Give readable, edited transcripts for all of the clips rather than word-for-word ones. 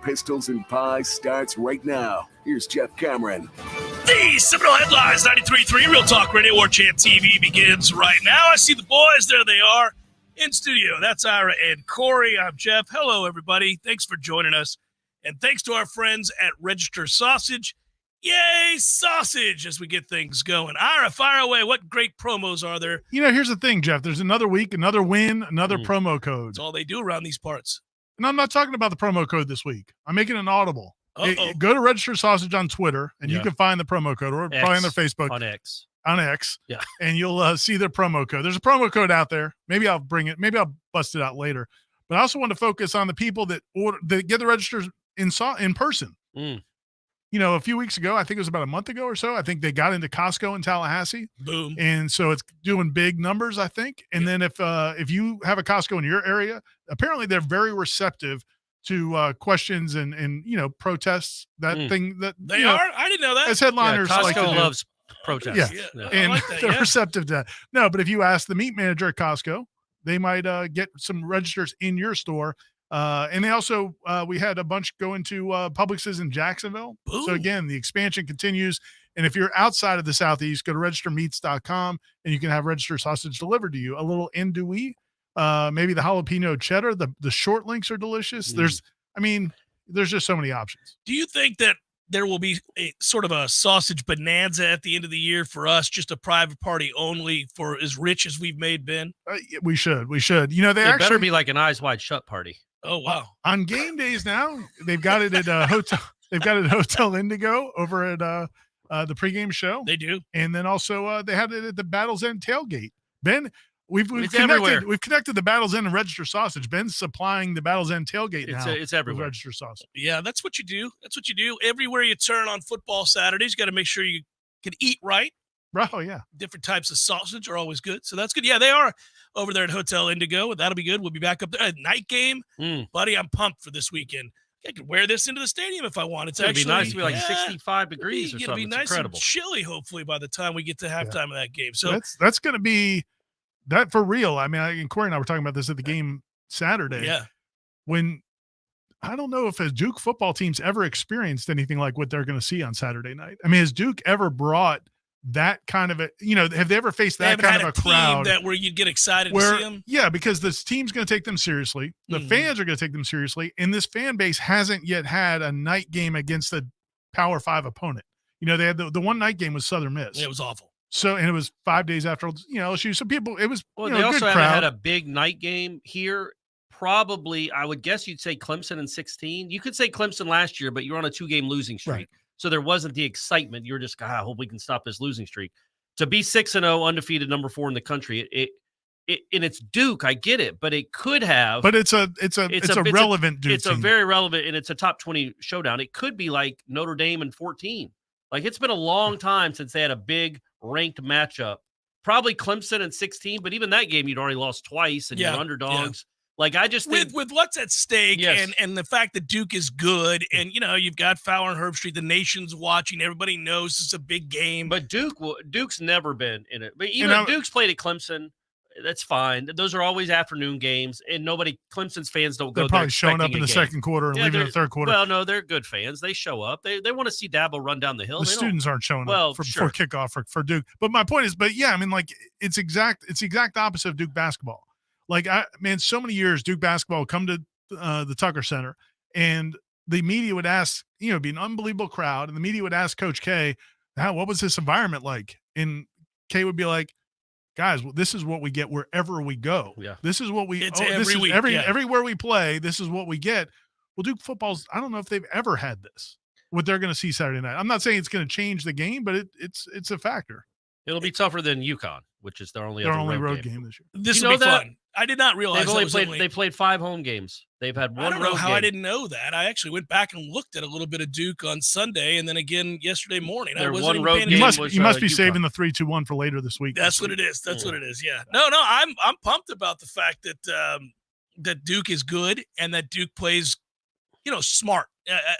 Pistols and Pies starts right now. Here's Jeff Cameron. The Seminole Headlines 93.3 Real Talk Radio Warchant TV begins right now. I see the boys. There they are in studio. That's Ira and Corey. I'm Jeff. Hello, everybody. Thanks for joining us. And thanks to our friends at Register Sausage. Yay, sausage, as we get things going. Ira, fire away. What great promos are there? You know, here's the thing, Jeff. There's another week, another win, another promo code. That's all they do around these parts. And I'm not talking about the promo code this week. I'm making an audible. Go to Register Sausage on Twitter, and you can find the promo code, or probably on their Facebook. On X. Yeah. And you'll see their promo code. There's a promo code out there. Maybe I'll bring it. Maybe I'll bust it out later. But I also want to focus on the people that get the registers in person. You know, a few weeks ago, I think it was about a month ago or so, I think they got into Costco in Tallahassee. Boom. And so it's doing big numbers, I think. And then if you have a Costco in your area, apparently they're very receptive to questions and protests. Thing that they are. I didn't know that. As headliners, Costco loves protests. Yeah. And like that, they're receptive to that. No, but if you ask the meat manager at Costco, they might get some registers in your store. And they also, we had a bunch go into Publix's in Jacksonville. Ooh. So again, the expansion continues. And if you're outside of the Southeast, go to registermeats.com and you can have Register Sausage delivered to you. A little andouille, maybe the jalapeno cheddar. The short links are delicious. There's just so many options. Do you think that there will be a sort of a sausage bonanza at the end of the year for us, just a private party only for as rich as we've made Ben? We should. You know, they actually better be like an Eyes Wide Shut party. Oh, wow. On game days now, they've got it at hotel. They've got it at Hotel Indigo over at the pregame show. They do. And then also they had it at the Battle's End tailgate. Ben, we've connected the Battle's End and Register Sausage. Ben's supplying the Battle's End tailgate now. It's everywhere. Register Sausage. Yeah, that's what you do. Everywhere you turn on football Saturdays, you got to make sure you can eat right. Oh, yeah. Different types of sausage are always good. So that's good. Yeah, they are over there at Hotel Indigo. That'll be good. We'll be back up there. Night game. Buddy, I'm pumped for this weekend. I could wear this into the stadium if I want. It's actually be nice to be like 65 degrees or something. It'll be nice incredible. And chilly, hopefully, by the time we get to halftime of that game. So that's going to be that for real. I mean, Corey and I were talking about this at the game Saturday. Yeah. When I don't know if a Duke football team's ever experienced anything like what they're going to see on Saturday night. I mean, has Duke ever brought that kind of have they ever faced that kind of a crowd that where you'd get excited to see them? Yeah, because this team's going to take them seriously. The fans are going to take them seriously. And this fan base hasn't yet had a night game against a Power 5 opponent. You know, they had the one night game was Southern Miss. Yeah, it was awful. So, and it was 5 days after, LSU. So people, it was, they also haven't had a big night game here. Probably, I would guess you'd say Clemson in 16. You could say Clemson last year, but you're on a 2-game losing streak. Right. So there wasn't the excitement. You were just, I hope we can stop this losing streak. To be 6-0, undefeated, number 4 in the country, and it's Duke. I get it, but it could have. But it's a relevant Duke. It's a very relevant, and it's a top 20 showdown. It could be like Notre Dame in 14. Like it's been a long time since they had a big ranked matchup. Probably Clemson in 16, but even that game you'd already lost twice, and you're underdogs. Yeah. Like I just think with what's at stake and the fact that Duke is good and you've got Fowler and Herbstreit, the nation's watching, everybody knows it's a big game. But Duke's never been in it. But even if Duke's played at Clemson, that's fine. Those are always afternoon games, and Clemson's fans don't go there. They're probably showing up in the second quarter and leaving in the third quarter. Well, no, they're good fans. They show up. They want to see Dabo run down the hill. The students aren't showing up for kickoff for Duke. But my point is, it's the exact opposite of Duke basketball. Like, so many years Duke basketball would come to the Tucker Center, and the media would ask, it'd be an unbelievable crowd, and the media would ask Coach K, what was this environment like? And K would be like, guys, this is what we get wherever we go. Yeah. This is what we – every week. Everywhere we play, this is what we get. Well, Duke football's – I don't know if they've ever had this, what they're going to see Saturday night. I'm not saying it's going to change the game, but it's a factor. It'll be tougher than UConn, which is their only road game this year. This will be fun. I did not realize they played 5 home games. They've had one road game. I don't know how I didn't know that. I actually went back and looked at a little bit of Duke on Sunday and then again yesterday morning. Their one road game you must be saving the 3-2-1 for later this week. That's what it is. That's what it is. Yeah. No, I'm pumped about the fact that that Duke is good and that Duke plays, smart.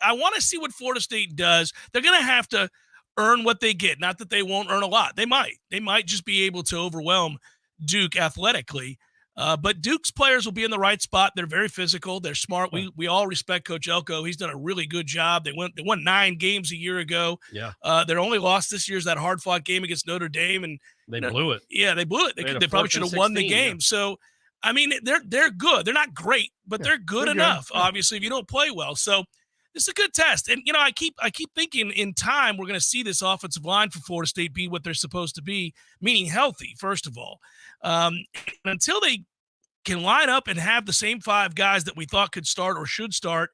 I want to see what Florida State does. They're going to have to earn what they get. Not that they won't earn a lot. They might just be able to overwhelm Duke athletically. But Duke's players will be in the right spot. They're very physical. They're smart. We all respect Coach Elko. He's done a really good job. They won 9 games a year ago. Yeah. Their only loss this year is that hard-fought game against Notre Dame, and they blew it. Yeah, they blew it. They probably should have won the game. Yeah. So, I mean, they're good. They're not great, but they're good enough. Yeah. Obviously, if you don't play well, so this is a good test. And I keep thinking in time we're going to see this offensive line for Florida State be what they're supposed to be, meaning healthy. First of all, until they can line up and have the same 5 guys that we thought could start or should start,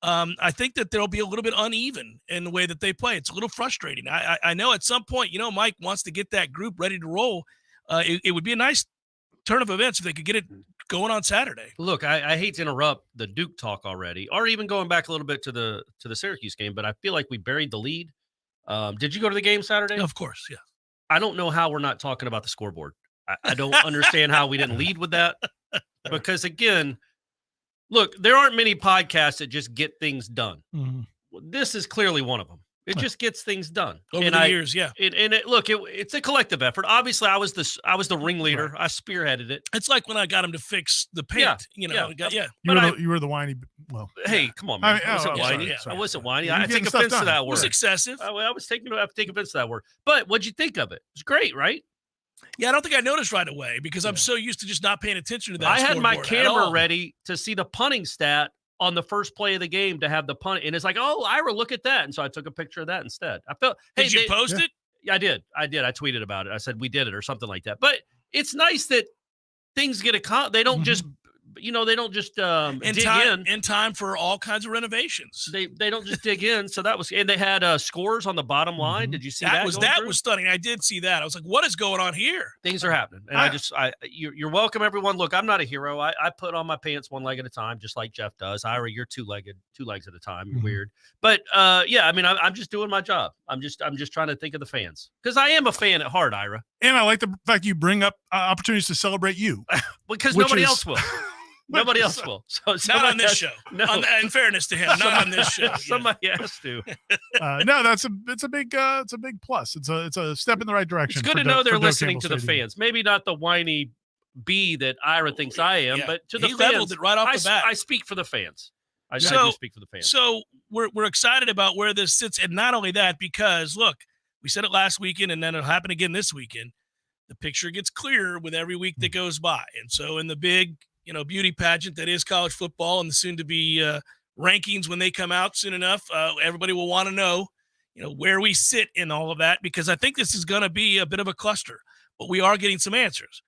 I think that there'll be a little bit uneven in the way that they play. It's a little frustrating. I know at some point, Mike wants to get that group ready to roll. It would be a nice turn of events if they could get it going on Saturday. Look, I hate to interrupt the Duke talk already, or even going back a little bit to the Syracuse game, but I feel like we buried the lead. Did you go to the game Saturday? Of course, yeah. I don't know how we're not talking about the scoreboard. I don't understand how we didn't lead with that. Because, again, look, there aren't many podcasts that just get things done. Mm-hmm. This is clearly one of them. It just gets things done. Over the years, yeah. It's a collective effort. Obviously, I was the ringleader. Right. I spearheaded it. It's like when I got him to fix the paint. You were the whiny. Well, hey, come on, man. I wasn't whiny. I wasn't whiny. I take offense to that word. It was excessive. I was taking offense to that word. But what'd you think of it? It was great, right? Yeah, I don't think I noticed right away because I'm so used to just not paying attention to that. I had my camera ready to see the punting stat on the first play of the game to have the punt. And it's like, oh, Ira, look at that. And so I took a picture of that instead. I felt, Did you post it? Yeah, I did. I tweeted about it. I said, we did it or something like that. But it's nice that things get they don't just, they don't just dig in time for all kinds of renovations. They don't just dig in. So that was, and they had scores on the bottom line. Did you see that? That was stunning. I did see that. I was like, what is going on here? Things are happening. And you're welcome, everyone. Look, I'm not a hero. I put on my pants one leg at a time, just like Jeff does. Ira, you're 2 legs at a time. You're weird. But yeah, I mean, I'm just doing my job. I'm just trying to think of the fans because I am a fan at heart, Ira. And I like the fact you bring up opportunities to celebrate you. Because nobody else will. Nobody else will. So not on this show. No. In fairness to him, not on this show. Somebody has to. No, it's a big plus. It's a step in the right direction. It's good to know they're listening to the fans. Maybe not the whiny bee that Ira thinks I am, but to the fans. He leveled it right off the bat. I speak for the fans. I do speak for the fans. So we're excited about where this sits, and not only that, because look, we said it last weekend, and then it'll happen again this weekend. The picture gets clearer with every week that goes by, and so in the big beauty pageant that is college football and the soon-to-be rankings when they come out soon enough, everybody will want to know, where we sit in all of that, because I think this is going to be a bit of a cluster, but we are getting some answers.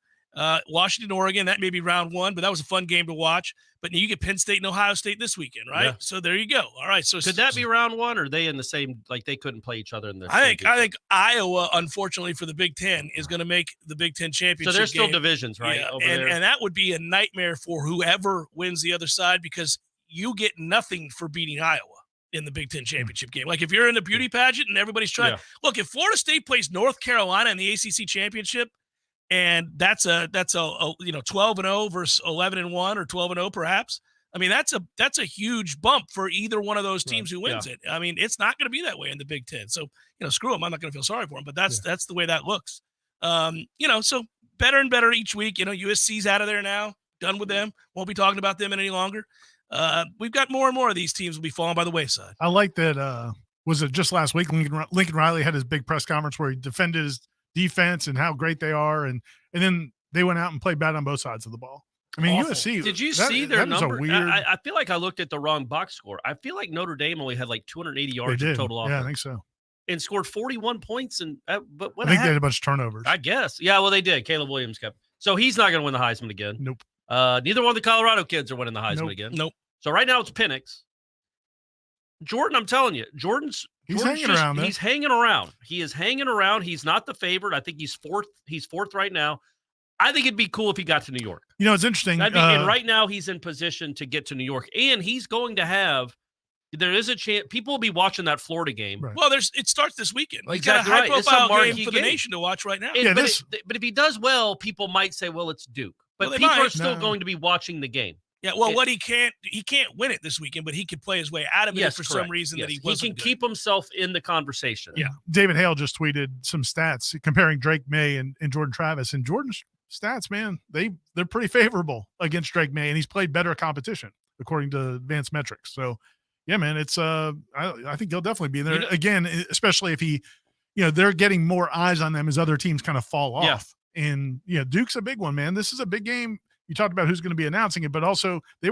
Washington, Oregon, that may be round 1, but that was a fun game to watch. But you get Penn State and Ohio State this weekend, right? Yeah. So there you go. All right. So could that be round 1, or are they in the same, like they couldn't play each other in the I think Iowa, unfortunately for the Big Ten, is going to make the Big Ten championship. So there's still game. Divisions, right? Yeah. And that would be a nightmare for whoever wins the other side, because you get nothing for beating Iowa in the Big Ten championship game. Like if you're in the beauty pageant and everybody's trying, look, if Florida State plays North Carolina in the ACC championship, and that's a 12-0 versus 11-1 or 12-0 perhaps. I mean, that's a huge bump for either one of those teams who wins it. I mean, it's not going to be that way in the Big Ten. So, screw them. I'm not going to feel sorry for them, but that's the way that looks. So better and better each week. USC's out of there now, done with them. Won't be talking about them any longer. We've got more and more of these teams will be falling by the wayside. I like that. Was it just last week? Lincoln Riley had his big press conference where he defended his defense and how great they are, and then they went out and played bad on both sides of the ball. I mean, awful. USC. Did you see their number? I feel like I looked at the wrong box score. I feel like Notre Dame only had like 280 yards of total offense. Yeah, I think so. And scored 41 points. And but what I think they had a bunch of turnovers. I guess. Yeah, well, they did. Caleb Williams kept. So he's not going to win the Heisman again. Nope. Neither one of the Colorado kids are winning the Heisman again. Nope. So right now it's Penix. Jordan, I'm telling you, He's hanging around. He's hanging around. He is hanging around. He's not the favorite. I think he's fourth. He's fourth right now. I think it'd be cool if he got to New York. It's interesting. And right now he's in position to get to New York, and he's going to have. There is a chance people will be watching that Florida game. Right. Well, it starts this weekend. He's got a high-profile game for the nation to watch right now. But if he does well, people might say, "Well, it's Duke." But people are still going to be watching the game. Yeah, well, he can't win it this weekend, but he could play his way out of it for some reason that he wasn't. He can keep himself in the conversation. Yeah. David Hale just tweeted some stats comparing Drake May and Jordan Travis, and Jordan's stats, man, they're pretty favorable against Drake May, and he's played better competition according to advanced metrics. So, yeah, man, it's I think he'll definitely be in there again, especially if he, they're getting more eyes on them as other teams kind of fall off. And Duke's a big one, man. This is a big game. You talked about who's going to be announcing it, but also they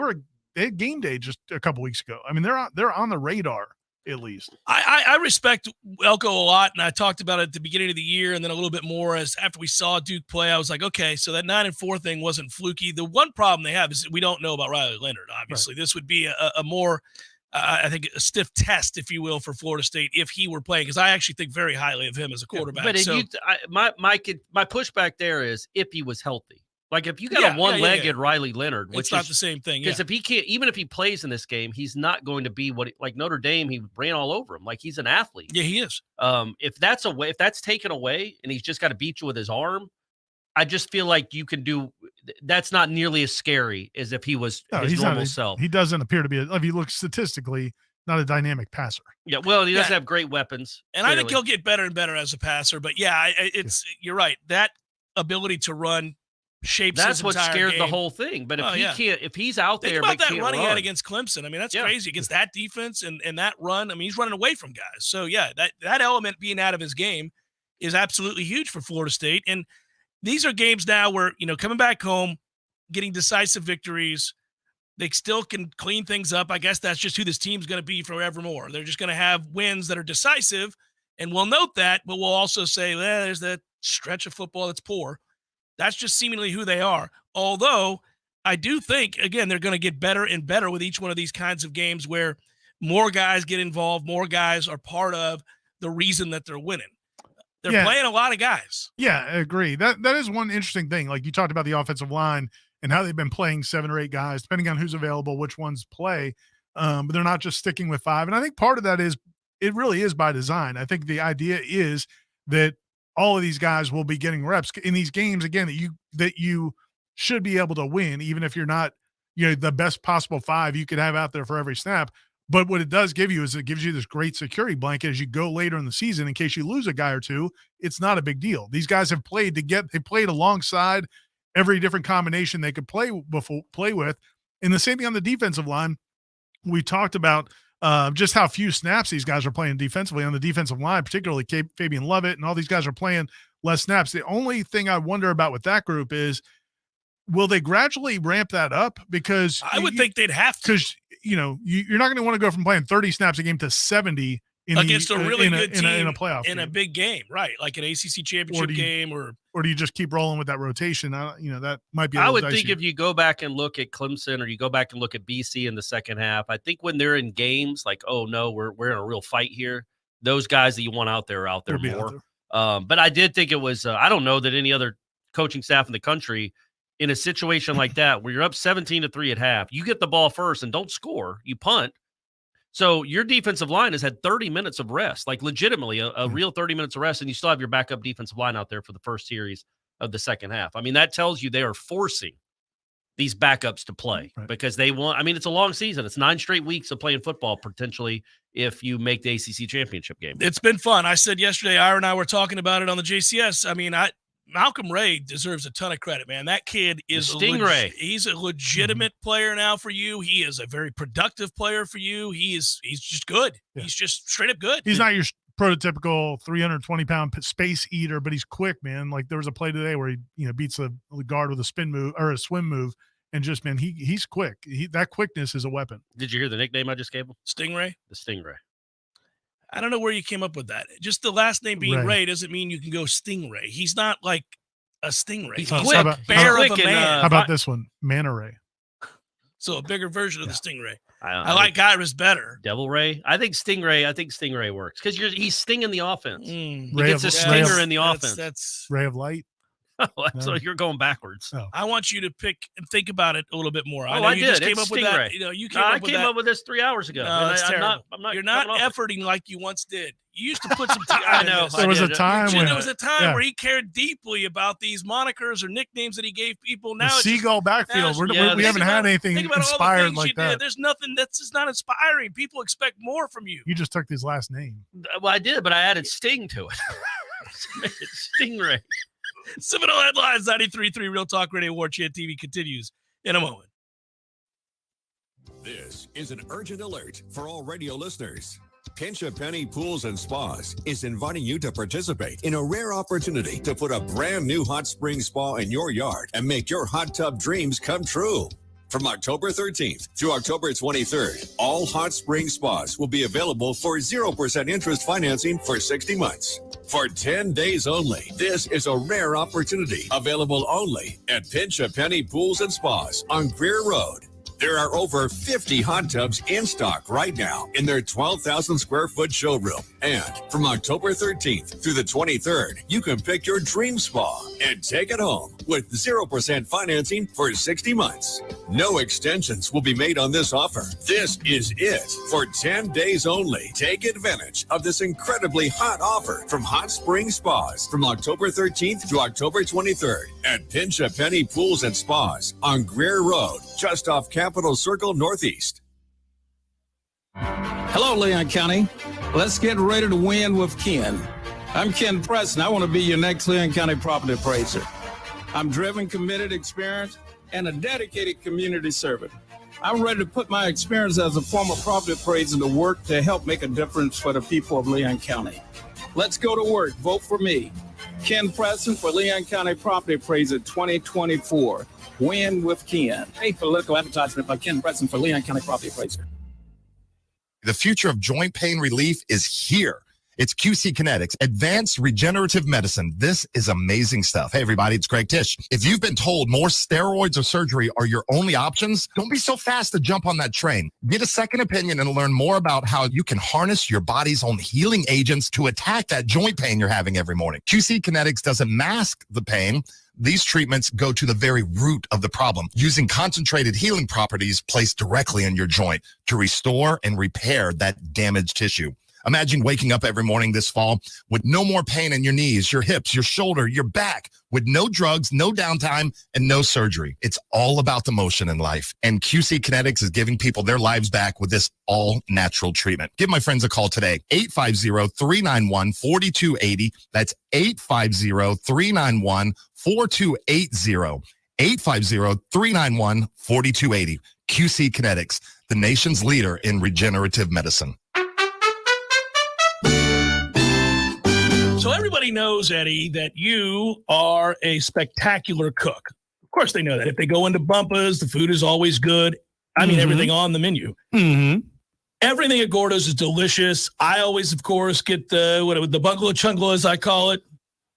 had game day just a couple weeks ago. I mean, they're on the radar at least. I respect Elko a lot, and I talked about it at the beginning of the year, and then a little bit more as after we saw Duke play. I was like, okay, so that 9-4 thing wasn't fluky. The one problem they have is we don't know about Riley Leonard. Obviously, This would be a more I think a stiff test, if you will, for Florida State if he were playing, because I actually think very highly of him as a quarterback. But my pushback there is if he was healthy. Like if you got a one-legged Riley Leonard, which it's not the same thing. Because if he can't, even if he plays in this game, he's not going to be like Notre Dame. He ran all over him. Like he's an athlete. Yeah, he is. If that's taken away and he's just got to beat you with his arm, I just feel like you can do. That's not nearly as scary as if he was his normal self. He doesn't appear to be. If you look statistically, not a dynamic passer. Yeah, well, he doesn't have great weapons, and I think he'll get better and better as a passer. But you're right. That ability to run shapes. That's what scared game. The whole thing. But if he's out there, think about that running out against Clemson. I mean, that's crazy against that defense and that run. I mean, he's running away from guys. So that element being out of his game is absolutely huge for Florida State. And these are games now where, coming back home, getting decisive victories, they still can clean things up. I guess that's just who this team's going to be forevermore. They're just going to have wins that are decisive, and we'll note that, but we'll also say, there's that stretch of football that's poor. That's just seemingly who they are. Although I do think, again, they're going to get better and better with each one of these kinds of games where more guys get involved, more guys are part of the reason that they're winning. They're playing a lot of guys. Yeah, I agree. That is one interesting thing. Like you talked about the offensive line and how they've been playing 7 or 8 guys, depending on who's available, which ones play. But they're not just sticking with 5. And I think part of that is it really is by design. I think the idea is that all of these guys will be getting reps in these games again that you should be able to win, even if you're not, the best possible 5 you could have out there for every snap. But what it does give you is it gives you this great security blanket as you go later in the season. In case you lose a guy or two, it's not a big deal. These guys have played they played alongside every different combination they could play with. And the same thing on the defensive line. We talked about just how few snaps these guys are playing defensively on the defensive line, particularly Fabian Lovett and all these guys are playing less snaps. The only thing I wonder about with that group is, will they gradually ramp that up? Because I would think they'd have to. Because, you're not going to want to go from playing 30 snaps a game to 70 against a really good team in a playoff in game. a big game, right? Like an ACC championship game, or do you just keep rolling with that rotation? That might be. I would think if you go back and look at Clemson or you go back and look at BC in the second half, I think when they're in games like, oh no, we're in a real fight here. Those guys that you want out there are out there more. But I did think it was. I don't know that any other coaching staff in the country, in a situation like that where you're up 17-3 at half, you get the ball first and don't score, you punt. So your defensive line has had 30 minutes of rest, like legitimately a real 30 minutes of rest, and you still have your backup defensive line out there for the first series of the second half. I mean, that tells you they are forcing these backups to play because they want. I mean, it's a long season. It's 9 straight weeks of playing football potentially if you make the ACC championship game. It's been fun. I said yesterday, Ira and I were talking about it on the JCS. I mean, Malcolm Ray deserves a ton of credit, man. That kid is Stingray. He's a legitimate player now for you. He is a very productive player for you. He's just good. Yeah. He's just straight up good. He's not your prototypical 320-pound space eater, but he's quick, man. Like there was a play today where he beats the guard with a spin move or a swim move, and just man, he's quick. That quickness is a weapon. Did you hear the nickname I just gave him? Stingray. The Stingray. I don't know where you came up with that. Just the last name being Ray doesn't mean you can go Stingray. He's not like a stingray. He's quick. Bear of a man. How about this one? Manta Ray. So a bigger version of the Stingray. I like Iris better. Devil Ray. I think Stingray works because he's stinging the offense. He gets a stinger in the offense. That's Ray of Light. So you're going going backwards. Oh. I want you to pick and think about it a little bit more. I you did. Just came up with that. You came I came up with this 3 hours ago. No, that's terrible. I'm not. You're not efforting like you once did. You used to put some time. I know. There was a time where he cared deeply about these monikers or nicknames that he gave people. Now the Seagull backfield. We haven't had anything inspired like that. There's nothing that's just not inspiring. People expect more from you. You just took his last name. Well, I did, but I added Sting to it. Stingray. Seminole Headlines, 93.3 Real Talk Radio, Warchant TV continues in a moment. This is an urgent alert for all radio listeners. Pinch a Penny Pools and Spas is inviting you to participate in a rare opportunity to put a brand new hot spring spa in your yard and make your hot tub dreams come true. From October 13th through October 23rd, all hot spring spas will be available for 0% interest financing for 60 months. For 10 days only, this is a rare opportunity available only at Pinch a Penny Pools and Spas on Greer Road. There are over 50 hot tubs in stock right now in their 12,000 square foot showroom. And from October 13th through the 23rd, you can pick your dream spa and take it home with 0% financing for 60 months. No extensions will be made on this offer. This is it for 10 days only. Take advantage of this incredibly hot offer from Hot Spring Spas from October 13th to October 23rd at Pinch a Penny Pools and Spas on Greer Road, just off Capitol Circle Northeast. Hello, Leon County. Let's get ready to win with Ken. I'm Ken Preston. I want to be your next Leon County property appraiser. I'm driven, committed, experienced, and a dedicated community servant. I'm ready to put my experience as a former property appraiser to work to help make a difference for the people of Leon County. Let's go to work. Vote for me. Ken Preston for Leon County Property Appraiser 2024. Win with Ken. A political advertisement by Ken Preston for Leon County Property Appraiser. The future of joint pain relief is here. It's QC Kinetics, advanced regenerative medicine. This is amazing stuff. Hey, everybody, it's Greg Tish. If you've been told more steroids or surgery are your only options, don't be so fast to jump on that train. Get a second opinion and learn more about how you can harness your body's own healing agents to attack that joint pain you're having every morning. QC Kinetics doesn't mask the pain. These treatments go to the very root of the problem, using concentrated healing properties placed directly in your joint to restore and repair that damaged tissue. Imagine waking up every morning this fall with no more pain in your knees, your hips, your shoulder, your back, with no drugs, no downtime, and no surgery. It's all about the motion in life. And QC Kinetics is giving people their lives back with this all-natural treatment. Give my friends a call today, 850-391-4280. That's 850-391-4280. 850-391-4280. QC Kinetics, the nation's leader in regenerative medicine. So everybody knows, Eddie, that you are a spectacular cook. Of course they know that. If they go into Bumpa's, the food is always good. I mean, everything on the menu. Everything at Gordo's is delicious. I always, of course, get the bungle chungla, as I call it.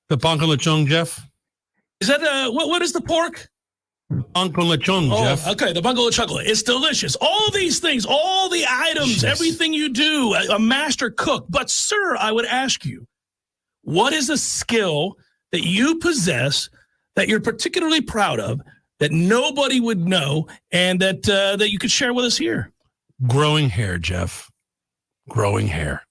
The bungle lechon, Jeff. Is that what is the pork? Bungle lechon, Jeff. Okay, the bungle chungla. It's delicious. All these things, all the items, everything you do, a master cook. But, sir, I would ask you, what is a skill that you possess that you're particularly proud of that nobody would know and that you could share with us here? Growing hair, Jeff. Growing hair.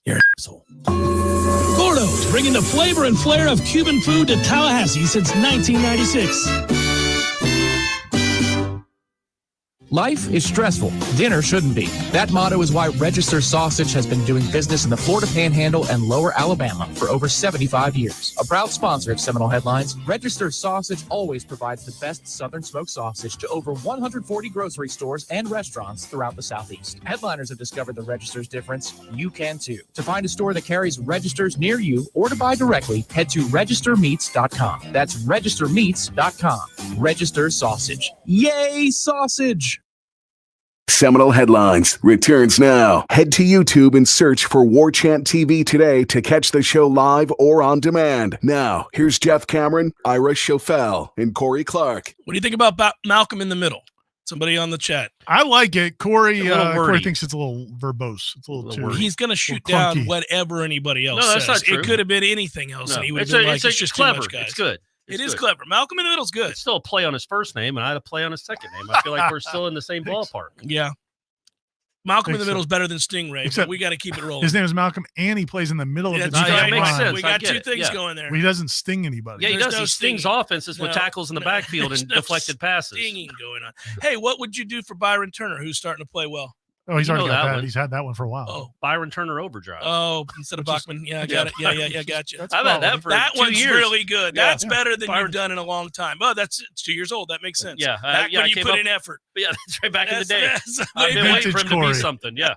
You're an asshole. Gordo's, bringing the flavor and flair of Cuban food to Tallahassee since 1996. Life is stressful. Dinner shouldn't be. That motto is why Register Sausage has been doing business in the Florida Panhandle and Lower Alabama for over 75 years. A proud sponsor of Seminole Headlines, Register Sausage always provides the best Southern smoked sausage to over 140 grocery stores and restaurants throughout the Southeast. Headliners have discovered the Register's difference. You can too. To find a store that carries Registers near you or to buy directly, head to registermeats.com. That's registermeats.com. Register Sausage. Yay, sausage! Seminole Headlines returns now. Head to YouTube and search for Warchant TV today to catch the show live or on demand. Now, here's Jeff Cameron, Ira Schofel, and Corey Clark. What do you think about Malcolm in the Middle? Somebody on the chat. I like it. Corey Corey thinks it's a little verbose. It's a little too. He's going to shoot down whatever anybody else says. Not true. It could have been anything else. No, And he would have been like, it's just clever. Too much, guys. It's good. It is clever. Malcolm in the Middle's good. It's still a play on his first name, and I had a play on his second name. I feel like we're still in the same ballpark. Yeah. Malcolm in the Middle is better than Stingray, except we got to keep it rolling. His name is Malcolm, and he plays in the middle of the that defensive makes line. sense. We got two things going there. He doesn't sting anybody. Yeah, he does. No He stings offenses with tackles in the backfield and deflected passes. Stinging going on. Hey, what would you do for Byron Turner, who's starting to play well? Oh, he's You already know got that that. one. He's had that one for a while. Oh, Byron Turner overdrive. oh, instead of Which is- Bachman. Yeah, I got it. Yeah, gotcha. That's I've had quality. that for That 2 one's years. really good. Yeah. That's better than Byron- you've done in a long time. Oh, it's 2 years old. That makes sense. Yeah, Back yeah, when I you came put up- in effort. But yeah, that's right back in the day. That's I've been way waiting for him Vintage to Corey. be something. Yeah.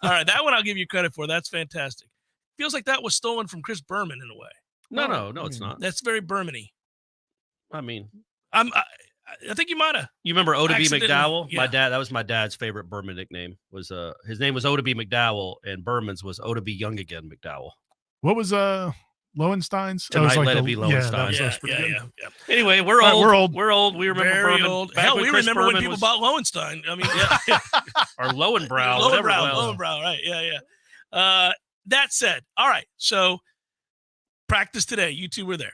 All right, that one I'll give you credit for. That's fantastic. Feels like that was stolen from Chris Berman in a way. No, it's not. That's very Berman-y. I mean, I think you might have. you remember Oda B. Accidentally, McDowell? yeah. My dad, that was my dad's favorite Berman nickname. Was his name was Oda B. McDowell, and Berman's was Oda B. Young Again McDowell. What was Lowenstein's? Tonight, that was Let It Be that Lowenstein. was- that Yeah, was pretty yeah, good. yeah. Anyway, we're All right, old. we're old. We remember Very Berman. old. Back Hell, when we Chris remember when Berman people was- bought Lowenstein. I mean, yeah. or Lowenbrow, whatever it was. Lowenbrow, right? Yeah. That said, all right. So practice today. You two were there.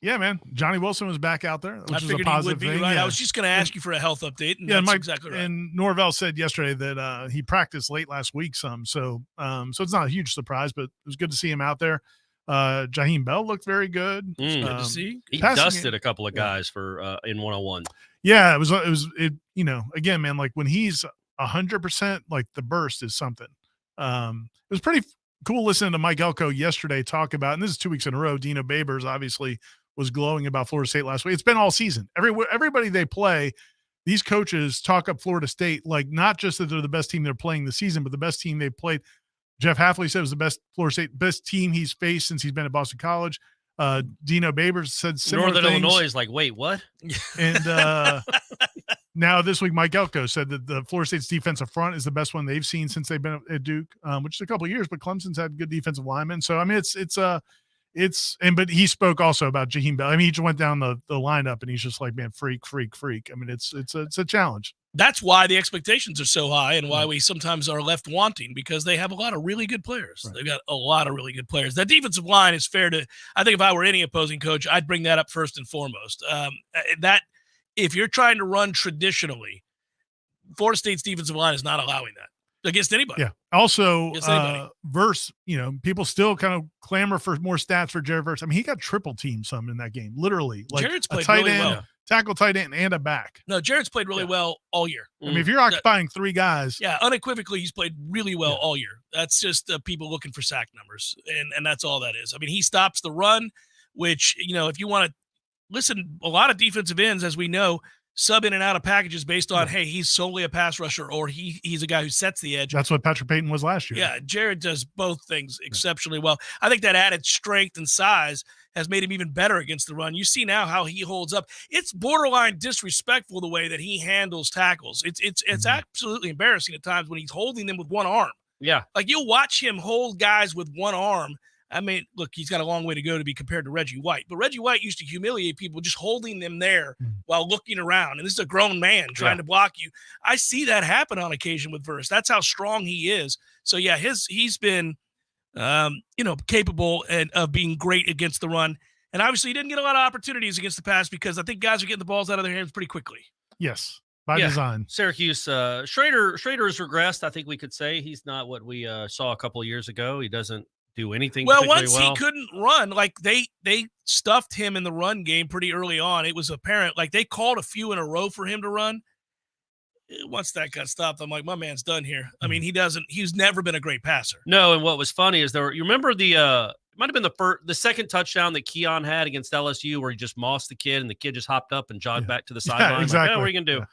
Yeah, man. Johnny Wilson was back out there, I which is a figured he positive would be. thing. Right. Yeah. I was just going to ask you for a health update, and Yeah, that's Mike, exactly right. and Norvell said yesterday that he practiced late last week some, so it's not a huge surprise, but it was good to see him out there. Jaheim Bell looked very good. Good to see. He Passing dusted it. a couple of guys for in 101. Yeah, it was again, man, like when he's 100%, like the burst is something. It was pretty cool listening to Mike Elko yesterday talk about, and this is 2 weeks in a row. Dino Babers obviously was glowing about Florida State last week. It's been all season. Everybody they play, these coaches talk up Florida State, like not just that they're the best team they're playing the season, but the best team they've played. Jeff Hafley said it was the best Florida State, best team he's faced since he's been at Boston College. Dino Babers said similar Northern things. Illinois is like, wait, what? And now this week, Mike Elko said that the Florida State's defensive front is the best one they've seen since they've been at Duke, which is a couple of years, but Clemson's had good defensive linemen. So, I mean, but he spoke also about Jaheim Bell. I mean, he just went down the lineup and he's just like, man, freak. I mean, it's a challenge. That's why the expectations are so high and why we sometimes are left wanting, because they have a lot of really good players. Right. They've got a lot of really good players. That defensive line is fair to, I think if I were any opposing coach, I'd bring that up first and foremost. That if you're trying to run traditionally, Florida State's defensive line is not allowing that against anybody. Yeah. Also, Against anybody. Verse, people still kind of clamor for more stats for Jared Verse. I mean, he got triple teamed some in that game, literally. Like Jared's a played tight really end, well. tackle tight end, and a back. No, Jared's played really well all year. I mean, if you're occupying three guys, Yeah, unequivocally, he's played really well all year. That's just people looking for sack numbers, and that's all that is. I mean, he stops the run, which, if you want to listen, a lot of defensive ends, as we know, sub in and out of packages based on, hey, he's solely a pass rusher, or he's a guy who sets the edge. that's what Patrick Payton was last year. Yeah, Jared does both things exceptionally well. I think that added strength and size has made him even better against the run. You see now how he holds up. It's borderline disrespectful the way that he handles tackles. It's absolutely embarrassing at times when he's holding them with one arm. Yeah. Like, you'll watch him hold guys with one arm. I mean, look, he's got a long way to go to be compared to Reggie White, but Reggie White used to humiliate people just holding them there while looking around. And this is a grown man trying to block you. I see that happen on occasion with Verse. That's how strong he is. So yeah, he's been, capable of being great against the run. And obviously he didn't get a lot of opportunities against the pass because I think guys are getting the balls out of their hands pretty quickly. Yes, by design. Syracuse, Schrader has regressed. I think we could say he's not what we saw a couple of years ago. He doesn't do anything. Well, particularly once he couldn't run, like they stuffed him in the run game pretty early on. It was apparent, like they called a few in a row for him to run. Once that got stopped, I'm like, my man's done here. I mean, he's never been a great passer. No, and what was funny is you remember it might have been the second touchdown that Keon had against LSU where he just mossed the kid and the kid just hopped up and jogged back to the sideline. Yeah, exactly. Like, what are you going to do?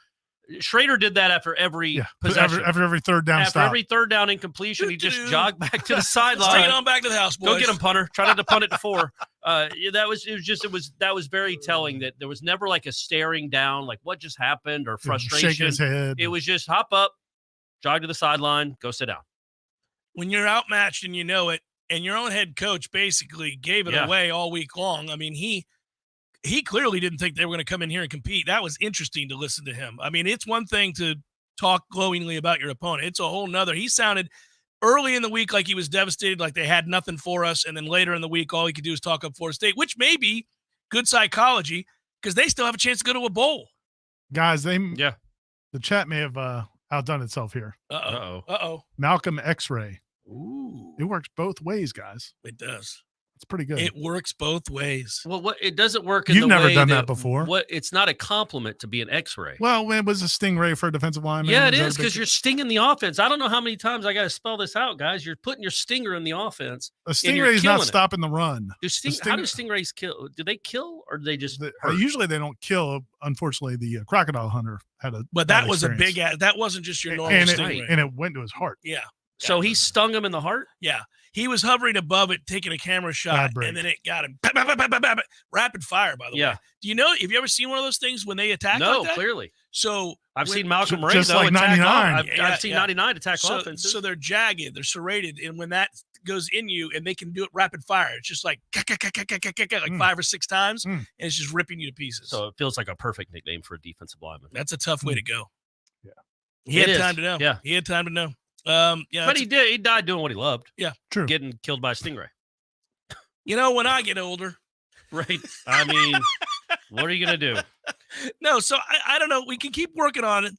Schrader did that after every possession. After every third down After stop. every third down incompletion, he just jogged back to the Let's take it sideline. on back to the house, boys. Go get him, punter. Try not to punt it to 4. That was very telling that there was never like a staring down, like what just happened or frustration. Shaking his head. It was just hop up, jog to the sideline, go sit down. When you're outmatched and you know it, and your own head coach basically gave it away all week long. I mean, he clearly didn't think they were going to come in here and compete. That was interesting to listen to him. I mean, it's one thing to talk glowingly about your opponent. It's a whole nother. He sounded early in the week like he was devastated, like they had nothing for us. And then later in the week, all he could do is talk up Florida State, which may be good psychology because they still have a chance to go to a bowl. Guys, the chat may have outdone itself here. Uh-oh. Malcolm X-Ray. Ooh. It works both ways, guys. It does. It's pretty good. It works both ways. Well, it doesn't work in You've the never way done that before. It's not a compliment to be an X-ray. Well, it was a stingray for a defensive lineman. Yeah, it is, because you're stinging the offense. I don't know how many times I got to spell this out, guys. You're putting your stinger in the offense. A stingray is not stopping the run. How do stingrays kill? Do they kill, or do they just hurt? Usually they don't kill. Unfortunately, the crocodile hunter had a. But that was experience. A big. That wasn't just your normal stingray. And it went to his heart. Yeah. So he stung him in the heart? Yeah. He was hovering above it, taking a camera shot, and then it got him. Rapid fire, by the way. Do you know, have you ever seen one of those things when they attack like that? No, clearly. So I've seen Malcolm Ray, just like 99. I've seen 99 attack offenses. So they're jagged, they're serrated, and when that goes in you, and they can do it rapid fire, it's just like 5 or 6 times, and it's just ripping you to pieces. So it feels like a perfect nickname for a defensive lineman. That's a tough way to go. Yeah. He had time to know. Yeah. He had time to know. But he did. He died doing what he loved. Yeah, true. Getting killed by a stingray. You know, when I get older, right? I mean, what are you gonna do? No, so I don't know. We can keep working on it.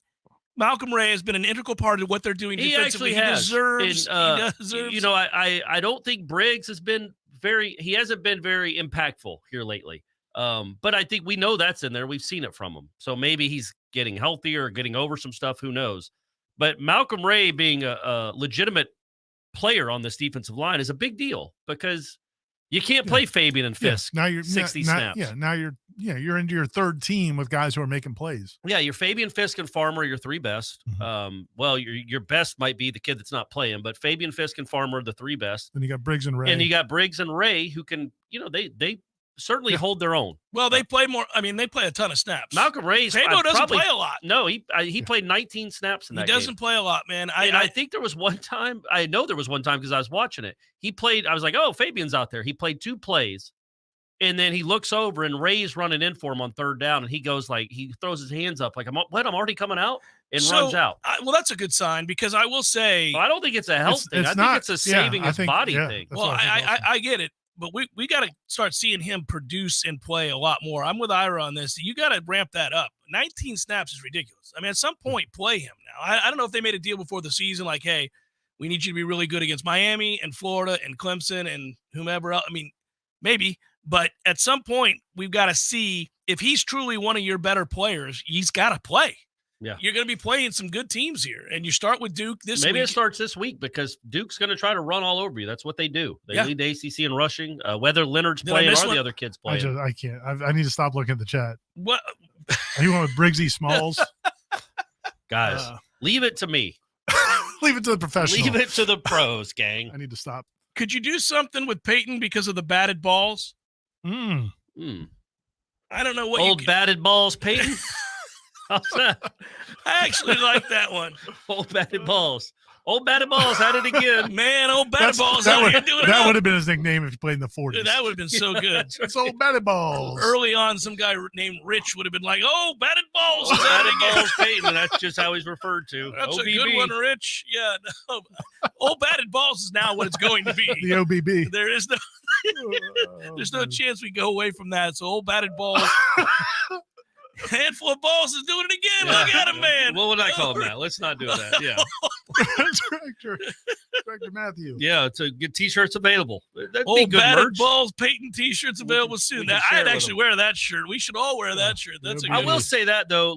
Malcolm Ray has been an integral part of what they're doing defensively. He deserves. You know, I don't think Briggs has been he hasn't been very impactful here lately. But I think we know that's in there. We've seen it from him. So maybe he's getting healthier or getting over some stuff. Who knows? But Malcolm Ray being a legitimate player on this defensive line is a big deal, because you can't play Fabian and Fisk. Now you're 60 snaps. Now you're into your third team with guys who are making plays. Yeah, you're Fabian, Fisk, and Farmer are your 3 best. Mm-hmm. Well, your best might be the kid that's not playing, but Fabian, Fisk, and Farmer are the 3 best. Then you got Briggs and Ray. And you got Briggs and Ray, who can, they certainly hold their own. Well, they play more. I mean, they play a ton of snaps. Malcolm Ray doesn't play a lot. No, he played 19 snaps in that game. He doesn't play a lot, man. I think there was one time. I know there was one time because I was watching it. He played. I was like, oh, Fabian's out there. He played 2 plays, and then he looks over and Ray's running in for him on 3rd down, and he goes he throws his hands up like, I'm already coming out, and runs out. Well, that's a good sign, because I will say, I don't think it's a health thing. I think it's a saving his body thing. Well, I get it. But we got to start seeing him produce and play a lot more. I'm with Ira on this. You got to ramp that up. 19 snaps is ridiculous. I mean, at some point, play him now. I don't know if they made a deal before the season, like, hey, we need you to be really good against Miami and Florida and Clemson and whomever else. I mean, maybe. But at some point, we've got to see if he's truly one of your better players, he's got to play. Yeah, you're going to be playing some good teams here, and you start with Duke this week. Maybe it starts this week, because Duke's going to try to run all over you. That's what they do. They lead the ACC in rushing. Whether Leonard's playing or the other kids playing. I can't. I need to stop looking at the chat. What? Are you going with Briggsy Smalls? Guys, leave it to me. Leave it to the professionals. Leave it to the pros, gang. I need to stop. Could you do something with Peyton because of the batted balls? I don't know what old batted balls, Peyton. How's that? I actually like that one. Old batted balls. Old batted balls had it again. Man, old batted balls out here doing it. That would have been his nickname if he played in the 40s. Dude, that would have been so good. It's old batted balls. Early on, some guy named Rich would have been like, oh, batted balls. Batted balls, Peyton. That's just how he's referred to. That's OBB. a good one, Rich. Yeah. No. Old batted balls is now what it's going to be. The OBB. There is no there's no chance we go away from that. So old batted balls. Handful of balls is doing it again. Yeah. Look at him, man. What would I call him now? Let's not do that. Yeah. Director Matthew. Yeah, to get T-shirts available. That'd Old be good batted merch. balls, Peyton T-shirts available soon. I'd actually wear that shirt. We should all wear that shirt. That's a good I will one. say that, though,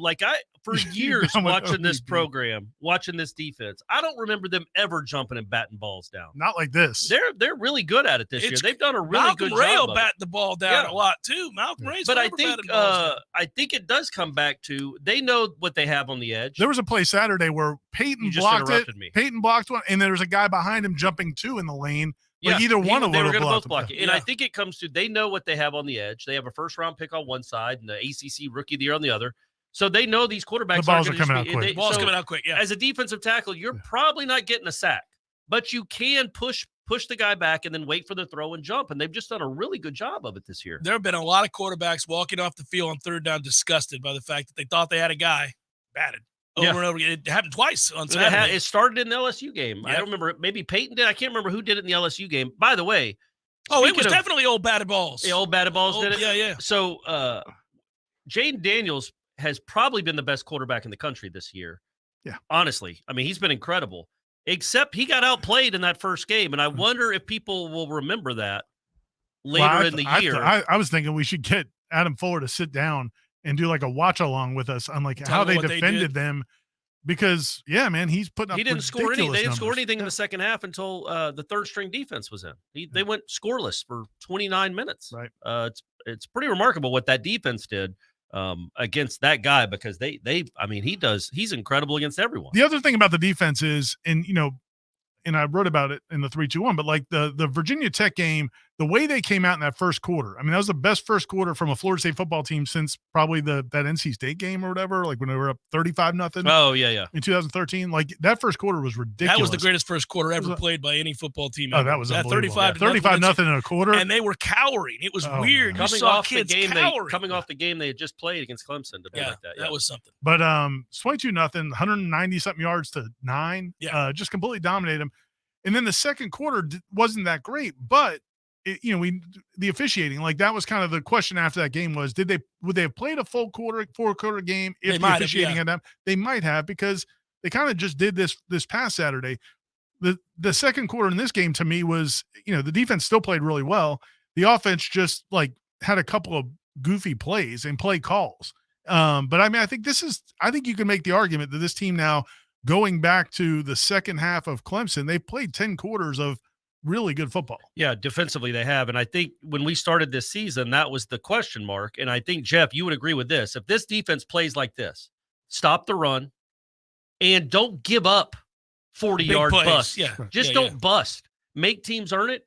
for years watching this program, watching this defense, I don't remember them ever jumping and batting balls down. Not like this. They're really good at it this year. They've done a really good job. Malcolm Ray will of bat the ball down a lot too. Malcolm Ray's but I batted think it does come back to they know what they have on the edge. There was a play Saturday where Peyton blocked it. Me. Peyton blocked one, and there was a guy behind him jumping 2 in the lane. Like either one of them they were going to both block him. it. And I think it comes to they know what they have on the edge. They have a first-round pick on one side and the ACC Rookie of the Year on the other. So they know these quarterbacks the balls are coming out quick. The ball's coming out quick, yeah. As a defensive tackle, you're probably not getting a sack, but you can push the guy back and then wait for the throw and jump. And they've just done a really good job of it this year. There have been a lot of quarterbacks walking off the field on 3rd down disgusted by the fact that they thought they had a guy batted over and over again. It happened twice on Saturday. It started in the LSU game. Yep. I don't remember. Maybe Peyton did. I can't remember who did it in the LSU game. By the way. It was definitely old batted balls. The old batted balls did it? Yeah. So Jaden Daniels has probably been the best quarterback in the country this year. Yeah. Honestly. I mean, he's been incredible. Except he got outplayed in that first game. And I wonder if people will remember that later in the year. I was thinking we should get Adam Fuller to sit down and do like a watch along with us on like how they defended them. Because man, he's putting up. He didn't score any. They didn't score numbers. anything in the second half until the third string defense was in. They went scoreless for 29 minutes. Right. It's pretty remarkable what that defense did against that guy, because he's incredible against everyone. The other thing about the defense is, and I wrote about it in the 3-2-1, but like the Virginia Tech game, the way they came out in that first quarter, I mean, that was the best first quarter from a Florida State football team since probably that NC State game or whatever, like when they were up 35-0. Oh, yeah. In 2013. Like that first quarter was ridiculous. That was the greatest first quarter ever played by any football team. Oh, that was unbelievable. 35-0 in a quarter. And they were cowering. It was weird. You saw kids cowering. Coming off the game they had just played against Clemson. To like that. That was something. But 22-0, 190-something yards to 9. Yeah. Just completely dominated them. And then the second quarter wasn't that great, but the officiating, like that was kind of the question after that game was, would they have played a full four-quarter game if the officiating had done? They might have, because they kind of just did this past Saturday. The second quarter in this game to me was, the defense still played really well. The offense just like had a couple of goofy plays and play calls. But I mean, I think you can make the argument that this team now, going back to the second half of Clemson, they played 10 quarters of really good football. Yeah, defensively they have. And I think when we started this season, that was the question mark. And I think, Jeff, you would agree with this. If this defense plays like this, stop the run and don't give up 40-yard busts. Yeah. Just don't bust. Make teams earn it.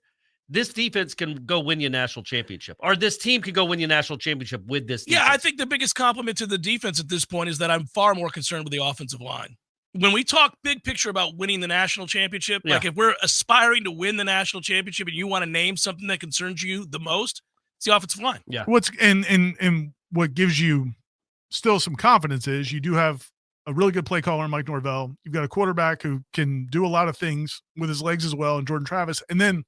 This defense can go win you a national championship, or this team can go win you a national championship with this defense. Yeah, I think the biggest compliment to the defense at this point is that I'm far more concerned with the offensive line. When we talk big picture about winning the national championship, like if we're aspiring to win the national championship and you want to name something that concerns you the most, it's the offensive line. Yeah. And what gives you still some confidence is you do have a really good play caller in Mike Norvell. You've got a quarterback who can do a lot of things with his legs as well, and Jordan Travis. And then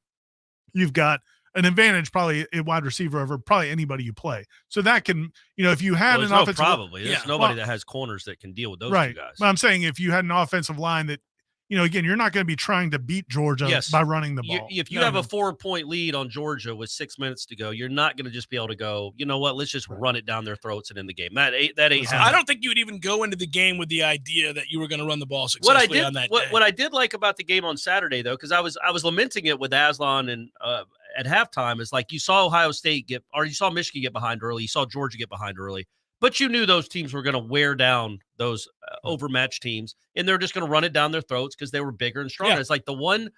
you've got an advantage, probably a wide receiver over probably anybody you play. So that can, if you had an offensive there's nobody that has corners that can deal with those two guys. But I'm saying if you had an offensive line that, again, you're not going to be trying to beat Georgia by running the ball. If you have a 4-point lead on Georgia with 6 minutes to go, you're not going to just be able to go, you know what, let's just run it down their throats and in the game. That ain't happening. I don't think you would even go into the game with the idea that you were going to run the ball successfully on that day. What I did like about the game on Saturday, though, because I was lamenting it with Aslan and at halftime, is like you saw Ohio State you saw Michigan get behind early, you saw Georgia get behind early, but you knew those teams were going to wear down those overmatched teams, and they're just going to run it down their throats because they were bigger and stronger. It's like the one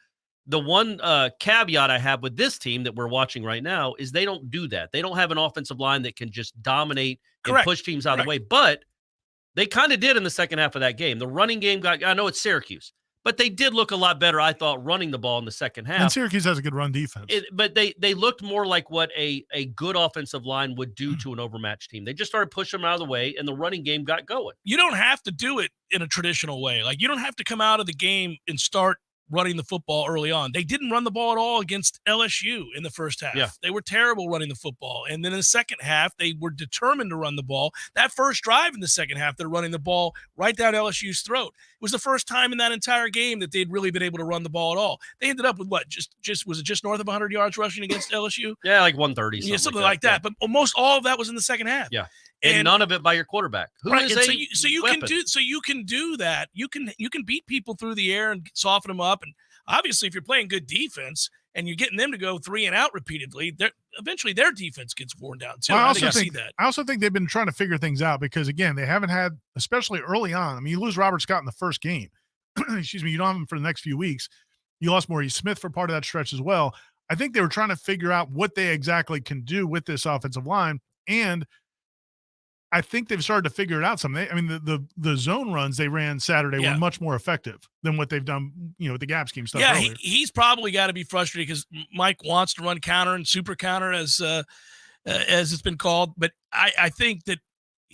caveat I have with this team that we're watching right now is they don't do that. They don't have an offensive line that can just dominate and push teams out of the way, but they kind of did in the second half of that game. The running game I know it's Syracuse, but they did look a lot better, I thought, running the ball in the second half. And Syracuse has a good run defense. But they looked more like what a good offensive line would do to an overmatched team. They just started pushing them out of the way, and the running game got going. You don't have to do it in a traditional way. Like, you don't have to come out of the game and start running the football early on. They didn't run the ball at all against LSU in the first half. Yeah. They were terrible running the football. And then in the second half, they were determined to run the ball. That first drive in the second half, they're running the ball right down LSU's throat. It was the first time in that entire game that they'd really been able to run the ball at all. They ended up with what? Was it just north of 100 yards rushing against LSU? Yeah, like 130. Something like that. But almost all of that was in the second half. Yeah. And none of it by your quarterback. So you can do that. You can beat people through the air and soften them up. And obviously, if you're playing good defense and you're getting them to go 3 and out repeatedly, eventually their defense gets worn down too. I also think they've been trying to figure things out because, again, they haven't had, especially early on. I mean, you lose Robert Scott in the first game. Excuse me. You don't have him for the next few weeks. You lost Maurice Smith for part of that stretch as well. I think they were trying to figure out what they exactly can do with this offensive line, and I think they've started to figure it out some. The zone runs they ran Saturday were much more effective than what they've done, with the gap scheme stuff. Yeah, earlier. He's probably got to be frustrated because Mike wants to run counter and super counter as it's been called. But I think that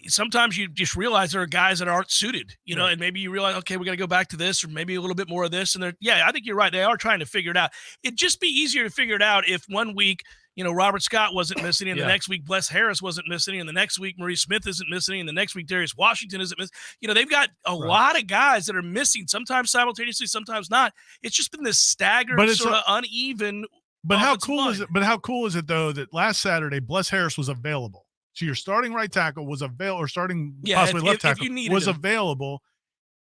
sometimes you just realize there are guys that aren't suited, and maybe you realize, okay, we got to go back to this or maybe a little bit more of this. And I think you're right. They are trying to figure it out. It'd just be easier to figure it out if 1 week, Robert Scott wasn't missing, and the next week Bless Harris wasn't missing, and the next week Maurice Smith isn't missing, and the next week Darius Washington isn't missing. They've got a lot of guys that are missing, sometimes simultaneously, sometimes not. It's just been this staggered, sort of uneven But how offensive cool line. is it? But how cool is it though that last Saturday Bless Harris was available? So your starting right tackle was available, or starting possibly left tackle you needed was him. available.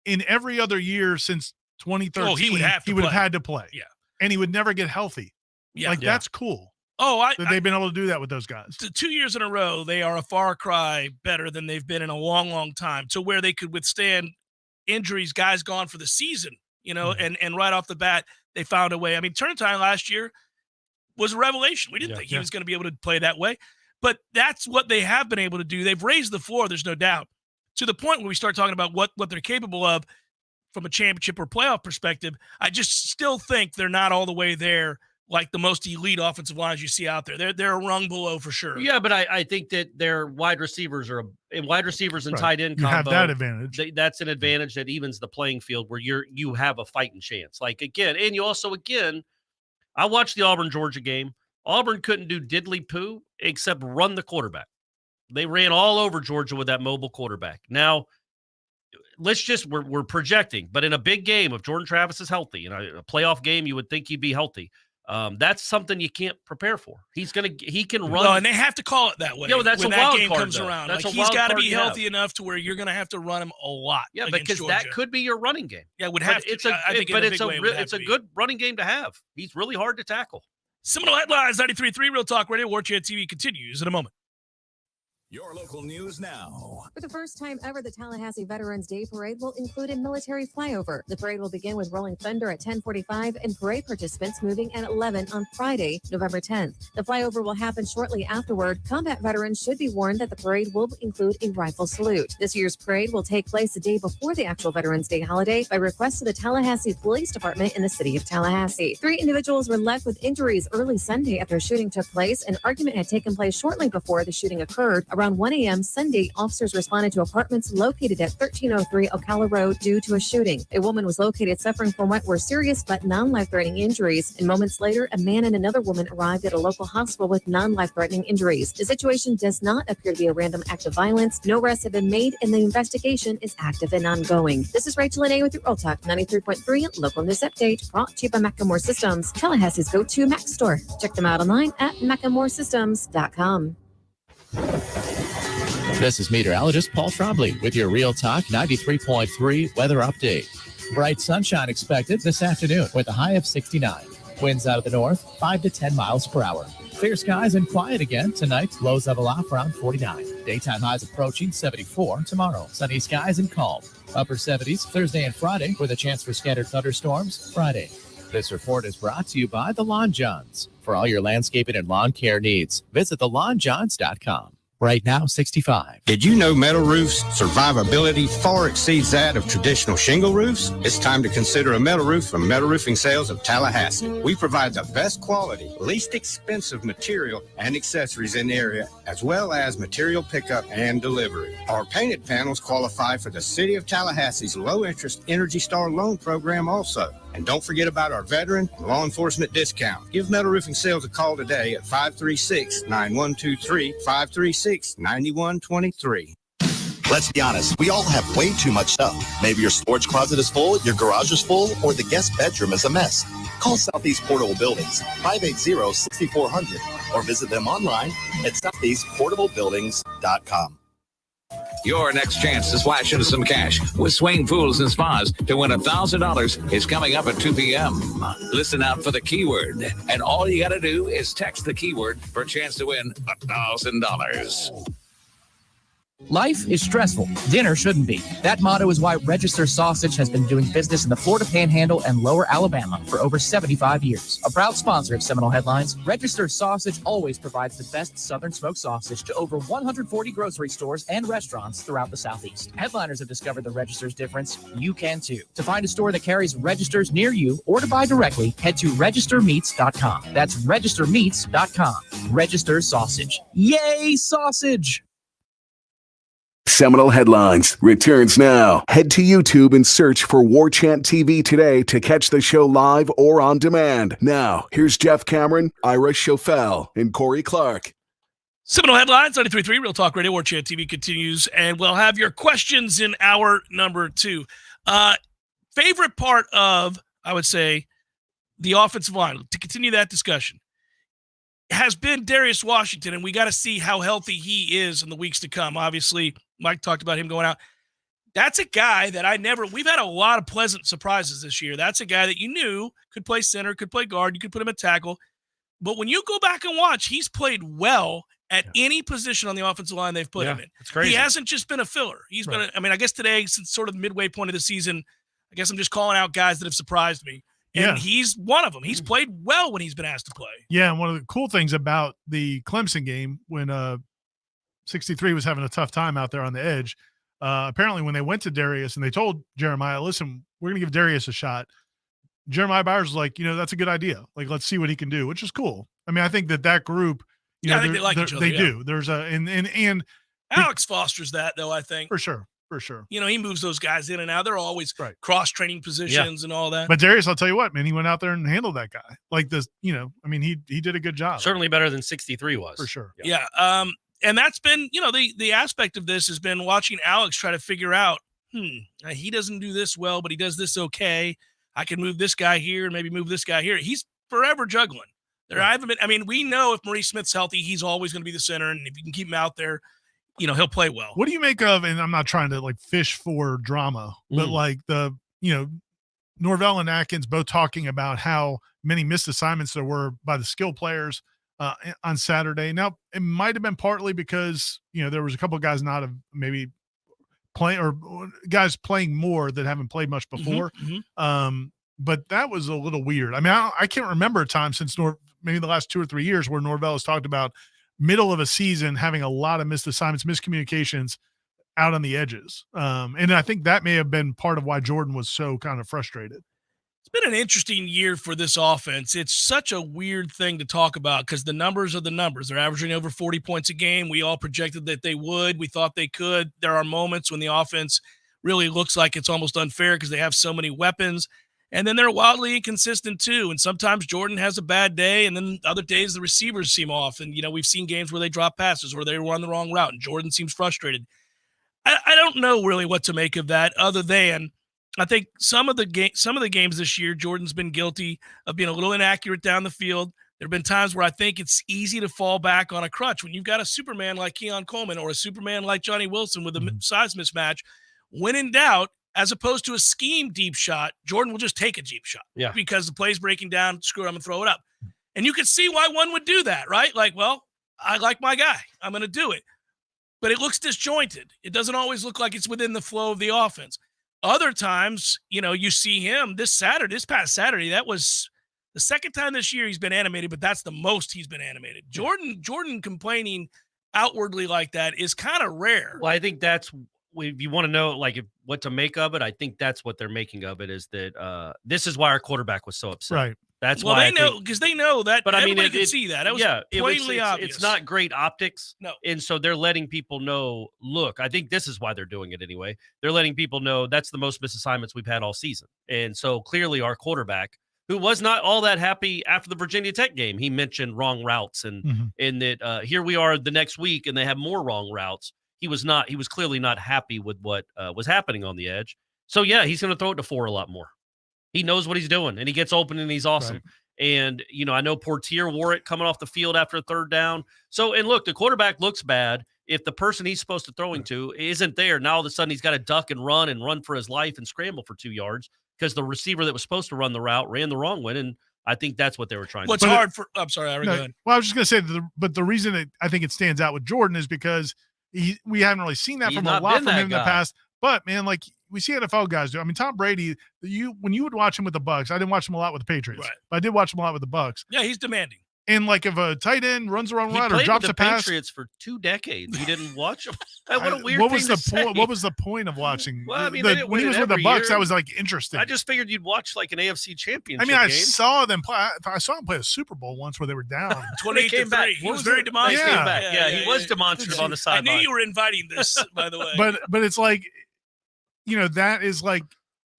In every other year since 2013, he would have had to play. Yeah. And he would never get healthy. Yeah. That's cool. Oh, That they've been able to do that with those guys. 2 years in a row, they are a far cry better than they've been in a long, long time, to where they could withstand injuries, guys gone for the season, and right off the bat, they found a way. I mean, Turntine last year was a revelation. We didn't think he was going to be able to play that way, but that's what they have been able to do. They've raised the floor, there's no doubt, to the point where we start talking about what they're capable of from a championship or playoff perspective. I just still think they're not all the way there, like the most elite offensive lines you see out there. They're a rung below for sure. Yeah, but I think that their wide receivers and tight end You combo. have that advantage. That's an advantage that evens the playing field, where you have a fighting chance. Like, again, and you also, I watched the Auburn-Georgia game. Auburn couldn't do diddly poo except run the quarterback. They ran all over Georgia with that mobile quarterback. Now, we're projecting, but in a big game, if Jordan Travis is healthy, in a playoff game, you would think he'd be healthy. That's something you can't prepare for. He can run. No, and they have to call it that way. Yeah, well, that's when a that wild game card, comes though. around. That's Like, a he's wild got to card be you have. healthy enough to where you're going to have to run him a lot. Yeah, against because Georgia. that could be your running game. Yeah, would have to. It's a good running game to have. He's really hard to tackle. Seminole Headlines, 93.3 Real Talk Radio. Warchant TV continues in a moment. Your local news now. For the first time ever, the Tallahassee Veterans Day Parade will include a military flyover. The parade will begin with Rolling Thunder at 10:45 and parade participants moving at 11 on Friday, November 10th. The flyover will happen shortly afterward. Combat veterans should be warned that the parade will include a rifle salute. This year's parade will take place the day before the actual Veterans Day holiday by request of the Tallahassee Police Department in the city of Tallahassee. 3 individuals were left with injuries early Sunday after a shooting took place. An argument had taken place shortly before the shooting occurred. Around 1 a.m. Sunday, officers responded to apartments located at 1303 Ocala Road due to a shooting. A woman was located suffering from what were serious but non-life-threatening injuries. And moments later, a man and another woman arrived at a local hospital with non-life-threatening injuries. The situation does not appear to be a random act of violence. No arrests have been made, and the investigation is active and ongoing. This is Rachel Lene with your Real Talk 93.3 Local News Update, brought to you by Macklemore Systems, Tallahassee's go-to Mac store. Check them out online at MaclemoreSystems.com. This is meteorologist Paul Trombley with your Real Talk 93.3 weather update. Bright sunshine expected this afternoon with a high of 69. Winds out of the north, 5 to 10 miles per hour. Clear skies and quiet again tonight. Lows level off around 49. Daytime highs approaching 74 tomorrow. Sunny skies and calm. Upper 70s Thursday and Friday with a chance for scattered thunderstorms Friday. This report is brought to you by The Lawn Johns. For all your landscaping and lawn care needs, visit thelawnjohns.com. Right now, 65. Did you know metal roofs' survivability far exceeds that of traditional shingle roofs? It's time to consider a metal roof from Metal Roofing Sales of Tallahassee. We provide the best quality, least expensive material and accessories in the area, as well as material pickup and delivery. Our painted panels qualify for the City of Tallahassee's low-interest Energy Star loan program also. And don't forget about our veteran and law enforcement discount. Give Metal Roofing Sales a call today at 536-9123, 536-9123. Let's be honest, we all have way too much stuff. Maybe your storage closet is full, your garage is full, or the guest bedroom is a mess. Call Southeast Portable Buildings, 580-6400, or visit them online at southeastportablebuildings.com. Your next chance to splash into some cash with Swain Pools and Spas to win $1,000 is coming up at 2 p.m. Listen out for the keyword, and all you got to do is text the keyword for a chance to win $1,000. Life is stressful. Dinner shouldn't be. That motto is why Register Sausage has been doing business in the Florida Panhandle and Lower Alabama for over 75 years. A proud sponsor of Seminole Headlines, Register Sausage always provides the best Southern smoked sausage to over 140 grocery stores and restaurants throughout the Southeast. Headliners have discovered the Register's difference. You can too. To find a store that carries Registers near you or to buy directly, head to registermeats.com. That's registermeats.com. Register Sausage. Yay, sausage! Seminole Headlines returns now. Head to YouTube and search for Warchant TV today to catch the show live or on demand. Now, here's Jeff Cameron, Ira Schofel, and Corey Clark. Seminole Headlines, 93.3 Real Talk Radio. Warchant TV continues, and we'll have your questions in hour number 2. Favorite part of, I would say, the offensive line, to continue that discussion. has been Darius Washington, and we got to see how healthy he is in the weeks to come. Obviously, Mike talked about him going out. That's a guy that we've had a lot of pleasant surprises this year. That's a guy that you knew could play center, could play guard, you could put him at tackle. But when you go back and watch, he's played well at any position on the offensive line they've put him in. It's crazy. He hasn't just been a filler. He's been, I guess today, since sort of the midway point of the season, I guess I'm just calling out guys that have surprised me. And he's one of them. He's played well when he's been asked to play. Yeah, and one of the cool things about the Clemson game when 63 was having a tough time out there on the edge, apparently when they went to Darius and they told Jeremiah, listen, we're going to give Darius a shot, Jeremiah Byers was like, that's a good idea. Like, let's see what he can do, which is cool. I mean, I think that group, I think they like each other. They do. There's and Alex fosters that, though, I think. For sure. He moves those guys in and out. They're always cross-training positions and all that. But Darius, I'll tell you what, man, he went out there and handled that guy. Like this, he did a good job. Certainly better than 63 was. For sure. Yeah. And that's been, the aspect of this has been watching Alex try to figure out, he doesn't do this well, but he does this okay. I can move this guy here and maybe move this guy here. He's forever juggling. We know if Maurice Smith's healthy, he's always going to be the center. And if you can keep him out there, he'll play well. What do you make of, and I'm not trying to fish for drama, but Norvell and Atkins both talking about how many missed assignments there were by the skill players on Saturday. Now, it might have been partly because, there was a couple of guys not have maybe playing or guys playing more that haven't played much before. But that was a little weird. I mean, I can't remember a time since maybe the last 2 or 3 years where Norvell has talked about middle of a season having a lot of missed assignments, miscommunications out on the edges. And I think that may have been part of why Jordan was so kind of frustrated. It's been an interesting year for this offense. It's such a weird thing to talk about because the numbers are the numbers. They're averaging over 40 points a game. We all projected that they would. We thought they could. There are moments when the offense really looks like it's almost unfair because they have so many weapons. And then they're wildly inconsistent too. And sometimes Jordan has a bad day, and then other days the receivers seem off. And, we've seen games where they drop passes or they run the wrong route, and Jordan seems frustrated. I don't know really what to make of that other than I think some of the games this year, Jordan's been guilty of being a little inaccurate down the field. There have been times where I think it's easy to fall back on a crutch. When you've got a Superman like Keon Coleman or a Superman like Johnny Wilson with a size mismatch, when in doubt, as opposed to a scheme deep shot, Jordan will just take a deep shot because the play's breaking down, screw it, I'm going to throw it up. And you can see why one would do that, right? Like, well, I like my guy. I'm going to do it. But it looks disjointed. It doesn't always look like it's within the flow of the offense. Other times, you see him this past Saturday, that was the second time this year he's been animated, but that's the most he's been animated. Jordan complaining outwardly like that is kind of rare. Well, I think that's, if you want to know what to make of it, I think that's what they're making of it is that this is why our quarterback was so upset. Right. That's why they know that. But everybody can see that. It was plainly obvious. It's not great optics. No. And so they're letting people know, look, I think this is why they're doing it anyway. They're letting people know that's the most missed assignments we've had all season. And so clearly our quarterback, who was not all that happy after the Virginia Tech game, he mentioned wrong routes and that here we are the next week and they have more wrong routes. He was clearly not happy with what was happening on the edge. So he's going to throw it to 4 a lot more. He knows what he's doing, and he gets open, and he's awesome. Right. And, I know Portier wore it coming off the field after a third down. So, and look, the quarterback looks bad. If the person he's supposed to throwing to isn't there, now all of a sudden he's got to duck and run for his life and scramble for 2 yards because the receiver that was supposed to run the route ran the wrong one. And I think that's what they were trying to do. I'm sorry, Ira, go ahead. Well, I was just going to say, but the reason I think it stands out with Jordan is because we haven't really seen that from a lot from him in the past. But, man, we see NFL guys do. I mean, Tom Brady, when you would watch him with the Bucs, I didn't watch him a lot with the Patriots, but I did watch him a lot with the Bucs. Yeah, he's demanding. And if a tight end runs the wrong route or drops a pass, Patriots for 2 decades. You didn't watch him. What a weird what was thing the to say. What was the point of watching? Well, I mean, when he was with the Bucs, that was interesting. I just figured you'd watch an AFC championship. I mean, I game. saw them play. I saw him play a Super Bowl once where they were down 28-3. He was very demonstrative. Yeah, he was demonstrative on the sideline. I knew you were inviting this, by the way. But it's that is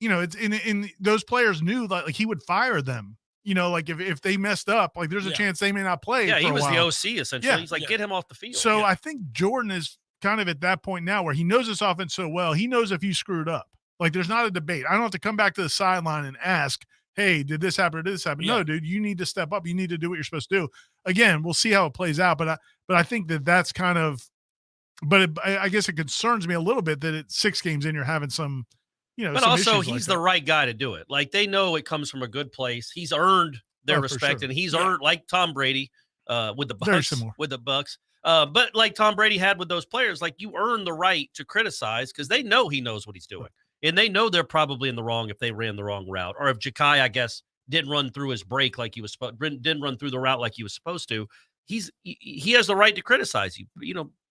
it's in those players knew that he would fire them. If they messed up, there's a chance they may not play. Yeah, for he a was while. the OC essentially. Yeah. He's get him off the field. So I think Jordan is kind of at that point now where he knows this offense so well. He knows if you screwed up, there's not a debate. I don't have to come back to the sideline and ask, hey, did this happen or did this happen? Yeah. No, dude, you need to step up. You need to do what you're supposed to do. Again, we'll see how it plays out. But I think that's kind of, but I guess it concerns me a little bit that it's 6 games in, you're having some, But some also, issues he's like the right guy to do it. Like, they know it comes from a good place. He's earned their respect, and he's earned, like Tom Brady with the Bucks. But like Tom Brady had with those players, like, you earn the right to criticize because they know he knows what he's doing. And they know they're probably in the wrong if they ran the wrong route, or if Ja'Kai, I guess, didn't run through his break like he was didn't run through the route like he was supposed to. He has the right to criticize you.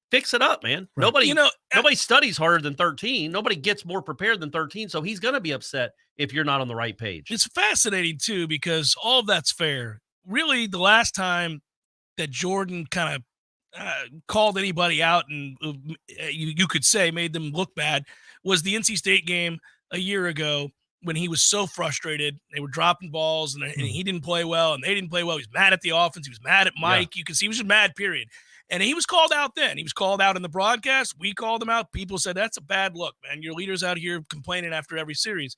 Fix it up, man. Right. Nobody studies harder than 13. Nobody gets more prepared than 13. So he's going to be upset if you're not on the right page. It's fascinating too, because all of that's fair. Really, the last time that Jordan kind of called anybody out and you could say made them look bad was the NC State game a year ago, when he was so frustrated. They were dropping balls and he didn't play well, and they didn't play well. He was mad at the offense. He was mad at Mike. You could see he was just mad, period. And he was called out then. He was called out in the broadcast. We called him out. People said, that's a bad look, man. Your leader's out here complaining after every series.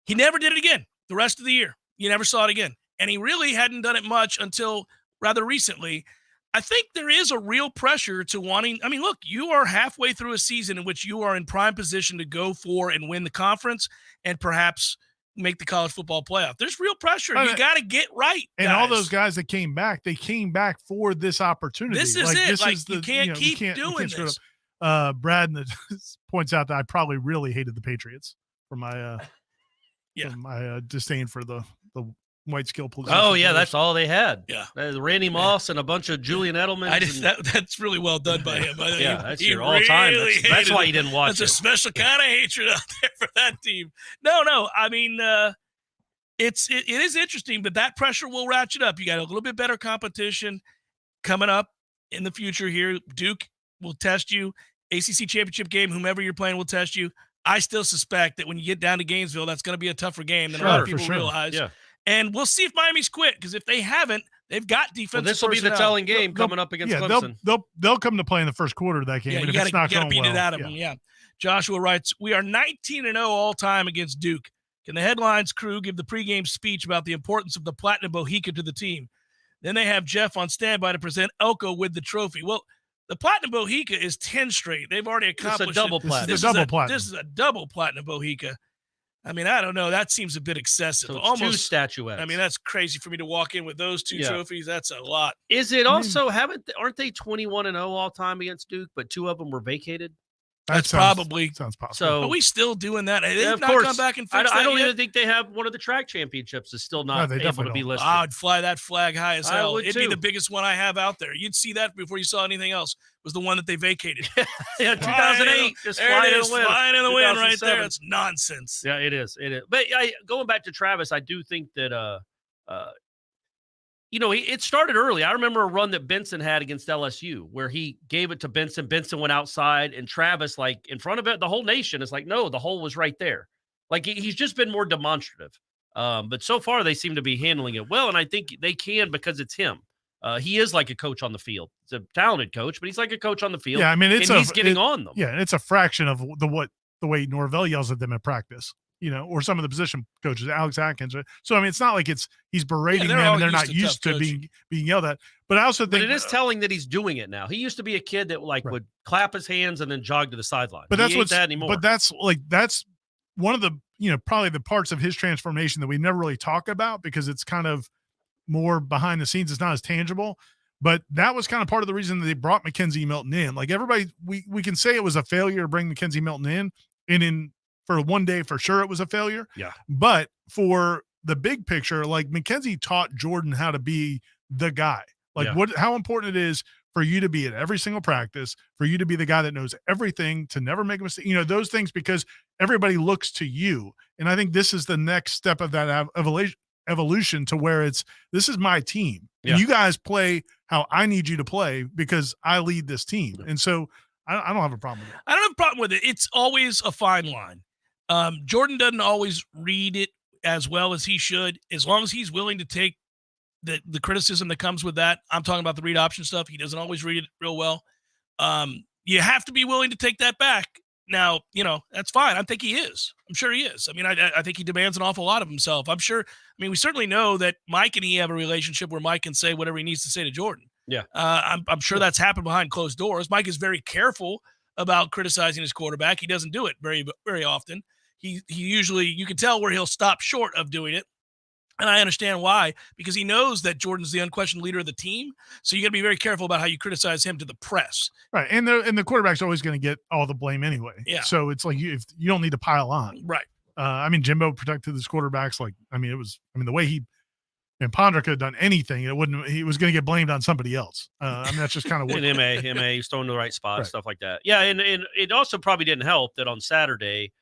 He never did it again the rest of the year. You never saw it again. And he really hadn't done it much until rather recently. I think there is a real pressure to wanting – I mean, look, you are halfway through a season in which you are in prime position to go for and win the conference and perhaps make the college football playoff. There's real pressure. You got to get right, and guys. all those guys that came back, they came back for this opportunity. This is it. Like, you can't keep doing this. Brad points out that I probably really hated the Patriots for my disdain for the white skill position. Oh, yeah, that's all they had. Yeah. Randy Moss and a bunch of Julian Edelman. That's really well done by him. That's your all-time. That's why you didn't watch That's a special kind of hatred out there for that team. No. I mean, it is interesting, but that pressure will ratchet up. You got a little bit better competition coming up in the future here. Duke will test you. ACC championship game, whomever you're playing will test you. I still suspect that when you get down to Gainesville, that's going to be a tougher game than a lot of people realize. Yeah. And we'll see if Miami's quit, because if they haven't, they've got defensive. This will be the telling game coming up against Clemson. They'll come to play in the first quarter of that game. Yeah, and you if it's not going beat well, it out of them. Yeah. Joshua writes, we are 19-0 all time against Duke. Can the Headlines crew give the pregame speech about the importance of the Platinum Bohica to the team? Then they have Jeff on standby to present Elko with the trophy. Well, the Platinum Bohica is 10 straight. They've already accomplished it's a double platinum. This is a double Platinum Bohica. I mean, I don't know. That seems a bit excessive. So almost 2 statuettes. I mean, that's crazy for me to walk in with those 2 trophies. That's a lot. Is it also aren't they 21-0 all time against Duke, but 2 of them were vacated? That's probably sounds possible. So are we still doing that? They've of not course. come back and fixed I don't yet? even think they have one of the track championships is still not they able to be don't. listed. I'd fly that flag high as hell. would It'd be too. the biggest one I have out there. You'd see that before you saw anything else. Was the one that they vacated. Yeah, 2008. Just There it is, flying flying in the wind right 2007. there. It's nonsense. Yeah, it is. But going back to Travis, I do think that it started early. I remember a run that Benson had against LSU where he gave it to Benson. Benson went outside, and Travis, like, in front of it, the whole nation is like, no, the hole was right there. Like, he's just been more demonstrative. But so far, they seem to be handling it well, and I think they can because it's him. He is like a coach on the field. He's a talented coach, but he's like a coach on the field. Yeah, I mean, he's getting on them. Yeah, and it's a fraction of the way Norvell yells at them in practice. Or some of the position coaches, Alex Atkins. So, I mean, it's not like he's berating them and they're not used to being yelled at. But I also think it is telling that he's doing it now. He used to be a kid that would clap his hands and then jog to the sideline. But he ain't that anymore. But that's one of the, probably the parts of his transformation that we never really talk about because it's kind of more behind the scenes. It's not as tangible. But that was kind of part of the reason that they brought Mackenzie Milton in. Like, everybody, we can say it was a failure to bring Mackenzie Milton in, and for one day, for sure, it was a failure. Yeah. But for the big picture, like, Mackenzie taught Jordan how to be the guy. Like, how important it is for you to be at every single practice, for you to be the guy that knows everything, to never make a mistake. Those things, because everybody looks to you. And I think this is the next step of that evolution to where this is my team. Yeah. And you guys play how I need you to play because I lead this team. And so I don't have a problem with it. I don't have a problem with it. It's always a fine line. Jordan doesn't always read it as well as he should. As long as he's willing to take the criticism that comes with that, I'm talking about the read option stuff. He doesn't always read it real well. You have to be willing to take that back Now, that's fine. I think he is. I'm sure he is. I mean, I think he demands an awful lot of himself. I'm sure. I mean, we certainly know that Mike and he have a relationship where Mike can say whatever he needs to say to Jordan. Yeah. I'm sure that's happened behind closed doors. Mike is very careful about criticizing his quarterback. He doesn't do it very, very often. He usually, you can tell where he'll stop short of doing it. And I understand why, because he knows that Jordan's the unquestioned leader of the team. So you got to be very careful about how you criticize him to the press. Right. And the quarterback's always going to get all the blame anyway. Yeah. So it's like if you don't need to pile on. Right. I mean, Jimbo protected his quarterbacks. The way Pondra could have done anything, he was going to get blamed on somebody else. That's just kind of what. And MA, he's throwing the right spot, Right. stuff like that. Yeah. And it also probably didn't help that on Saturday,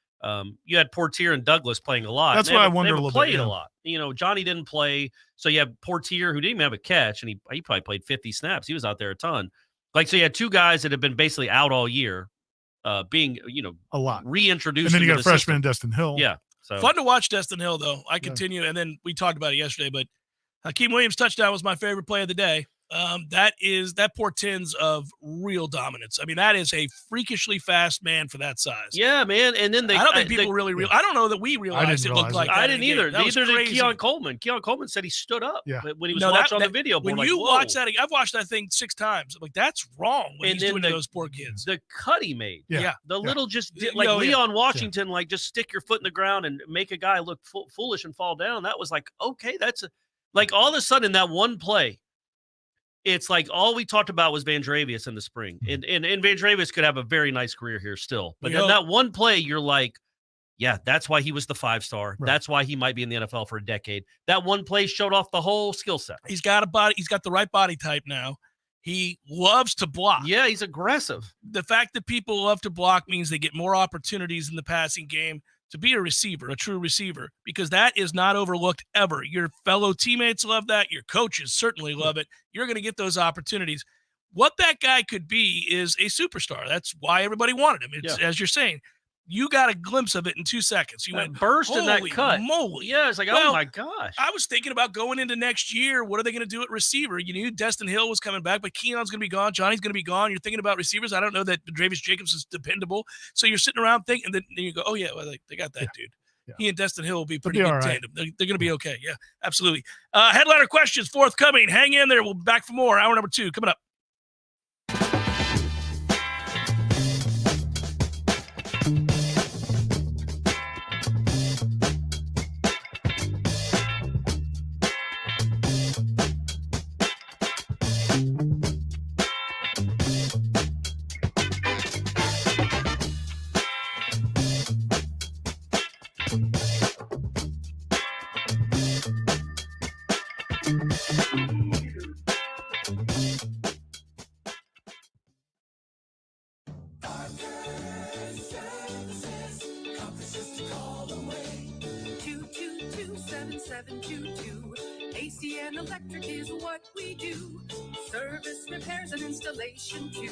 you had Portier and Douglas playing a lot. That's why why I wonder a little bit. Played a lot. Johnny didn't play, so you have Portier who didn't even have a catch, and he probably played 50 snaps. He was out there a ton. So you had two guys that have been basically out all year, being a lot reintroduced. And then you got a freshman system. in Destin Hill. Yeah, so Fun to watch Destin Hill though. I continue, and then we talked about it yesterday, but Hakeem Williams' touchdown was my favorite play of the day. That portends of real dominance. I mean, that is a freakishly fast man for that size. Yeah, man. And then I don't think people really realize. I don't know that we realized it looked like that. I didn't either. Neither did Keon Coleman. Keon Coleman said he stood up when he was watching on the video board. When you watch that, I've watched that thing 6 times. I'm like, that's wrong. What he's doing to those poor kids. The cut he made. Yeah. The little Leon Washington, like just stick your foot in the ground and make a guy look foolish and fall down. That was like, okay, like all of a sudden that one play. It's like all we talked about was Vandrevius in the spring. And Vandrevius could have a very nice career here still. But then that one play, you're like, yeah, that's why he was the 5-star. Right. That's why he might be in the NFL for a decade. That one play showed off the whole skill set. He's got a body. He's got the right body type now. He loves to block. Yeah, he's aggressive. The fact that people love to block means they get more opportunities in the passing game to be a receiver, a true receiver, because that is not overlooked ever. Your fellow teammates love that. Your coaches certainly love it. You're going to get those opportunities. What that guy could be is a superstar. That's why everybody wanted him. It's as you're saying, you got a glimpse of it in 2 seconds. You went burst in that cut. Moly. Yeah, it's like, oh my gosh. I was thinking about going into next year. What are they going to do at receiver? You knew Destin Hill was coming back, but Keon's going to be gone. Johnny's going to be gone. You're thinking about receivers. I don't know that Dravis Jacobs is dependable. So you're sitting around thinking, and then you go, oh yeah, well, they got that dude. Yeah. He and Destin Hill will be pretty good tandem. They're going to be okay. Yeah, absolutely. Headliner questions forthcoming. Hang in there. We'll be back for more. Hour number 2 coming up. AC and electric is what we do. Service, repairs, and installation too.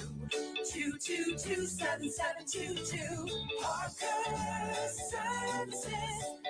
222-7722. Parker Services.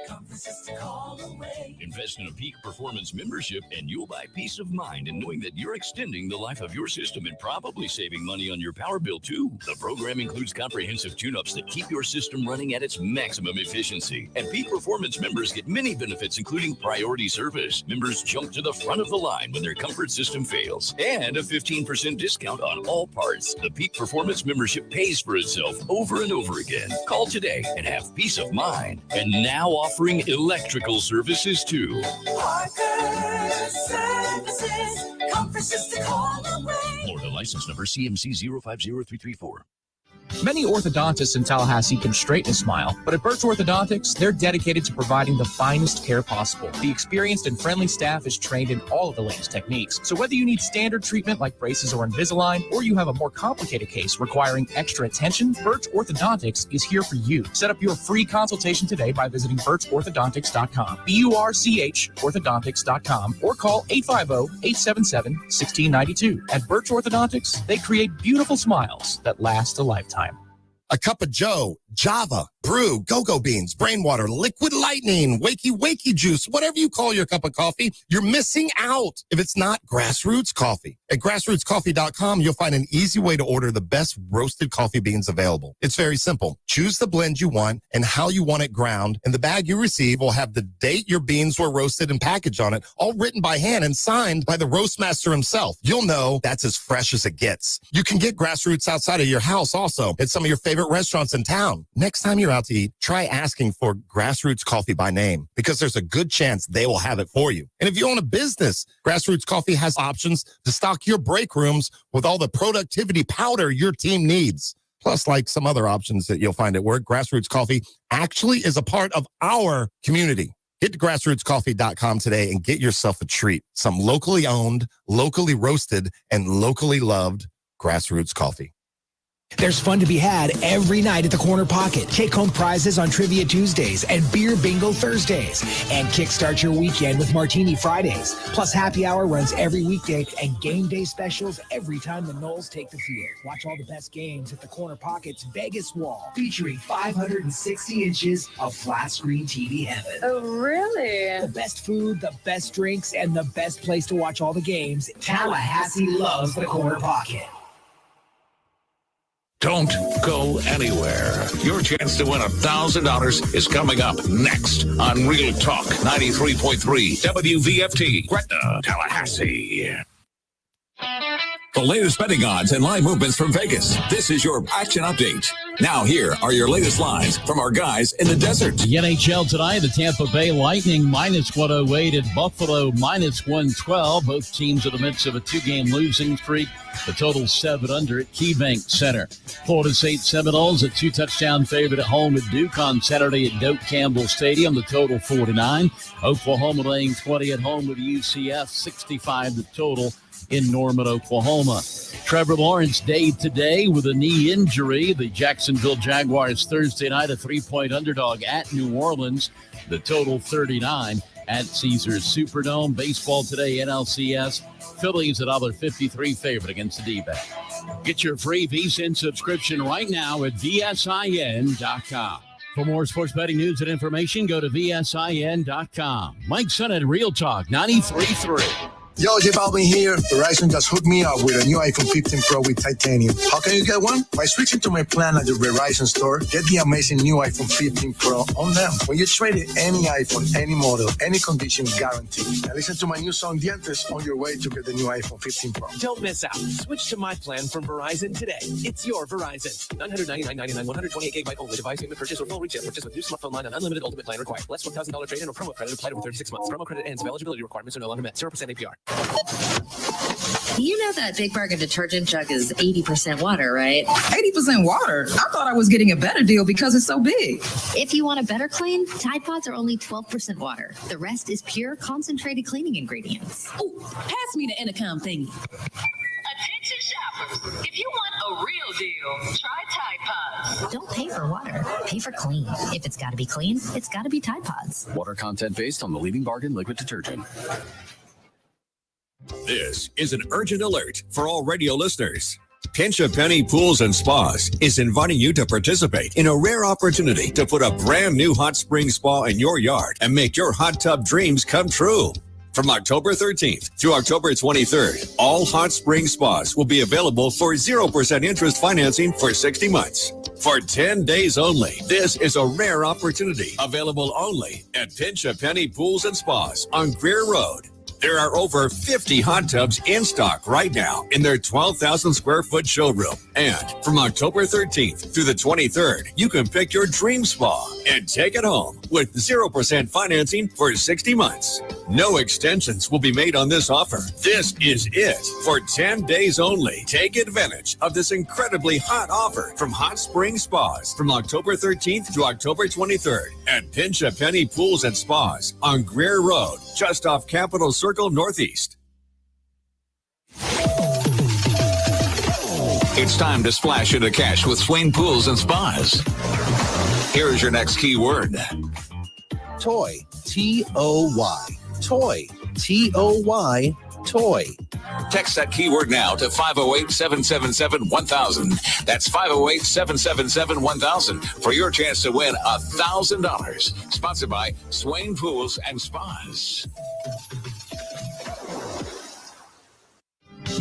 Comfort just a call away. Invest in a Peak Performance membership and you'll buy peace of mind in knowing that you're extending the life of your system and probably saving money on your power bill too. The program includes comprehensive tune-ups that keep your system running at its maximum efficiency. And Peak Performance members get many benefits, including priority service. Members jump to the front of the line when their comfort system fails. And a 15% discount on all parts. The Peak Performance membership pays for itself over and over again. Call today and have peace of mind. And now offering electrical services too. Parker Services. Comfort just a call away. Florida license number CMC 050334. Many orthodontists in Tallahassee can straighten a smile, but at Birch Orthodontics, they're dedicated to providing the finest care possible. The experienced and friendly staff is trained in all of the latest techniques. So whether you need standard treatment like braces or Invisalign, or you have a more complicated case requiring extra attention, Birch Orthodontics is here for you. Set up your free consultation today by visiting birchorthodontics.com, BURCH orthodontics.com, or call 850-877-1692. At Birch Orthodontics, they create beautiful smiles that last a lifetime. A cup of Joe, Java, brew, go-go beans, brain water, liquid lightning, wakey juice, whatever you call your cup of coffee, you're missing out if it's not Grassroots Coffee. At grassrootscoffee.com, you'll find an easy way to order the best roasted coffee beans available. It's very simple. Choose the blend you want and how you want it ground, and the bag you receive will have the date your beans were roasted and packaged on it, all written by hand and signed by the roastmaster himself. You'll know that's as fresh as it gets. You can get Grassroots outside of your house also at some of your favorite restaurants in town. Next time you're out to eat, try asking for Grassroots Coffee by name, because there's a good chance they will have it for you. And if you own a business, Grassroots Coffee has options to stock your break rooms with all the productivity powder your team needs. Plus, like some other options that you'll find at work, Grassroots Coffee actually is a part of our community. Get to grassrootscoffee.com today and get yourself a treat. Some locally owned, locally roasted, and locally loved Grassroots Coffee. There's fun to be had every night at the Corner Pocket. Take home prizes on Trivia Tuesdays and Beer Bingo Thursdays. And kickstart your weekend with Martini Fridays. Plus, happy hour runs every weekday and game day specials every time the Noles take the field. Watch all the best games at the Corner Pocket's Vegas Wall, featuring 560 inches of flat screen TV heaven. Oh, really? The best food, the best drinks, and the best place to watch all the games. Tallahassee loves the Corner Pocket. Don't go anywhere. Your chance to win $1,000 is coming up next on Real Talk 93.3 WVFT, Gretna, Tallahassee. The latest betting odds and line movements from Vegas. This is your action update. Now here are your latest lines from our guys in the desert. The NHL tonight, the Tampa Bay Lightning minus 108 at Buffalo minus 112. Both teams in the midst of a 2-game losing streak. The total 7 under at KeyBank Center. Florida State Seminoles, a 2-touchdown favorite at home at Duke on Saturday at Doak Campbell Stadium. The total 49. Oklahoma laying 20 at home with UCF, 65 the total in Norman, Oklahoma. Trevor Lawrence day today with a knee injury. The Jacksonville Jaguars Thursday night, a 3-point underdog at New Orleans. The total 39 at Caesars Superdome. Baseball today, NLCS. Phillies $1.53 favorite against the D-back. Get your free VSiN subscription right now at VSIN.com. For more sports betting news and information, go to VSIN.com. Mike Son at Real Talk 93.3. Yo, J Balvin here. Verizon just hooked me up with a new iPhone 15 Pro with titanium. How can you get one? By switching to my plan at the Verizon store, get the amazing new iPhone 15 Pro on them. When you trade in any iPhone, any model, any condition, guaranteed. Now listen to my new song, Dientes, on your way to get the new iPhone 15 Pro. Don't miss out. Switch to my plan from Verizon today. It's your Verizon. $999.99, 128 gigabyte only. Device payment purchase or full retail purchase with new smartphone line and unlimited ultimate plan required. Less $1,000 trade-in or promo credit applied over 36 months. Promo credit ends if eligibility requirements are no longer met. 0% APR. You know that Big Bargain detergent jug is 80% water, right? 80% water? I thought I was getting a better deal because it's so big. If you want a better clean, Tide Pods are only 12% water. The rest is pure concentrated cleaning ingredients. Oh, pass me the intercom thingy. Attention shoppers, if you want a real deal, try Tide Pods. Don't pay for water, pay for clean. If it's got to be clean, it's got to be Tide Pods. Water content based on the leading bargain liquid detergent. This is an urgent alert for all radio listeners. Pinch a Penny Pools and Spas is inviting you to participate in a rare opportunity to put a brand new hot spring spa in your yard and make your hot tub dreams come true. From October 13th through October 23rd, all hot spring spas will be available for 0% interest financing for 60 months. For 10 days only, this is a rare opportunity available only at Pinch a Penny Pools and Spas on Greer Road. There are over 50 hot tubs in stock right now in their 12,000 square foot showroom. And from October 13th through the 23rd, you can pick your dream spa and take it home with 0% financing for 60 months. No extensions will be made on this offer. This is it for 10 days only. Take advantage of this incredibly hot offer from Hot Spring Spas from October 13th to October 23rd at Pinch a Penny Pools and Spas on Greer Road, just off Capitol Circle Northeast. It's time to splash into cash with Swain Pools and Spas. Here's your next keyword. Toy. T-O-Y. Toy. TOY, toy. Text that keyword now to 508-777-1000. That's 508-777-1000 for your chance to win $1,000. Sponsored by Swain Pools and Spas.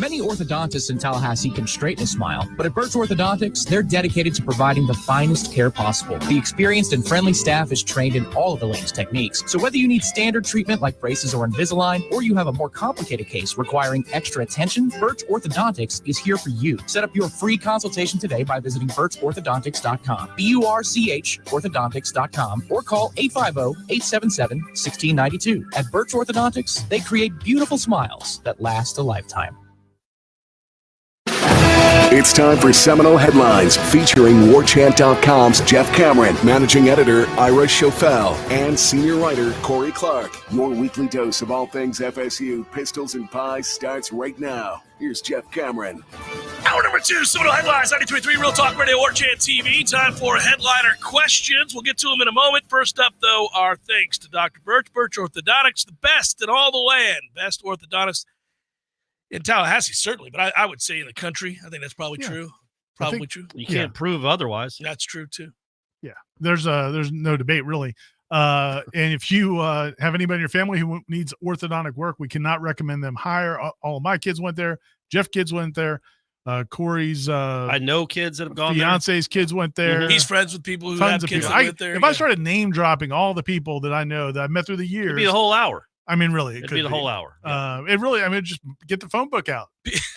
Many orthodontists in Tallahassee can straighten a smile, but at Birch Orthodontics, they're dedicated to providing the finest care possible. The experienced and friendly staff is trained in all of the latest techniques. So whether you need standard treatment like braces or Invisalign, or you have a more complicated case requiring extra attention, Birch Orthodontics is here for you. Set up your free consultation today by visiting birchorthodontics.com, BURCH orthodontics.com, or call 850-877-1692. At Birch Orthodontics, they create beautiful smiles that last a lifetime. It's time for Seminole Headlines, featuring Warchant.com's Jeff Cameron, managing editor Ira Schofel, and senior writer Corey Clark. Your weekly dose of all things FSU, pistols, and pies starts right now. Here's Jeff Cameron. Hour number 2, Seminole Headlines, 93.3 Real Talk Radio, Warchant TV. Time for headliner questions. We'll get to them in a moment. First up, though, our thanks to Dr. Birch. Birch Orthodontics, the best in all the land. Best orthodontist in Tallahassee, certainly, but I would say in the country. I think that's probably true. Probably true. You can't prove otherwise. That's true, too. Yeah, there's no debate, really. And if you have anybody in your family who needs orthodontic work, we cannot recommend them higher. All of my kids went there. Jeff kids went there. Corey's I know kids that have gone fiance's kids went there. He's friends with people who Tons have of kids people. that went there. If I started name dropping all the people that I know that I've met through the years, It'd be the whole hour. I mean, really, It'd be the whole hour. Just get the phone book out.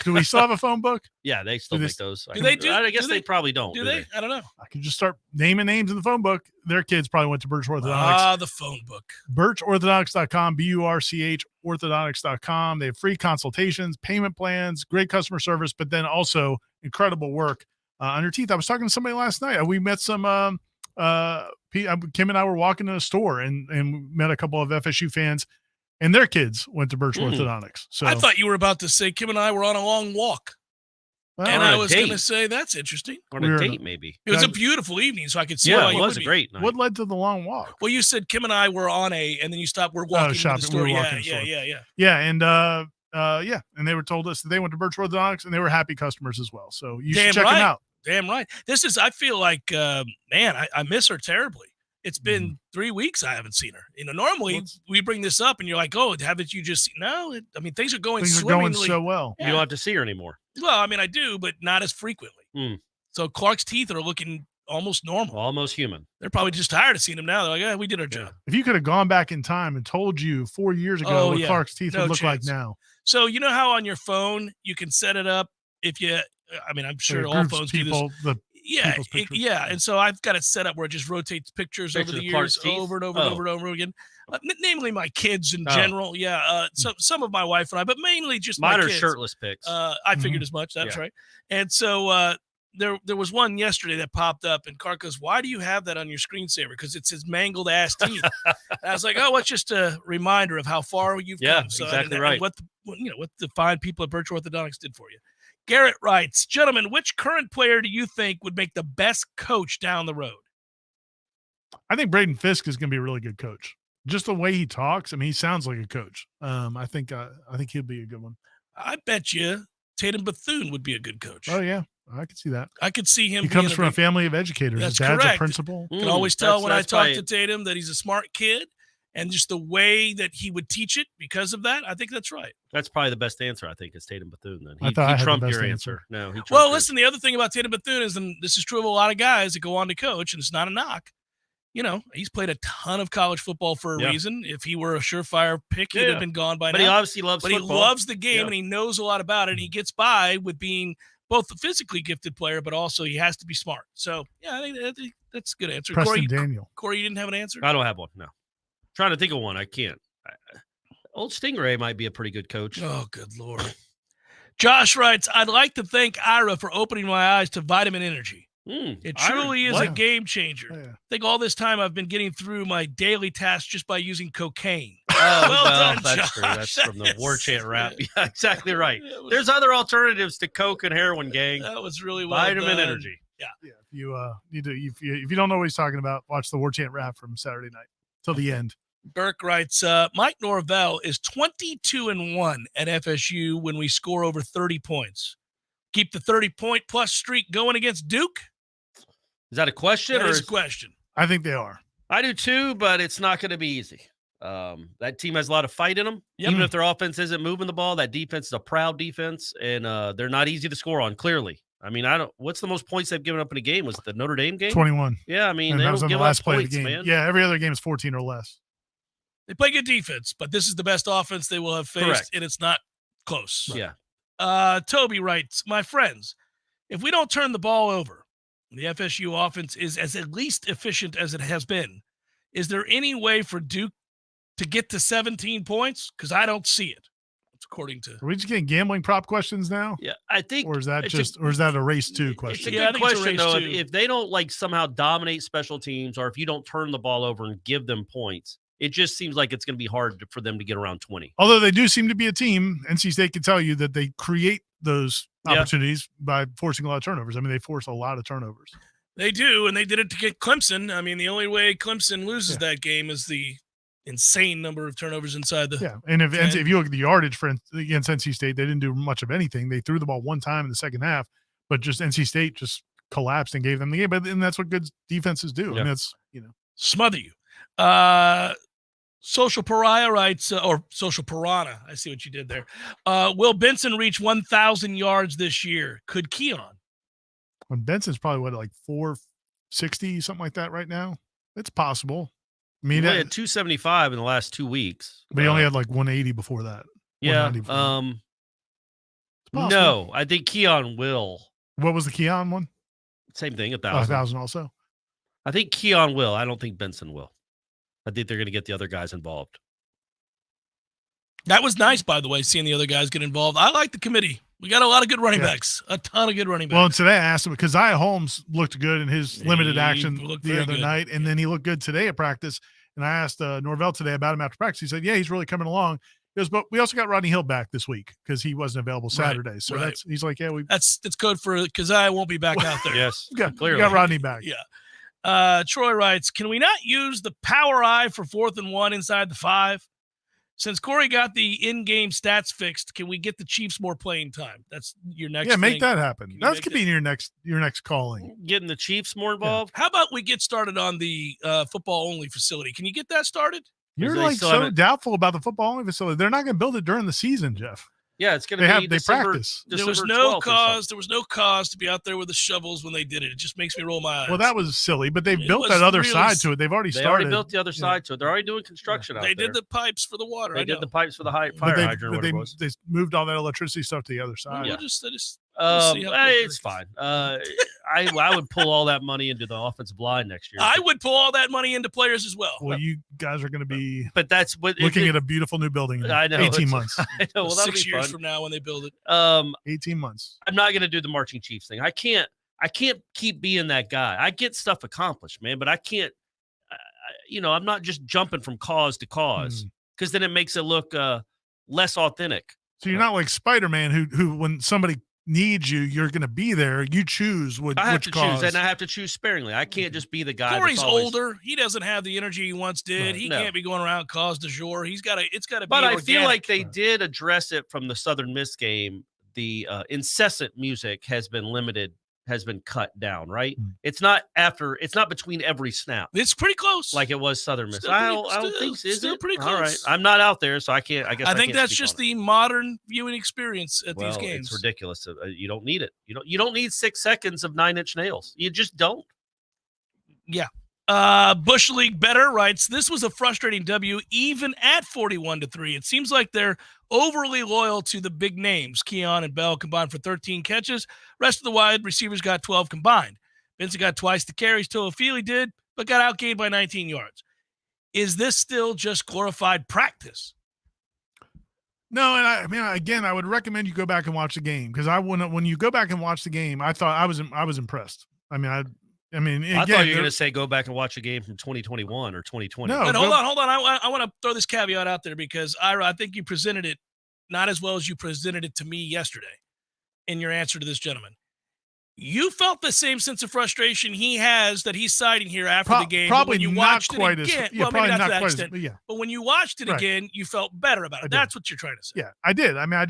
Do we still have a phone book? Yeah, they still make those. Do they do? I guess Do they probably don't. Do they? I don't know. I can just start naming names in the phone book. Their kids probably went to Birch Orthodontics. The phone book. BirchOrthodontics.com, BURCH orthodontics.com. They have free consultations, payment plans, great customer service, but then also incredible work on your teeth. I was talking to somebody last night. We met some Kim and I were walking in a store and met a couple of FSU fans, and their kids went to Birch Orthodontics. So I thought you were about to say Kim and I were on a long walk. Well, and I was going to say, that's interesting. On a date, maybe. It was a beautiful evening, so I could see Yeah, why it you was would a be. great night. What led to the long walk? Well, you said Kim and I were on and then you stopped. We're walking to the store. Yeah. And and they were told us that they went to Birch Orthodontics and they were happy customers as well. So you should check them out. Damn right. I feel like, I miss her terribly. It's been 3 weeks I haven't seen her. Normally we bring this up and you're like, oh, haven't you just seen? No, things are going swimmingly. So well. Yeah. You don't have to see her anymore. Well, I do, but not as frequently. So Clark's teeth are looking almost normal. Almost human. They're probably just tired of seeing him now. They're like, we did our job. If you could have gone back in time and told you 4 years ago what Clark's teeth would look like now. So you know how on your phone you can set it up if you, I'm sure all phones do this. Yeah. And so I've got it set up where it just rotates pictures over the years over and over and over and over again. Namely my kids in general. Yeah. Some of my wife and I, but mainly just mine my are kids. Shirtless pics. I figured as much. That's right. And so there was one yesterday that popped up and Clark goes, why do you have that on your screensaver? Because it's his mangled ass teeth. I was like, oh, it's just a reminder of how far you've come. So, exactly and right. what the fine people at Birch Orthodontics did for you. Garrett writes, gentlemen, which current player do you think would make the best coach down the road? I think Braden Fisk is going to be a really good coach. Just the way he talks. He sounds like a coach. I think he'll be a good one. I bet you Tatum Bethune would be a good coach. Oh, yeah. I could see that. I could see him. He comes from a family of educators. That's His dad's correct. a principal. You can always tell when I talk to Tatum that he's a smart kid. And just the way that he would teach it because of that, I think that's right. That's probably the best answer, I think, is Tatum Bethune. Then I thought I had trumped the best your answer. No, he trumped Well, yours. listen, the other thing about Tatum Bethune is, and this is true of a lot of guys that go on to coach, and it's not a knock. He's played a ton of college football for a reason. If he were a surefire pick, he'd have been gone by now. But he obviously loves football. But he loves the game, and he knows a lot about it, and he gets by with being both a physically gifted player, but also he has to be smart. So, yeah, I think that's a good answer. Preston Daniel. Corey, you didn't have an answer? I don't have one, no. Trying to think of one. I can't. Old Stingray might be a pretty good coach. Oh, good Lord. Josh writes, I'd like to thank Ira for opening my eyes to vitamin energy. It truly is a game changer. Oh, yeah. I think all this time I've been getting through my daily tasks just by using cocaine. Well done, that's Josh. true. That's from the Warchant rap. Yeah, exactly right. There's other alternatives to coke and heroin, gang. That was really well Vitamin done. energy. Yeah. If you if you don't know what he's talking about, watch the Warchant rap from Saturday night till the end. Burke writes, Mike Norvell is 22-1 at FSU when we score over 30 points. Keep the 30-point plus streak going against Duke? Is that a question? That is a question. I think they are. I do too, but it's not going to be easy. That team has a lot of fight in them. Yep. Even if their offense isn't moving the ball, that defense is a proud defense, and they're not easy to score on, clearly. I mean, what's the most points they've given up in a game? Was it the Notre Dame game? 21. Yeah, I mean, And they that was don't on give the last up play points, of the game. man. Yeah, every other game is 14 or less. They play good defense, but this is the best offense they will have faced, Correct. and it's not close. Yeah. Toby writes, my friends, if we don't turn the ball over, the FSU offense is as at least efficient as it has been. Is there any way for Duke to get to 17 points? Because I don't see it. It's according to. Are we just getting gambling prop questions now? Yeah, I think. Or is that a race 2 question? It's a good question, though. If they don't like somehow dominate special teams, or if you don't turn the ball over and give them points, it just seems like it's going to be hard for them to get around 20. Although they do seem to be a team, NC State can tell you that they create those opportunities by forcing a lot of turnovers. I mean, they force a lot of turnovers. They do, and they did it to get Clemson. I mean, the only way Clemson loses that game is the insane number of turnovers inside the. Yeah, and if you look at the yardage against NC State, they didn't do much of anything. They threw the ball one time in the second half, but just NC State just collapsed and gave them the game. But and that's what good defenses do. Yeah. And that's smother you. Social Pariah writes, or Social Piranha. I see what you did there. Will Benson reach 1,000 yards this year? Could Keon? When Benson's probably like 460, something like that right now. It's possible. I mean, He had 275 in the last 2 weeks. but he only had like 180 before that. Yeah. 190 before that. No, I think Keon will. What was the Keon one? Same thing, 1,000. 1,000 also. I think Keon will. I don't think Benson will. I think they're going to get the other guys involved. That was nice, by the way, seeing the other guys get involved. I like the committee. We got a lot of good running backs, a ton of good running backs. Well, today I asked him because Zion Holmes looked good in his limited action looked the very other good. night, and then he looked good today at practice. And I asked Norvell today about him after practice. He said, "Yeah, he's really coming along." He goes, "But we also got Rodney Hill back this week because he wasn't available Saturday." So he's like, "Yeah, that's code for because I won't be back out there." Yes, we got Rodney back." Yeah. Troy writes, "Can we not use the power eye for 4th and 1 inside the 5? Since Corey got the in-game stats fixed, can we get the Chiefs more playing time?" That's your next. Yeah, make thing. that happen. That could be in your next calling. Getting the Chiefs more involved. How about we get started on the football-only facility? Can you get that started? You're like so doubtful about the football only facility. They're not going to build it during the season, Jeff. Yeah, it's going to be. They practice. There was no cause. There was no cause to be out there with the shovels when they did it. It just makes me roll my eyes. Well, that was silly, but they've built was that other really side to it. They've already started. They already built the other side to it. They're already doing construction out They there. did the pipes for the water. They I did know. the pipes for the fire But hydrant. Whatever it was. they moved all that electricity stuff to the other side. We'll just we'll see how it It's fine. I would pull all that money into the offensive line next year. I would pull all that money into players as well. Well, you guys are going to be but that's what looking at a beautiful new building in I know, 18 months. I know. Well, that'll 6 be years fun. from now when they build it. 18 months. I'm not going to do the marching Chiefs thing. I can't keep being that guy. I get stuff accomplished, man, but I can't. I'm not just jumping from cause to cause because then it makes it look less authentic. So you're not like Spider-Man who when somebody needs you, you're going to be there. You choose which I have to cause. choose, and I have to choose sparingly. I can't just be the guy. Corey's that's always, older. He doesn't have the energy he once did. Right. He No. can't be going around cause du jour. It's got to be But I feel organic. like they did address it from the Southern Miss game. The incessant music has been limited, has been cut down, right? It's not between every snap. It's pretty close. Like it was Southern Miss. Still I pretty- don't still- think is still it? pretty All right. close. I'm not out there, so I can't. I guess I think can't that's speak just on it. the modern viewing experience at these Well, games. it's ridiculous. You don't need it. You don't need 6 seconds of 9-inch nails. You just don't. Yeah. Bush League Better writes, "This was a frustrating W even at 41-3. It seems like they're overly loyal to the big names. Keon and Bell combined for 13 catches. Rest of the wide receivers got 12 combined. Vincent got twice the carries Toafili did, but got outgained by 19 yards. Is this still just glorified practice?" No, and I would recommend you go back and watch the game because when you go back and watch the game, I thought I was impressed. I thought you were going to say go back and watch a game from 2021 or 2020. No, But hold on. I want to throw this caveat out there because, Ira, I think you presented it not as well as you presented it to me yesterday in your answer to this gentleman. You felt the same sense of frustration he has that he's citing here after the game. Probably when you not watched quite it as again, yeah, well, probably maybe not not to that quite extent. as yeah. But when you watched it Right. again, you felt better about it. That's what you're trying to say. Yeah, I did. I mean,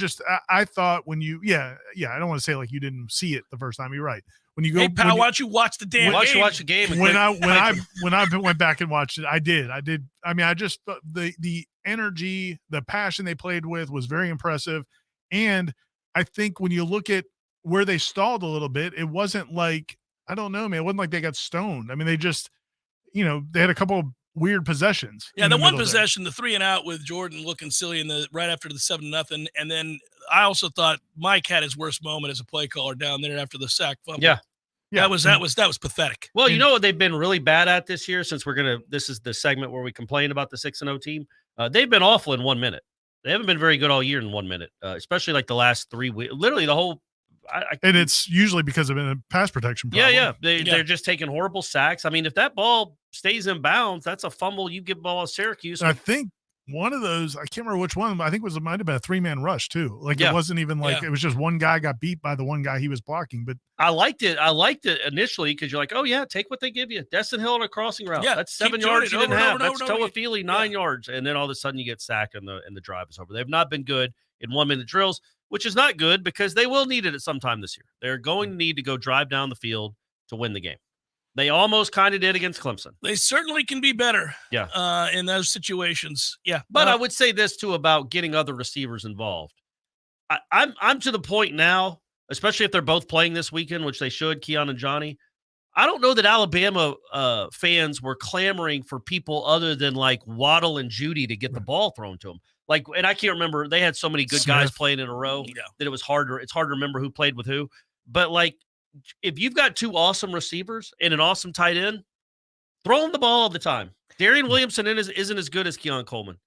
I thought when you I don't want to say like you didn't see it the first time. You're right. When you go, Hey, pal, why don't you watch the damn game? Watch the game. and when click- I went back and watched it, I did. I mean, I just the energy, the passion they played with was very impressive. And I think when you look at where they stalled a little bit, it wasn't like, I don't know, man, it wasn't like they got stoned. I mean, they just, they had a couple of weird possessions. Yeah, in the one middle there. possession, the 3 and out with Jordan looking silly in the right after the 7-0, and then I also thought Mike had his worst moment as a play caller down there after the sack fumble. Yeah. That was pathetic. Well, you know what they've been really bad at this year, since this is the segment where we complain about the 6-0 team. They've been awful in 1 minute. They haven't been very good all year in 1 minute, especially like the last 3 weeks. Literally the whole. And it's usually because of a pass protection problem. Yeah. They're just taking horrible sacks. I mean, if that ball stays in bounds, that's a fumble. You give ball to Syracuse. I think one of those, I can't remember which one, but I think it might have been a 3-man rush too. Like it wasn't even like it was just one guy got beat by the one guy he was blocking. But I liked it. I liked it initially because you're like, oh yeah, take what they give you. Destin Hill on a crossing route. Yeah, That's keep 7 doing yards it you over didn't and have. over and That's over and Toa over. Feely 9 yards, and then all of a sudden you get sacked and the drive is over. They've not been good in 1 minute drills, which is not good because they will need it at some time this year. They're going to need to go drive down the field to win the game. They almost kind of did against Clemson. They certainly can be better. Yeah. In those situations. Yeah. But I would say this too about getting other receivers involved. I'm to the point now, especially if they're both playing this weekend, which they should, Keon and Johnny. I don't know that Alabama fans were clamoring for people other than like Waddle and Judy to get the ball thrown to them. Like, and I can't remember, they had so many good guys playing in a row that it's hard to remember who played with who. But like, if you've got 2 awesome receivers and an awesome tight end, throw them the ball all the time. Darian Williamson isn't as good as Keon Coleman.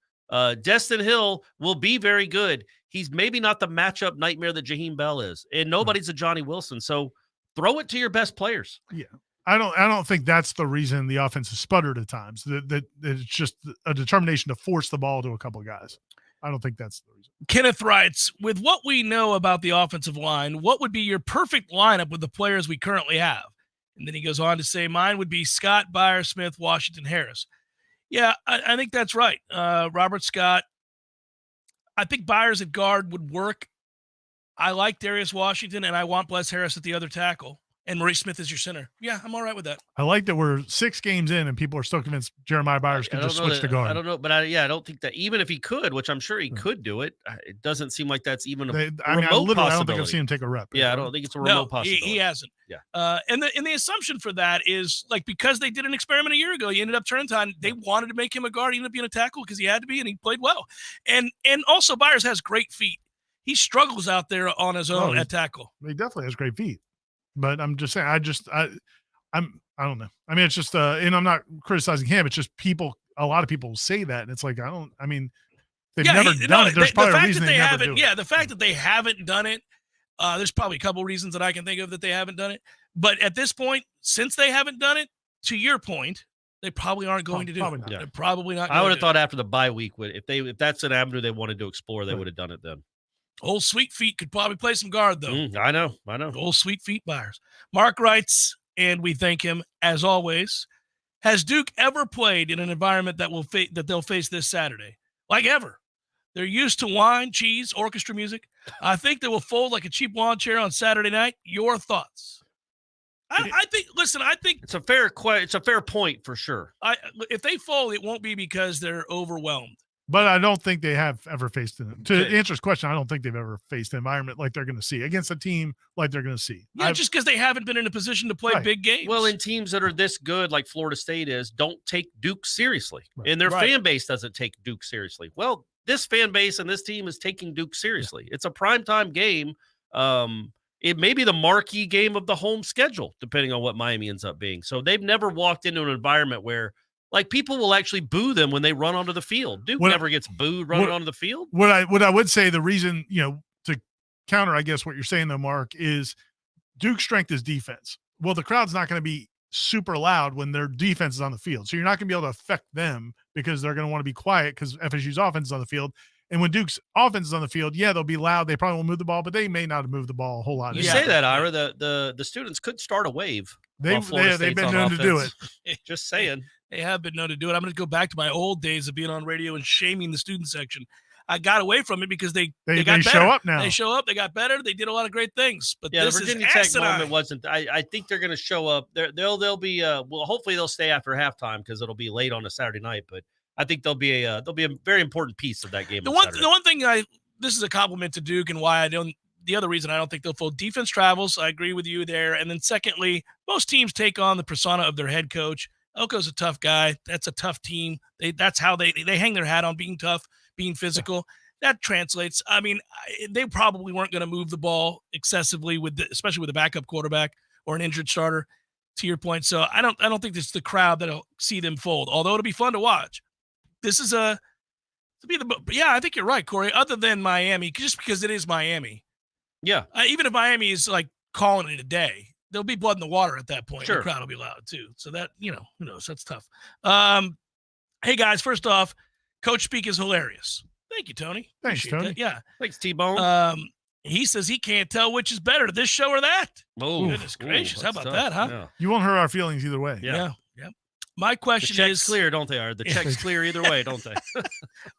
Destin Hill will be very good. He's maybe not the matchup nightmare that Jaheim Bell is, and nobody's a Johnny Wilson. So throw it to your best players. Yeah. I don't think that's the reason the offense has sputtered at times. That it's just a determination to force the ball to a couple of guys. I don't think that's the reason. Kenneth writes, with what we know about the offensive line, what would be your perfect lineup with the players we currently have? And then he goes on to say, mine would be Scott, Byer, Smith, Washington, Harris. Yeah, I think that's right. Robert Scott. I think Byers at guard would work. I like Darius Washington, and I want Bless Harris at the other tackle. And Maurice Smith is your center. Yeah, I'm all right with that. I like that we're 6 games in and people are still convinced Jeremiah Byers can just switch to guard. I don't know, but I don't think that even if he could, which I'm sure he could do it, it doesn't seem like that's even a remote possibility. I don't think I've seen him take a rep. Yeah, I don't think it's a remote possibility. He hasn't. Yeah. And the assumption for that is like because they did an experiment a year ago, he ended up turning time. They wanted to make him a guard. He ended up being a tackle because he had to be, and he played well. And also Byers has great feet. He struggles out there on his own at tackle. He definitely has great feet. But I'm just saying, I don't know. I mean, it's just, and I'm not criticizing him. It's just a lot of people say that. And it's like, they've never done it. There's probably a reason they never do it. Yeah, the fact that they haven't done it, there's probably a couple reasons that I can think of that they haven't done it. But at this point, since they haven't done it, to your point, they probably aren't going to do it. Yeah. They're probably not. I would have thought after the bye week, if that's an avenue they wanted to explore, they would have done it then. Old Sweet Feet could probably play some guard, though. I know. Old Sweet Feet Byers. Mark writes, and we thank him as always. Has Duke ever played in an environment that they'll face this Saturday? Like ever? They're used to wine, cheese, orchestra music. I think they will fold like a cheap lawn chair on Saturday night. Your thoughts? I think. Listen, I think it's a fair point for sure. If they fold, it won't be because they're overwhelmed. But I don't think they have ever faced it. To answer his question, I don't think they've ever faced an environment like they're going to see against a team like they're going to see. Yeah, just because they haven't been in a position to play big games. Well, in teams that are this good, like Florida State is, don't take Duke seriously. And their fan base doesn't take Duke seriously. Well, this fan base and this team is taking Duke seriously. It's a primetime game. It may be the marquee game of the home schedule, depending on what Miami ends up being. So they've never walked into an environment where like people will actually boo them when they run onto the field. Duke never gets booed running onto the field. What I would say, the reason, to counter, I guess what you're saying though, Mark, is Duke's strength is defense. Well, the crowd's not going to be super loud when their defense is on the field. So you're not going to be able to affect them because they're going to want to be quiet because FSU's offense is on the field. And when Duke's offense is on the field, yeah, they'll be loud. They probably won't move the ball, but they may not have moved the ball a whole lot. You say that, Ira. The students could start a wave. They've been known to do it. Just saying. They have been known to do it. I'm going to go back to my old days of being on radio and shaming the student section. I got away from it because they got better. Show up now. They show up. They got better. They did a lot of great things. But yeah, this the Virginia is Tech asinine. moment wasn't. I think they're going to show up. They'll be. Well, hopefully they'll stay after halftime because it'll be late on a Saturday night. But I think they'll be a very important piece of that game. The one thing this is a compliment to Duke and why I don't. The other reason I don't think they'll fold, defense travels. I agree with you there. And then secondly, most teams take on the persona of their head coach. Elko's a tough guy. That's a tough team. That's how they hang their hat on being tough, being physical. That translates. I mean, they probably weren't going to move the ball excessively especially with a backup quarterback or an injured starter, to your point. So I don't think it's the crowd that'll see them fold, although it'll be fun to watch. This is I think you're right, Corey, other than Miami, just because it is Miami. Yeah. Even if Miami is like calling it a day, there'll be blood in the water at that point. Sure. The crowd will be loud too. So that, who knows? That's tough. Hey guys, first off, Coach Speak is hilarious. Thank you, Tony. Thanks, Appreciate Tony. that. Yeah. Thanks, T-Bone. He says he can't tell which is better, this show or that. Oh, goodness gracious. How about that, huh? Yeah. You won't hurt our feelings either way. Yeah. My question the check's is clear, don't they? Are the checks clear either way, don't they?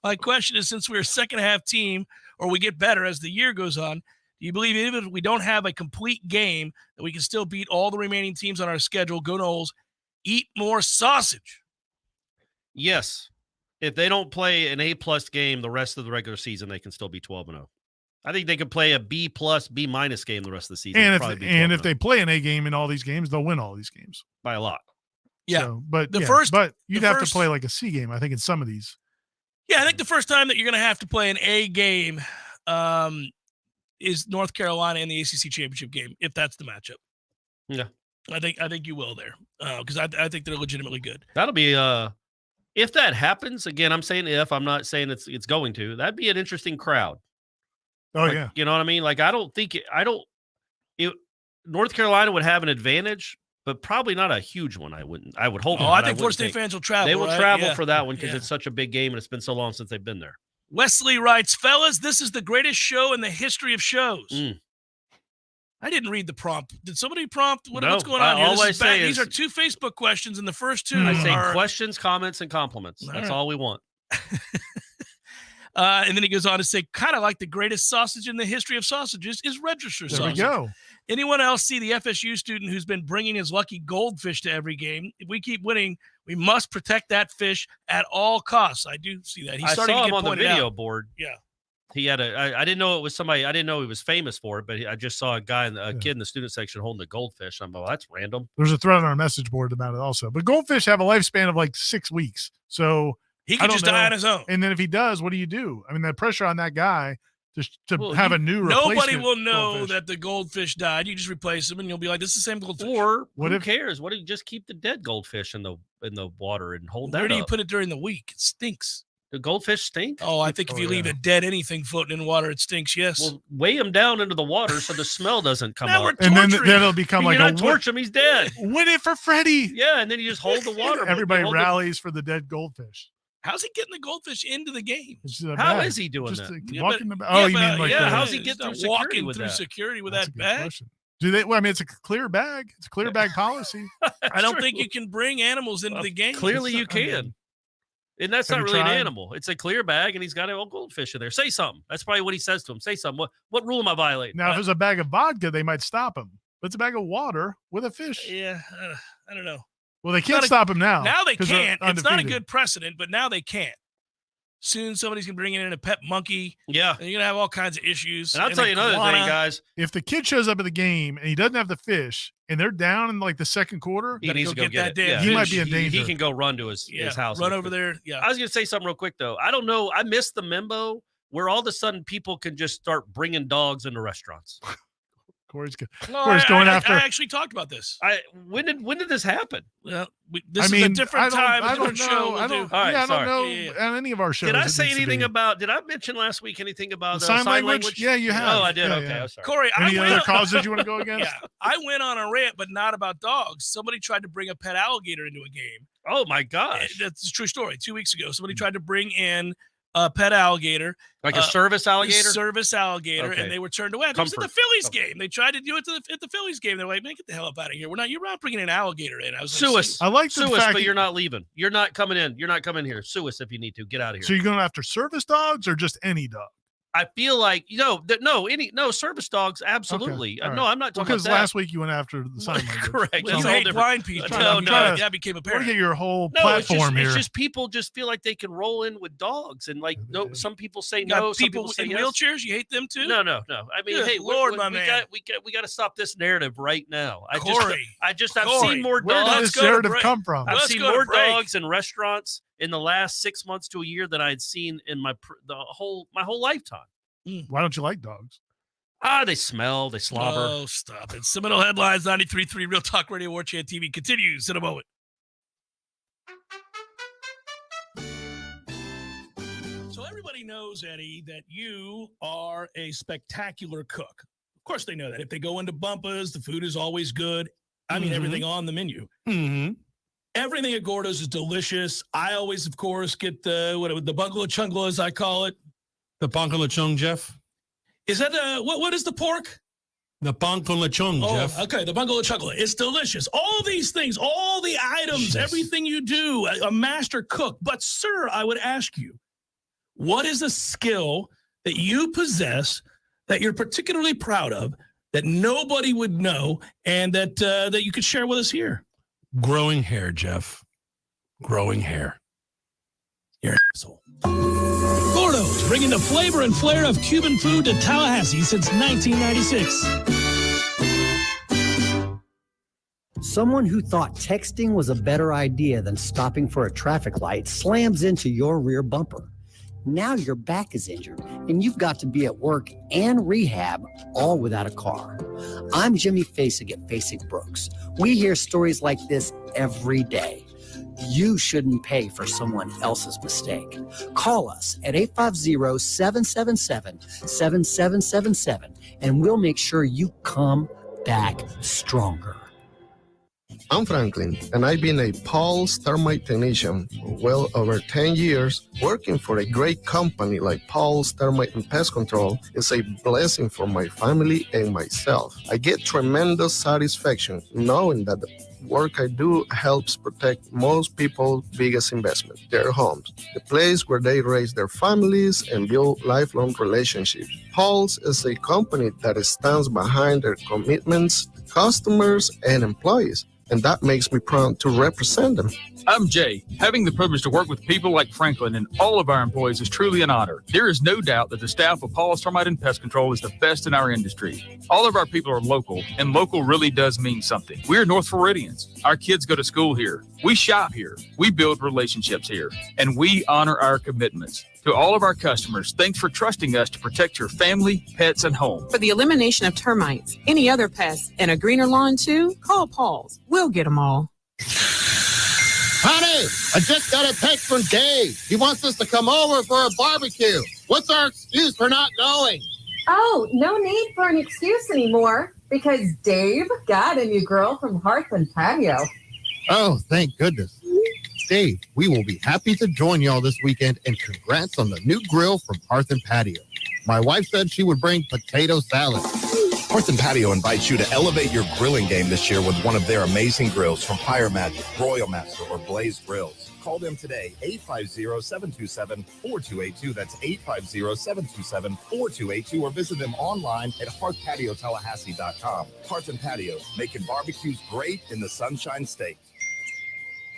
My question is, since we're a second half team, or we get better as the year goes on, do you believe even if we don't have a complete game that we can still beat all the remaining teams on our schedule? Go Noles, eat more sausage. Yes. If they don't play an A+ game the rest of the regular season, they can still be 12-0. I think they could play a B+, B- game the rest of the season. And if they play an A game in all these games, they'll win all these games by a lot. Yeah. So, but you'd have to play like a C game, I think, in some of these. Yeah, I think the first time that you're going to have to play an A game is North Carolina in the ACC championship game, if that's the matchup. Yeah. I think you will there because I think they're legitimately good. That'll be if that happens, again, I'm saying if, I'm not saying it's going to, that'd be an interesting crowd. Oh, yeah. You know what I mean? Like, North Carolina would have an advantage, but probably not a huge one. I would hope. I think Florida State fans will travel. They will right? travel for that one because it's such a big game and it's been so long since they've been there. Wesley writes, fellas, this is the greatest show in the history of shows. I didn't read the prompt. Did somebody prompt? What's going on here? All I say these are 2 Facebook questions, and the first 2 I say questions, comments, and compliments. That's all we want. And then he goes on to say, kind of like the greatest sausage in the history of sausages is register sausage. There we go. Anyone else see the FSU student who's been bringing his lucky goldfish to every game? If we keep winning, we must protect that fish at all costs. I do see that. He's starting I saw to him get on the pointed video out. board. Yeah. He had I didn't know it was somebody. I didn't know he was famous for it, but I just saw a kid in the student section holding a goldfish. I'm like, well, that's random. There's a thread on our message board about it also. But goldfish have a lifespan of like 6 weeks. So he can just die on his own. And then if he does, what do you do? I mean, the pressure on that guy to have a new replacement. Nobody will know goldfish. that the goldfish died. You just replace him, and you'll be like, "This is the same goldfish." Or who cares? What do you just keep the dead goldfish in the water and hold that? Where do you up? put it during the week? It stinks. The goldfish stink? Oh, I think if you leave a dead anything floating in water, it stinks. Yes. Well, weigh him down into the water so the smell doesn't come Now up. And then it'll become like a torch him. He's dead. Win it for Freddie. Yeah, and then you just hold the water. Everybody rallies for the dead goldfish. How's he getting the goldfish into the game? How is he doing that? How's he get through security with that? Security with that bag? Question. Do they? Well, I mean, it's a clear bag. It's a clear bag policy. I don't think you can bring animals into the game. Clearly, you can. And that's not really an animal. It's a clear bag, and he's got a goldfish in there. Say something. That's probably what he says to him. Say something. What rule am I violating? Now, if it's a bag of vodka, they might stop him. But it's a bag of water with a fish. Yeah, I don't know. Well, they can't stop him now. Now they can't. It's not a good precedent, but now they can't. Soon somebody's going to bring in a pet monkey. Yeah. And you're going to have all kinds of issues. And I'll tell you another thing, guys. If the kid shows up at the game and he doesn't have the fish and they're down in like the second quarter, he needs to go get it. He might be in danger. He can go run to his house. Run over there. Yeah. I was going to say something real quick, though. I don't know. I missed the memo where all of a sudden people can just start bringing dogs into restaurants. Corey's going after. I actually talked about this. When did this happen? Well, this is a different time. I don't know. I don't know on any of our shows. Did I say anything about? Did I mention last week anything about sign language? Yeah, you have. Oh, I did. Yeah, okay, yeah. I'm sorry. Corey, any other causes you want to go against? Yeah, I went on a rant, but not about dogs. Somebody tried to bring a pet alligator into a game. Oh my gosh, that's a true story. 2 weeks ago, somebody tried to bring in a pet alligator. Like a service alligator? Service alligator, Okay. and they were turned away. It was at the Phillies game. They tried to do it at the Phillies game. They're like, man, get the hell up out of here. You're not bringing an alligator in. I was Sue like, us. I like the Sue us, fact but you're not leaving. You're not coming in. You're not coming here. Sue us if you need to. Get out of here. So you're going after service dogs or just any dog? I feel like service dogs. Absolutely. Okay, all No, right. I'm not talking because about that. last week you went after the sign language. Correct. Well, you hate blind people. That became We're apparent. get your whole No, platform it's here. just people just feel like they can roll in with dogs, and like no, some people say You got no. Some people say in yes. wheelchairs. You hate them too? No. I mean, Good hey, Lord, my we man. got to stop this narrative right now. I've Corey, seen more Where dogs. did this narrative come from? I've Let's seen go to more break. dogs in restaurants in the last 6 months to a year than I had seen in my whole lifetime. Why don't you like dogs? They smell, they slobber. Oh, stop it. Seminole Headlines, 93.3 Real Talk Radio, Warchant TV continues in a moment. So everybody knows, Eddie, that you are a spectacular cook. Of course they know that. If they go into Bumpa's, the food is always good. I mean, everything on the menu. Mm-hmm. Everything at Gordo's is delicious. I always, of course, get the bungalow chungla, as I call it. The Bonko Lechong, Jeff. Is that what is the pork? The Bonko Lechong, Jeff. Okay, the bungalow chocolate. It's delicious. All these things, all the items, everything you do, a master cook. But, sir, I would ask you, what is a skill that you possess that you're particularly proud of that nobody would know and that you could share with us here? Growing hair, Jeff. Growing hair. You're an asshole. Gordo's, bringing the flavor and flair of Cuban food to Tallahassee since 1996. Someone who thought texting was a better idea than stopping for a traffic light slams into your rear bumper. Now your back is injured and you've got to be at work and rehab all without a car. I'm Jimmy Fasig at Fasig Brooks. We hear stories like this every day. You shouldn't pay for someone else's mistake. Call us at 850-777-7777 and we'll make sure you come back stronger. I'm Franklin, and I've been a Paul's Termite technician for well over 10 years. Working for a great company like Paul's Termite and Pest Control is a blessing for my family and myself. I get tremendous satisfaction knowing that the work I do helps protect most people's biggest investment, their homes, the place where they raise their families and build lifelong relationships. Paul's is a company that stands behind their commitments to customers and employees, and that makes me proud to represent them. I'm Jay. Having the privilege to work with people like Franklin and all of our employees is truly an honor. There is no doubt that the staff of Paul's Termite and Pest Control is the best in our industry. All of our people are local, and local really does mean something. We're North Floridians. Our kids go to school here. We shop here. We build relationships here, and we honor our commitments. To all of our customers, thanks for trusting us to protect your family, pets, and home. For the elimination of termites, any other pests, and a greener lawn too, call Paul's. We'll get them all. Honey, I just got a text from Dave. He wants us to come over for a barbecue. What's our excuse for not going? Oh, no need for an excuse anymore because Dave got a new girl from Hearth and Patio. Oh, thank goodness. Dave, we will be happy to join y'all this weekend, and congrats on the new grill from Hearth and Patio. My wife said she would bring potato salad. Hearth and Patio invites you to elevate your grilling game this year with one of their amazing grills from Fire Magic, Royal Master, or Blaze Grills. Call them today, 850-727-4282. That's 850-727-4282, or visit them online at hearthpatiotallahassee.com. Hearth and Patio, making barbecues great in the Sunshine State.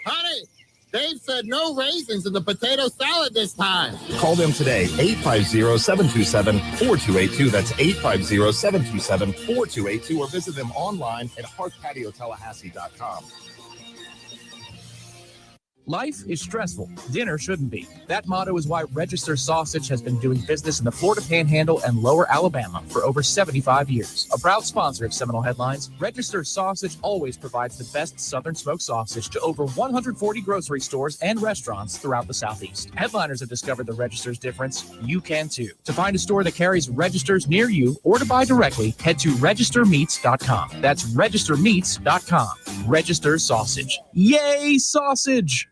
Honey, Dave said no raisins in the potato salad this time. Call them today, 850-727-4282. That's 850-727-4282, or visit them online at hearthpatiotallahassee.com. Life is stressful. Dinner shouldn't be. That motto is why Register Sausage has been doing business in the Florida Panhandle and Lower Alabama for over 75 years. A proud sponsor of Seminole Headlines, Register Sausage always provides the best Southern smoked sausage to over 140 grocery stores and restaurants throughout the Southeast. Headliners have discovered the Register's difference. You can too. To find a store that carries Registers near you or to buy directly, head to registermeats.com. That's registermeats.com. Register Sausage. Yay, sausage!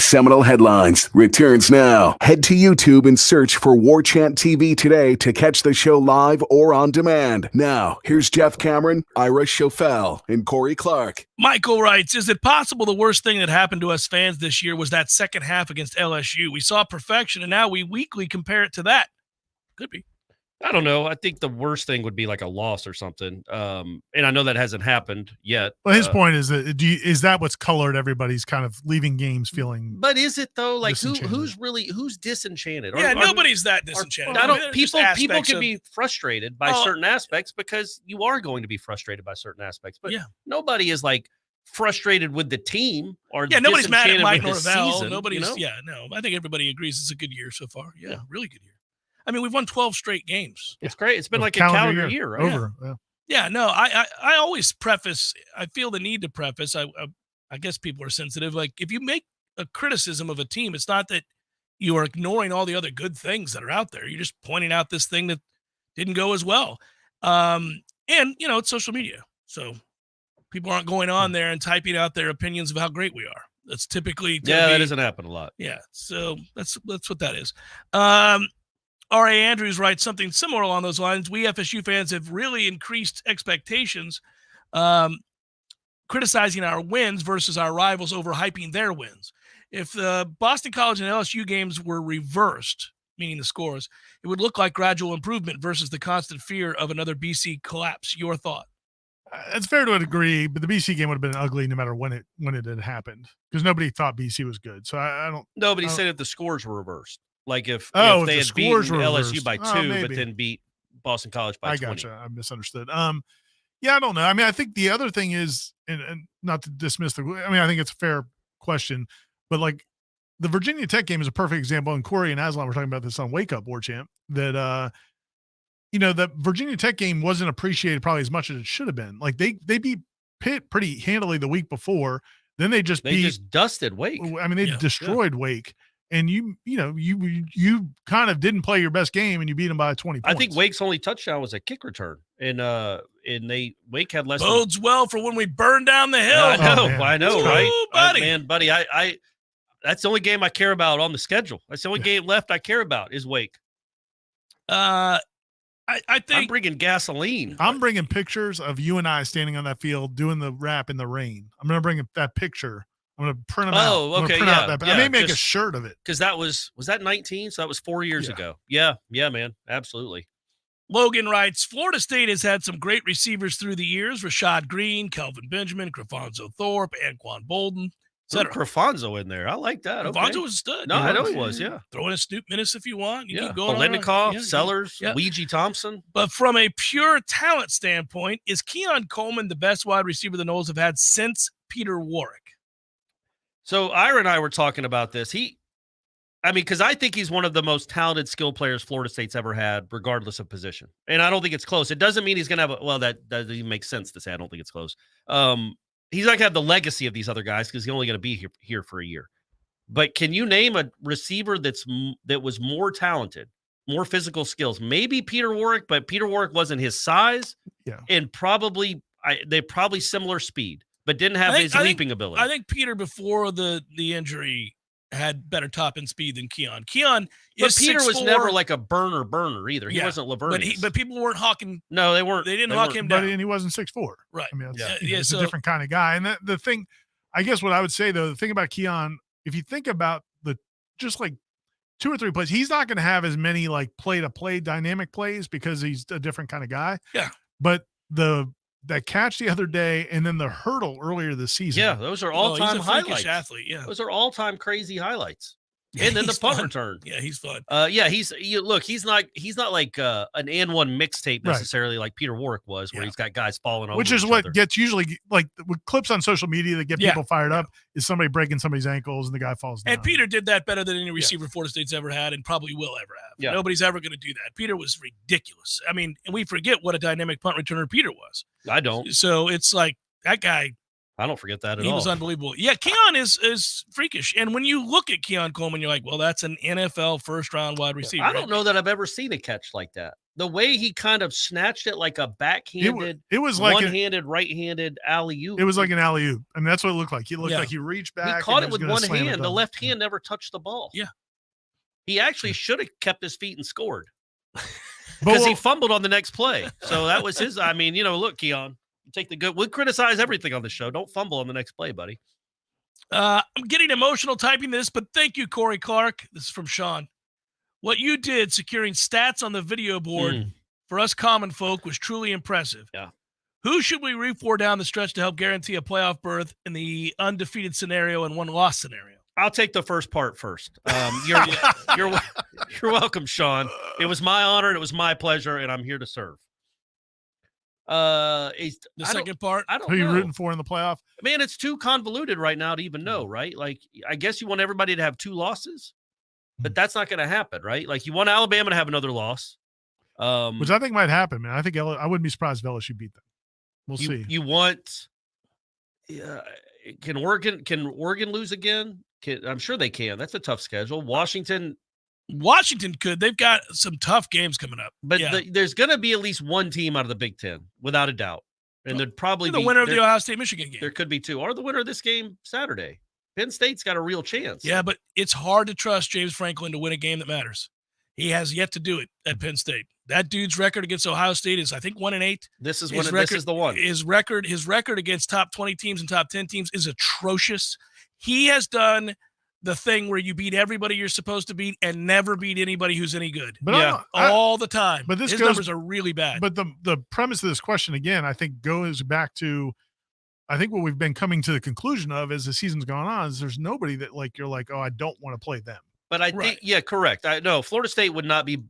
Seminole Headlines returns now. Head to YouTube and search for Warchant TV today to catch the show live or on demand. Now, here's Jeff Cameron, Ira Schofel, and Corey Clark. Michael writes, is it possible the worst thing that happened to us fans this year was that second half against LSU? We saw perfection, and now we weekly compare it to that. Could be. I don't know. I think the worst thing would be like a loss or something. And I know that hasn't happened yet. Well, his point is that is that what's colored everybody's kind of leaving games feeling? But is it though? Like who's disenchanted? Yeah, nobody's that disenchanted. People can be frustrated by certain aspects because you are going to be frustrated by certain aspects. But nobody is like frustrated with the team or nobody's mad at Mike with the Norvell. season, Nobody's I think everybody agrees it's a good year so far. Yeah, really good year. I mean, we've won 12 straight games. It's great. It's been like a calendar year, right? Over. Yeah, no, I always preface, I feel the need to preface, I guess people are sensitive. Like, if you make a criticism of a team, it's not that you are ignoring all the other good things that are out there. You're just pointing out this thing that didn't go as well. And, it's social media. So people aren't going on there and typing out their opinions of how great we are. That's typically. That doesn't happen a lot. Yeah. So that's what that is. R.A. Andrews writes something similar along those lines. We FSU fans have really increased expectations, criticizing our wins versus our rivals overhyping their wins. If the Boston College and LSU games were reversed, meaning the scores, it would look like gradual improvement versus the constant fear of another BC collapse. Your thought? It's fair to a degree, but the BC game would have been ugly no matter when it had happened because nobody thought BC was good. So I don't. Nobody said if the scores were reversed. Like if they had beaten LSU by 2, but then beat Boston College by 20. I gotcha. I misunderstood. I don't know. I mean, I think the other thing is, and not to dismiss I think it's a fair question, but like the Virginia Tech game is a perfect example. And Corey and Aslan were talking about this on Wake Up Warchant that, the Virginia Tech game wasn't appreciated probably as much as it should have been. Like they beat Pitt pretty handily the week before. Then they just dusted Wake. I mean, they destroyed Wake. And you kind of didn't play your best game, and you beat them by 20 points. I think Wake's only touchdown was a kick return, and Wake had less. Bodes well for when we burn down the hill. I know, right? Ooh, buddy. I that's the only game I care about on the schedule. That's the only game left I care about is Wake. I think I'm bringing gasoline. I'm bringing pictures of you and I standing on that field doing the rap in the rain. I'm going to bring that picture. I'm going to print them out. Oh, okay. I may make a shirt of it. Because was that 19? So that was 4 years ago. Yeah, man. Absolutely. Logan writes, Florida State has had some great receivers through the years. Rashad Green, Kelvin Benjamin, Crefonzo Thorpe, Anquan Bolden, etc. Crefonzo in there. I like that. Crefonzo was a stud. No, I know he was, yeah. Throw in a Snoop Minnis if you want. You keep going Politnikov, Sellers, Ouija Thompson. But from a pure talent standpoint, is Keon Coleman the best wide receiver the Noles have had since Peter Warwick? So Ira and I were talking about this. Because I think he's one of the most talented skill players Florida State's ever had, regardless of position. And I don't think it's close. It doesn't mean he's going to have that doesn't even make sense to say I don't think it's close. He's not going to have the legacy of these other guys because he's only going to be here for a year. But can you name a receiver that was more talented, more physical skills? Maybe Peter Warwick, but Peter Warwick wasn't his size. Yeah. And they're probably similar speed, but didn't have his leaping ability. I think Peter, before the injury, had better top end speed than Keon. Keon but Peter was never like a burner either. He wasn't Lavernius. But people weren't hawking. No, they weren't. They didn't hawk him down. And he wasn't 6'4". Right. I mean, he's a different kind of guy. And the thing, I guess what I would say, though, the thing about Keon, if you think about just like 2 or 3 plays, he's not going to have as many like play-to-play dynamic plays because he's a different kind of guy. Yeah. But that catch the other day and then the hurdle earlier this season. Yeah, those are all-time highlights. Athlete, yeah. Those are all-time crazy highlights. And then the punt return. Yeah, he's fun. He's not like an and one mixtape necessarily like Peter Warwick was, where he's got guys falling over. Which is what gets usually like with clips on social media that get people fired up is somebody breaking somebody's ankles and the guy falls down. And Peter did that better than any receiver Florida State's ever had and probably will ever have. Yeah. Nobody's ever going to do that. Peter was ridiculous. I mean, and we forget what a dynamic punt returner Peter was. I don't. So it's like that guy. I don't forget that at all. He was unbelievable. Yeah, Keon is freakish. And when you look at Keon Coleman, you're like, well, that's an NFL first-round wide receiver. I don't know that I've ever seen a catch like that. The way he kind of snatched it like a backhanded, it was like one-handed, right-handed alley-oop. It was like an alley-oop. I mean, that's what it looked like. He looked like he reached back. He caught it with one hand. The left hand never touched the ball. Yeah. He actually should have kept his feet and scored. Because he fumbled on the next play. So that was his. I mean, look, Keon, take the good. We'll criticize everything on the show. Don't fumble on the next play, buddy. I'm getting emotional typing this, but thank you, Corey Clark. This is from Sean. What you did securing stats on the video board for us common folk was truly impressive. Yeah. Who should we root for down the stretch to help guarantee a playoff berth in the undefeated scenario and one loss scenario? I'll take the first part first. You're welcome, Sean. It was my honor and it was my pleasure, and I'm here to serve. The second part, I don't know. Who are you know. rooting for in the playoff? Man, it's too convoluted right now to even know, right? Like, I guess you want everybody to have 2 losses, but that's not going to happen, right? Like, you want Alabama to have another loss. Which I think might happen, man. I think I wouldn't be surprised if LSU beat them. We'll see. You want can Oregon lose again? I'm sure they can. That's a tough schedule. Washington could. They've got some tough games coming up. But there's going to be at least one team out of the Big Ten, without a doubt. And there'd probably be the winner of the Ohio State-Michigan game. There could be 2. Or the winner of this game Saturday. Penn State's got a real chance. Yeah, but it's hard to trust James Franklin to win a game that matters. He has yet to do it at Penn State. That dude's record against Ohio State is, I think, 1-8. This is the one. His record against top 20 teams and top 10 teams is atrocious. He has done the thing where you beat everybody you're supposed to beat and never beat anybody who's any good. But all the time. But his numbers are really bad. But the premise of this question, again, I think goes back to, I think what we've been coming to the conclusion of as the season's gone on is there's nobody that you're like, oh, I don't want to play them. But I think, correct. I know Florida State would not be,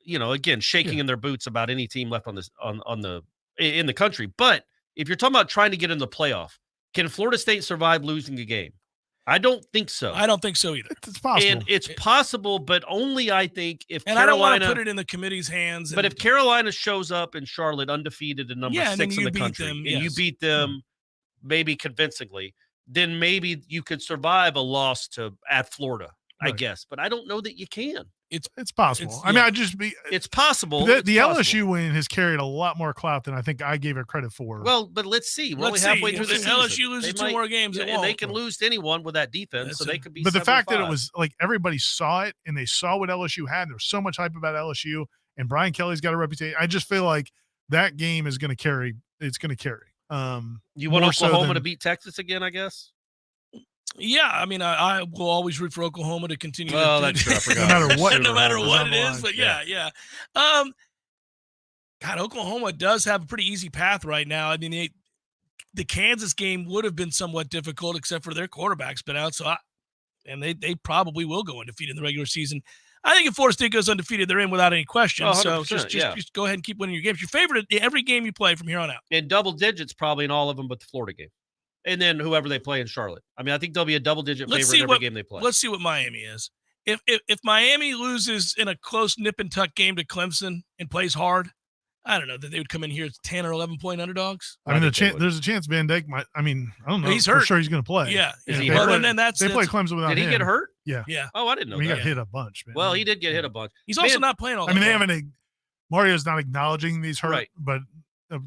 again, shaking in their boots about any team left in the country. But if you're talking about trying to get in the playoff, can Florida State survive losing a game? I don't think so. I don't think so either. It's possible. And it's possible, but only I think if Carolina, I don't want to put it in the committee's hands. But if Carolina shows up in Charlotte undefeated and number 6 in the country, you beat them maybe convincingly, then maybe you could survive a loss at Florida, I guess. But I don't know that you can. It's possible. It's possible. The LSU win has carried a lot more clout than I think I gave it credit for. Well, but let's see. We're only halfway through the season. LSU loses 2 more games, and they can lose to anyone with that defense, so they could be. But the fact that it was like everybody saw it and they saw what LSU had, there was so much hype about LSU, and Brian Kelly's got a reputation. I just feel like that game is going to carry. It's going to carry. You want Oklahoma to beat Texas again, I guess. Yeah, I mean, I will always root for Oklahoma to continue. Well, that's true. I forgot. no matter what it is, but yeah. God, Oklahoma does have a pretty easy path right now. I mean, the Kansas game would have been somewhat difficult, except for their quarterback's been out. And they probably will go undefeated in the regular season. I think if Florida State goes undefeated, they're in without any question. So just go ahead and keep winning your games. Your favorite every game you play from here on out. In double digits, probably in all of them, but the Florida game. And then whoever they play in Charlotte. I mean, I think they'll be a double-digit favorite every game they play. Let's see what Miami is. If Miami loses in a close nip-and-tuck game to Clemson and plays hard, I don't know that they would come in here as 10 or 11-point underdogs. I mean, there's a chance Van Dyke might. I mean, I don't know. He's hurt. For sure he's going to play. Yeah. Is he hurt? They play Clemson without him. Did he get hurt? Yeah. Oh, I didn't know He that. got hit a bunch, man. Well, he did get hit a bunch. He's also not playing all I mean, they haven't. Mario's not acknowledging he's hurt, right. But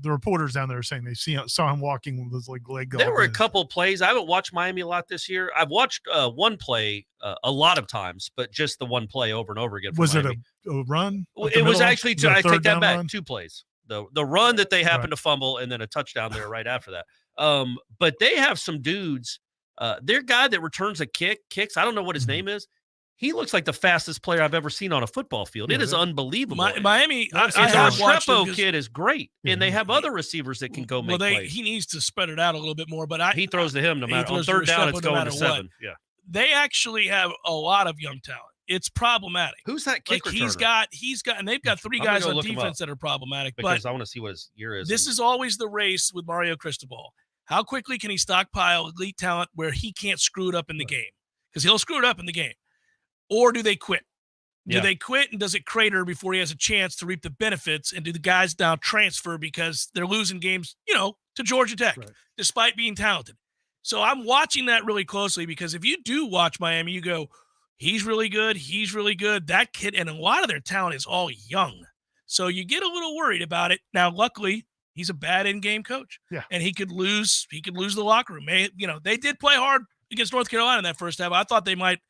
the reporters down there are saying they saw him walking with his leg up. There were a couple of plays. I haven't watched Miami a lot this year. I've watched one play a lot of times, but just the one play over and over again. Was Miami. it a run? It was actually two. I take that back. Run? 2 plays. The run that they happened to fumble and then a touchdown there right after that. But they have some dudes. Their guy that returns kicks. I don't know what his name is. He looks like the fastest player I've ever seen on a football field. It is unbelievable. Miami, the Trepo kid is great, and they have other receivers that can go make plays. He needs to spread it out a little bit more, but he throws to him no matter. On third down, it's going to 7. Yeah, they actually have a lot of young talent. It's problematic. Who's that kick returner? He's got, and they've got 3 guys on defense that are problematic. Because I want to see what his year is. This is always the race with Mario Cristobal. How quickly can he stockpile elite talent where he can't screw it up in the game? Because he'll screw it up in the game. Or do they quit? Do they quit, and does it crater before he has a chance to reap the benefits? And do the guys now transfer because they're losing games, to Georgia Tech, despite being talented? So I'm watching that really closely, because if you do watch Miami, you go, he's really good. That kid, and a lot of their talent is all young. So you get a little worried about it. Now, luckily, he's a bad in-game coach. Yeah. And he could lose the locker room. They did play hard against North Carolina in that first half. I thought they might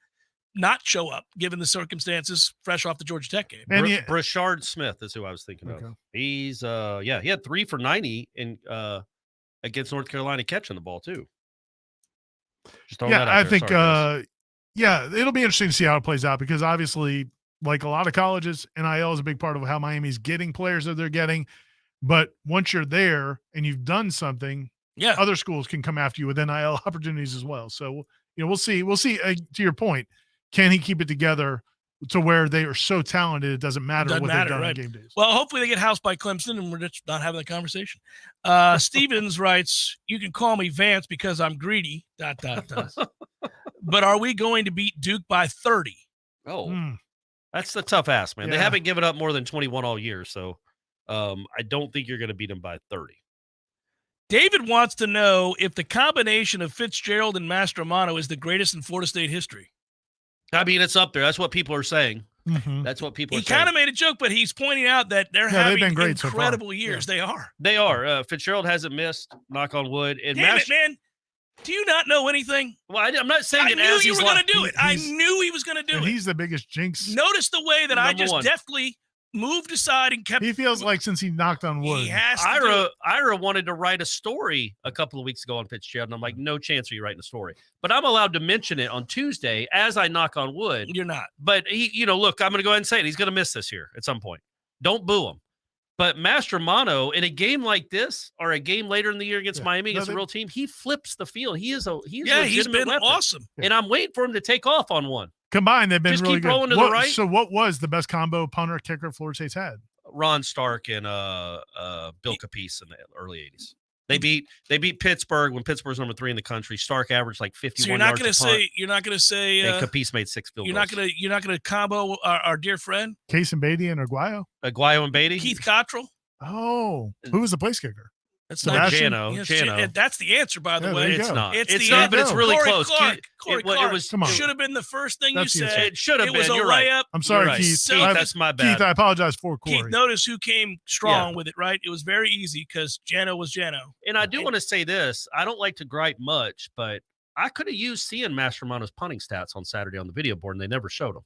not show up given the circumstances fresh off the Georgia Tech game. And Brashard Smith is who I was thinking of. He's he had 3 for 90 in against North Carolina catching the ball too. Just throwing that out I there. think Sorry, it'll be interesting to see how it plays out because obviously, like a lot of colleges, NIL is a big part of how Miami's getting players that they're getting. But once you're there and you've done something, other schools can come after you with NIL opportunities as well. So, we'll see. We'll see. To your point, can he keep it together to where they are so talented it doesn't matter they've done on game days? Well, hopefully they get housed by Clemson and we're just not having the conversation. Stevens writes, you can call me Vance because I'm greedy, ... But are we going to beat Duke by 30? Oh, that's the tough ask, man. They haven't given up more than 21 all year, so I don't think you're going to beat them by 30. David wants to know if the combination of Fitzgerald and Mastromano is the greatest in Florida State history. I mean, it's up there. That's what people are saying. Mm-hmm. That's what people are saying. He saying. kind of made a joke, but he's pointing out that they're having been great incredible so years. They are. They are. Fitzgerald hasn't missed, knock on wood. And Damn it, man. Do you not know anything? Well, I'm not saying I it knew as you he's were going to do it. I knew he was going to do it. He's the biggest jinx. Notice the way that I Number just one. deftly moved aside and kept. He feels like since he knocked on wood. He has to do it. Ira wanted to write a story a couple of weeks ago on Fitzgerald, and I'm like, no chance are you writing a story. But I'm allowed to mention it on Tuesday as I knock on wood. You're not. But he, look, I'm going to go ahead and say it. He's going to miss this here at some point. Don't boo him. But Mastromano, in a game like this, or a game later in the year against Miami, against a real team, he flips the field. He's been weapon. awesome. And I'm waiting for him to take off on one. Combined, they've been Just really keep good. rolling to the right. So what was the best combo punter kicker Florida State's had? Ron Stark and Bill Capice in the early 80s. They beat Pittsburgh when Pittsburgh's number 3 in the country. Stark averaged like 51 So you're not yards going to a punt. say you're not going to say And Capice made 6 field you're goals. You're not going to combo our dear friend Case and Beatty and Aguayo. Aguayo and Beatty. Keith Cottrell. Oh, who was the place kicker? That's Sebastian? not Jano. Yes, Jano. That's the answer, by the Yeah, way. there you It's go. not. It's It's the not, but it's really Corey close. Clark. Corey Clark. Come on. Should have been the first thing That's you the said. It should have It been. was a You're right. layup. I'm sorry, You're right. Keith. So that's my bad. Keith, I apologize for Corey. Keith, notice who came strong with it, right? It was very easy because Jano was Jano. And I do want to say this. I don't like to gripe much, but I could have used seeing Mastromano's punting stats on Saturday on the video board, and they never showed them.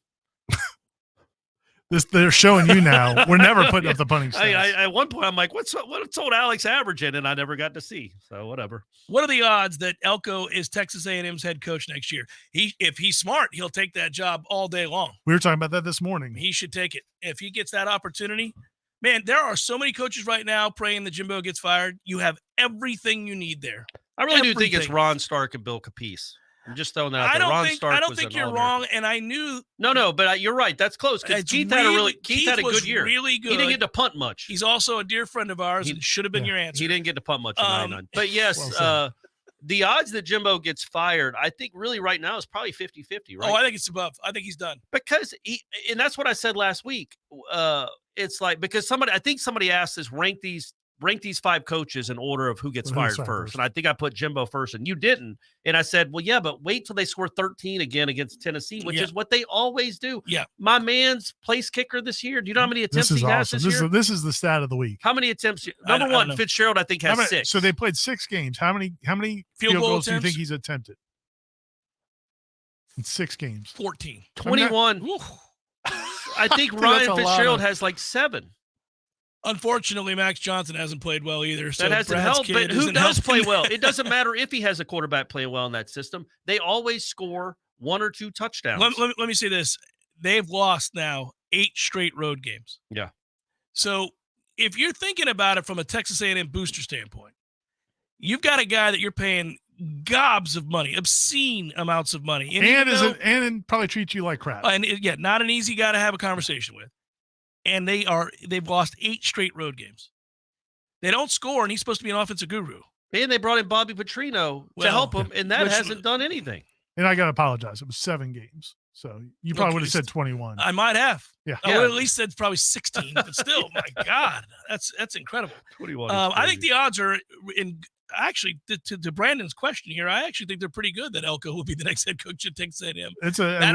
They're showing you now. We're never putting up the punting stats. At one point, I'm like, what's old Alex averaging? And I never got to see. So whatever. What are the odds that Elko is Texas A&M's head coach next year? If he's smart, he'll take that job all day long. We were talking about that this morning. He should take it. If he gets that opportunity, man, there are so many coaches right now praying that Jimbo gets fired. You have everything you need there. I really do think it's Everything. Ron Stark and Bill Capice. I'm just throwing that out there. I don't think you're wrong, and I knew. No, but you're right. That's close because Keith had a good year. Really good. He didn't get to punt much. He's also a dear friend of ours and should have been your answer. He didn't get to punt much in 99. But yes, the odds that Jimbo gets fired, I think really right now is probably 50-50, right? Oh, I think it's above. I think he's done. Because and that's what I said last week. It's like because somebody asked us rank these 5 coaches in order of who gets fired first. And I think I put Jimbo first and you didn't. And I said, well, yeah, but wait till they score 13 again against Tennessee, which is what they always do. Yeah. My man's place kicker this year. Do you know how many attempts he has this year? This is the stat of the week. How many attempts? Number one, Fitzgerald, I think, has 6. So they played 6 games. How many field goals do you think he's attempted? In 6 games. 14. 21. I think Ryan Fitzgerald has like 7. Unfortunately, Max Johnson hasn't played well either. So that hasn't Brad's helped, but kid who isn't does helping. play well? It doesn't matter if he has a quarterback playing well in that system. They always score 1 or 2 touchdowns. Let me say this. They've lost now 8 straight road games. Yeah. So if you're thinking about it from a Texas A&M booster standpoint, you've got a guy that you're paying gobs of money, obscene amounts of money. And probably treats you like crap. Not an easy guy to have a conversation with. And they've lost 8 straight road games. They don't score, and he's supposed to be an offensive guru. And they brought in Bobby Petrino to help him, and that hasn't done anything. And I got to apologize. It was 7 games. So you probably would have said 21. I might have. Yeah. I would have at least said probably 16, but still, my God, that's incredible. 21. I think the odds are actually to Brandon's question here. I actually think they're pretty good that Elko will be the next head coach at Texas A&M.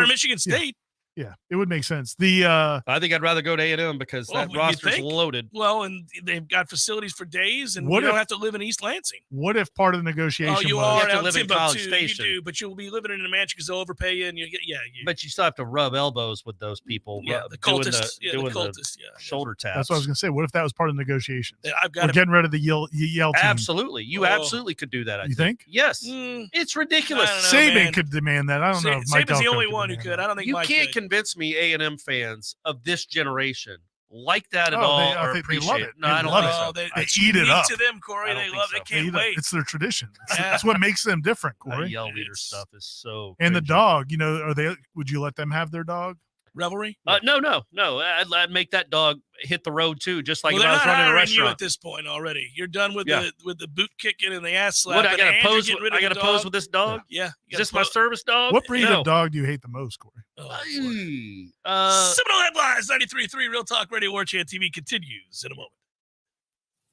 Or Michigan State. Yeah, it would make sense. The I think I'd rather go to A&M because that roster's loaded. Well, and they've got facilities for days, and What you don't if- have to live in East Lansing. what if part of the negotiation Oh, you was are have to out live in Timbuktu, College Station. You do, but you'll be living in a mansion because they'll overpay you, and you get But you still have to rub elbows with those people. the doing cultists, doing the cultists, shoulder taps. That's what I was going to say. What if that was part of the negotiations? I've got We're getting rid of the Yale team. Absolutely. You absolutely could do that. I You think? Yes. It's ridiculous. Saban could demand that. I don't know if Mike Saban's the Elko only could one who demand could. I don't think You Mike can't could. convince me A&M fans of this generation like that at Oh, all I or think they appreciate love it. it. No, They I don't love think it. so. They It's eat it unique up. to them, Corey. I don't They think love. so. They can't wait. It's their tradition. Yeah. That's what makes them different, That Corey. yell leader stuff is so And the cringy. dog, would you let them have their dog? Revelry? No. I'd make that dog hit the road too, just like Well, if they're I was not running a hiring you restaurant. at this point already. You're done with Yeah. the boot kicking and the ass slap. What I got to pose? Rid I of got the to pose dog. with this dog? Yeah. Is this my service dog? What breed No. of dog do you hate the most, Corey? Seminole Headlines, 93.3 Real Talk Radio, Warchant TV continues in a moment.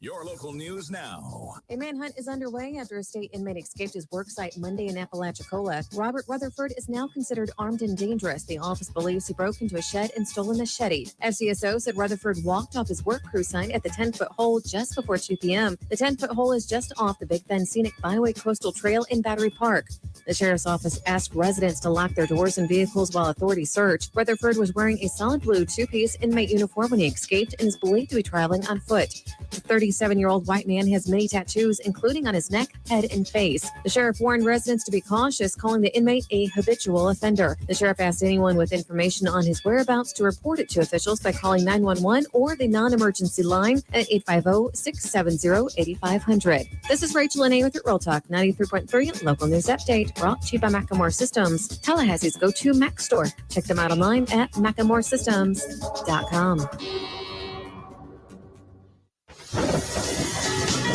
Your local news now. A manhunt is underway after a state inmate escaped his work site Monday in Apalachicola. Robert Rutherford is now considered armed and dangerous. The office believes he broke into a shed and stole a machete. FCSO said Rutherford walked off his work crew site at the 10-foot hole just before 2 p.m. The 10-foot hole is just off the Big Bend Scenic Byway Coastal Trail in Battery Park. The sheriff's office asked residents to lock their doors and vehicles while authorities searched. Rutherford was wearing a solid blue two-piece inmate uniform when he escaped and is believed to be traveling on foot. The 37-year-old white man has many tattoos, including on his neck, head, and face. The sheriff warned residents to be cautious, calling the inmate a habitual offender. The sheriff asked anyone with information on his whereabouts to report it to officials by calling 911 or the non-emergency line at 850-670-8500. This is Rachel Lene with Real Talk 93.3 Local News Update, brought to you by Macklemore Systems, Tallahassee's go-to Mac store. Check them out online at MaclemoreSystems.com.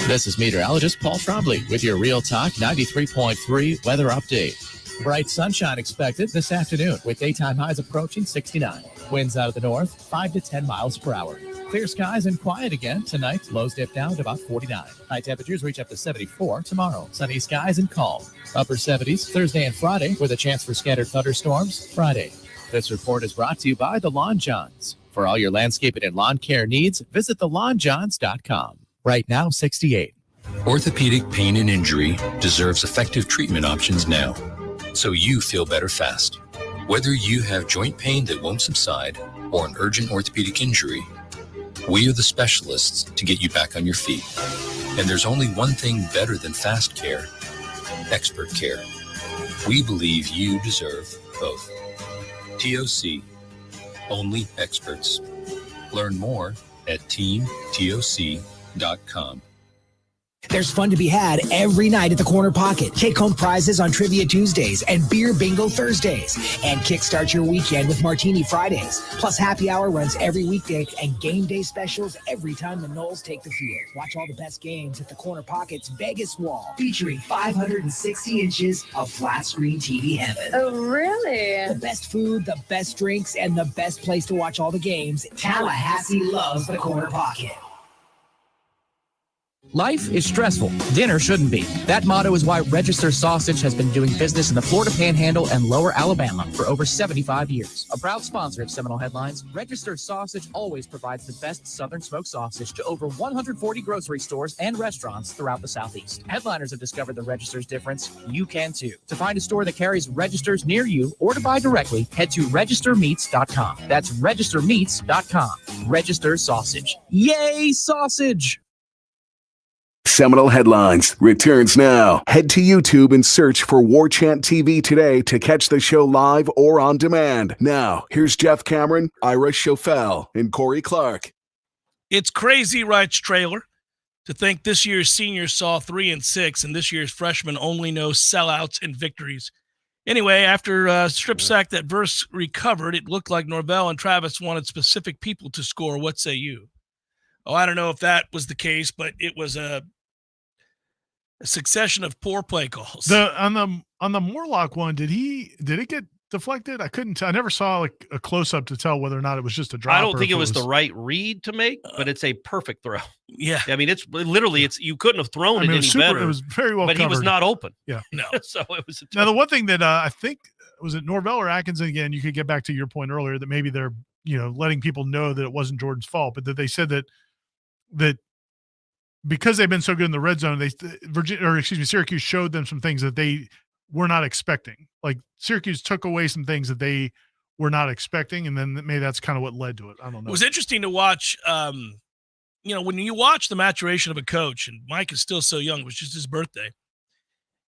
This is meteorologist Paul Trombley with your Real Talk 93.3 weather update. Bright sunshine expected this afternoon with daytime highs approaching 69. Winds out of the north, 5 to 10 miles per hour. Clear skies and quiet again tonight. Lows dip down to about 49. High temperatures reach up to 74 tomorrow. Sunny skies and calm. Upper 70s Thursday and Friday with a chance for scattered thunderstorms Friday. This report is brought to you by the Lawn Johns. For all your landscaping and lawn care needs, visit thelawnjohns.com. Right now, 68. Orthopedic pain and injury deserves effective treatment options now, so you feel better fast. Whether you have joint pain that won't subside or an urgent orthopedic injury, we are the specialists to get you back on your feet. And there's only one thing better than fast care: expert care. We believe you deserve both. TOC, only experts. Learn more at teamtoc.com. There's fun to be had every night at the Corner Pocket. Take home prizes on Trivia Tuesdays and Beer Bingo Thursdays. And kickstart your weekend with Martini Fridays. Plus happy hour runs every weekday and game day specials every time the Noles take the field. Watch all the best games at the Corner Pocket's Vegas wall, featuring 560 inches of flat screen TV heaven. Oh, really? The best food, the best drinks, and the best place to watch all the games. Tallahassee loves the Corner Pocket. Life is stressful. Dinner shouldn't be. That motto is why Register Sausage has been doing business in the Florida Panhandle and Lower Alabama for over 75 years. A proud sponsor of Seminole Headlines, Register Sausage always provides the best Southern smoked sausage to over 140 grocery stores and restaurants throughout the Southeast. Headliners have discovered the Register's difference. You can too. To find a store that carries Registers near you or to buy directly, head to registermeats.com. That's registermeats.com. Register Sausage. Yay, sausage! Seminole Headlines returns now. Head to YouTube and search for Warchant TV today to catch the show live or on demand. Now, here's Jeff Cameron, Ira Schofel, and Corey Clark. It's crazy, writes Trailer, to think this year's seniors saw 3 and 6, and this year's freshmen only know sellouts and victories. Anyway, after strip sack that verse recovered, it looked like Norvell and Travis wanted specific people to score. What say you? Oh, I don't know if that was the case, but it was a succession of poor play calls. On the Morlock one, did it get deflected? I couldn't tell. I never saw like a close up to tell whether or not it was just a drop. I don't think it was the right read to make, but it's a perfect throw. Yeah. I mean, it's literally, you couldn't have thrown it any better. It was very well but covered. he was not open. Yeah. No. So it was Now, the one thing that I think was it Norvell or Atkins? And again, you could get back to your point earlier that maybe they're, letting people know that it wasn't Jordan's fault, but that they said that because they've been so good in the red zone, Syracuse showed them some things that they were not expecting. Like Syracuse took away some things that they were not expecting, and then maybe that's kind of what led to it. I don't know. It was interesting to watch, when you watch the maturation of a coach, and Mike is still so young, it was just his birthday.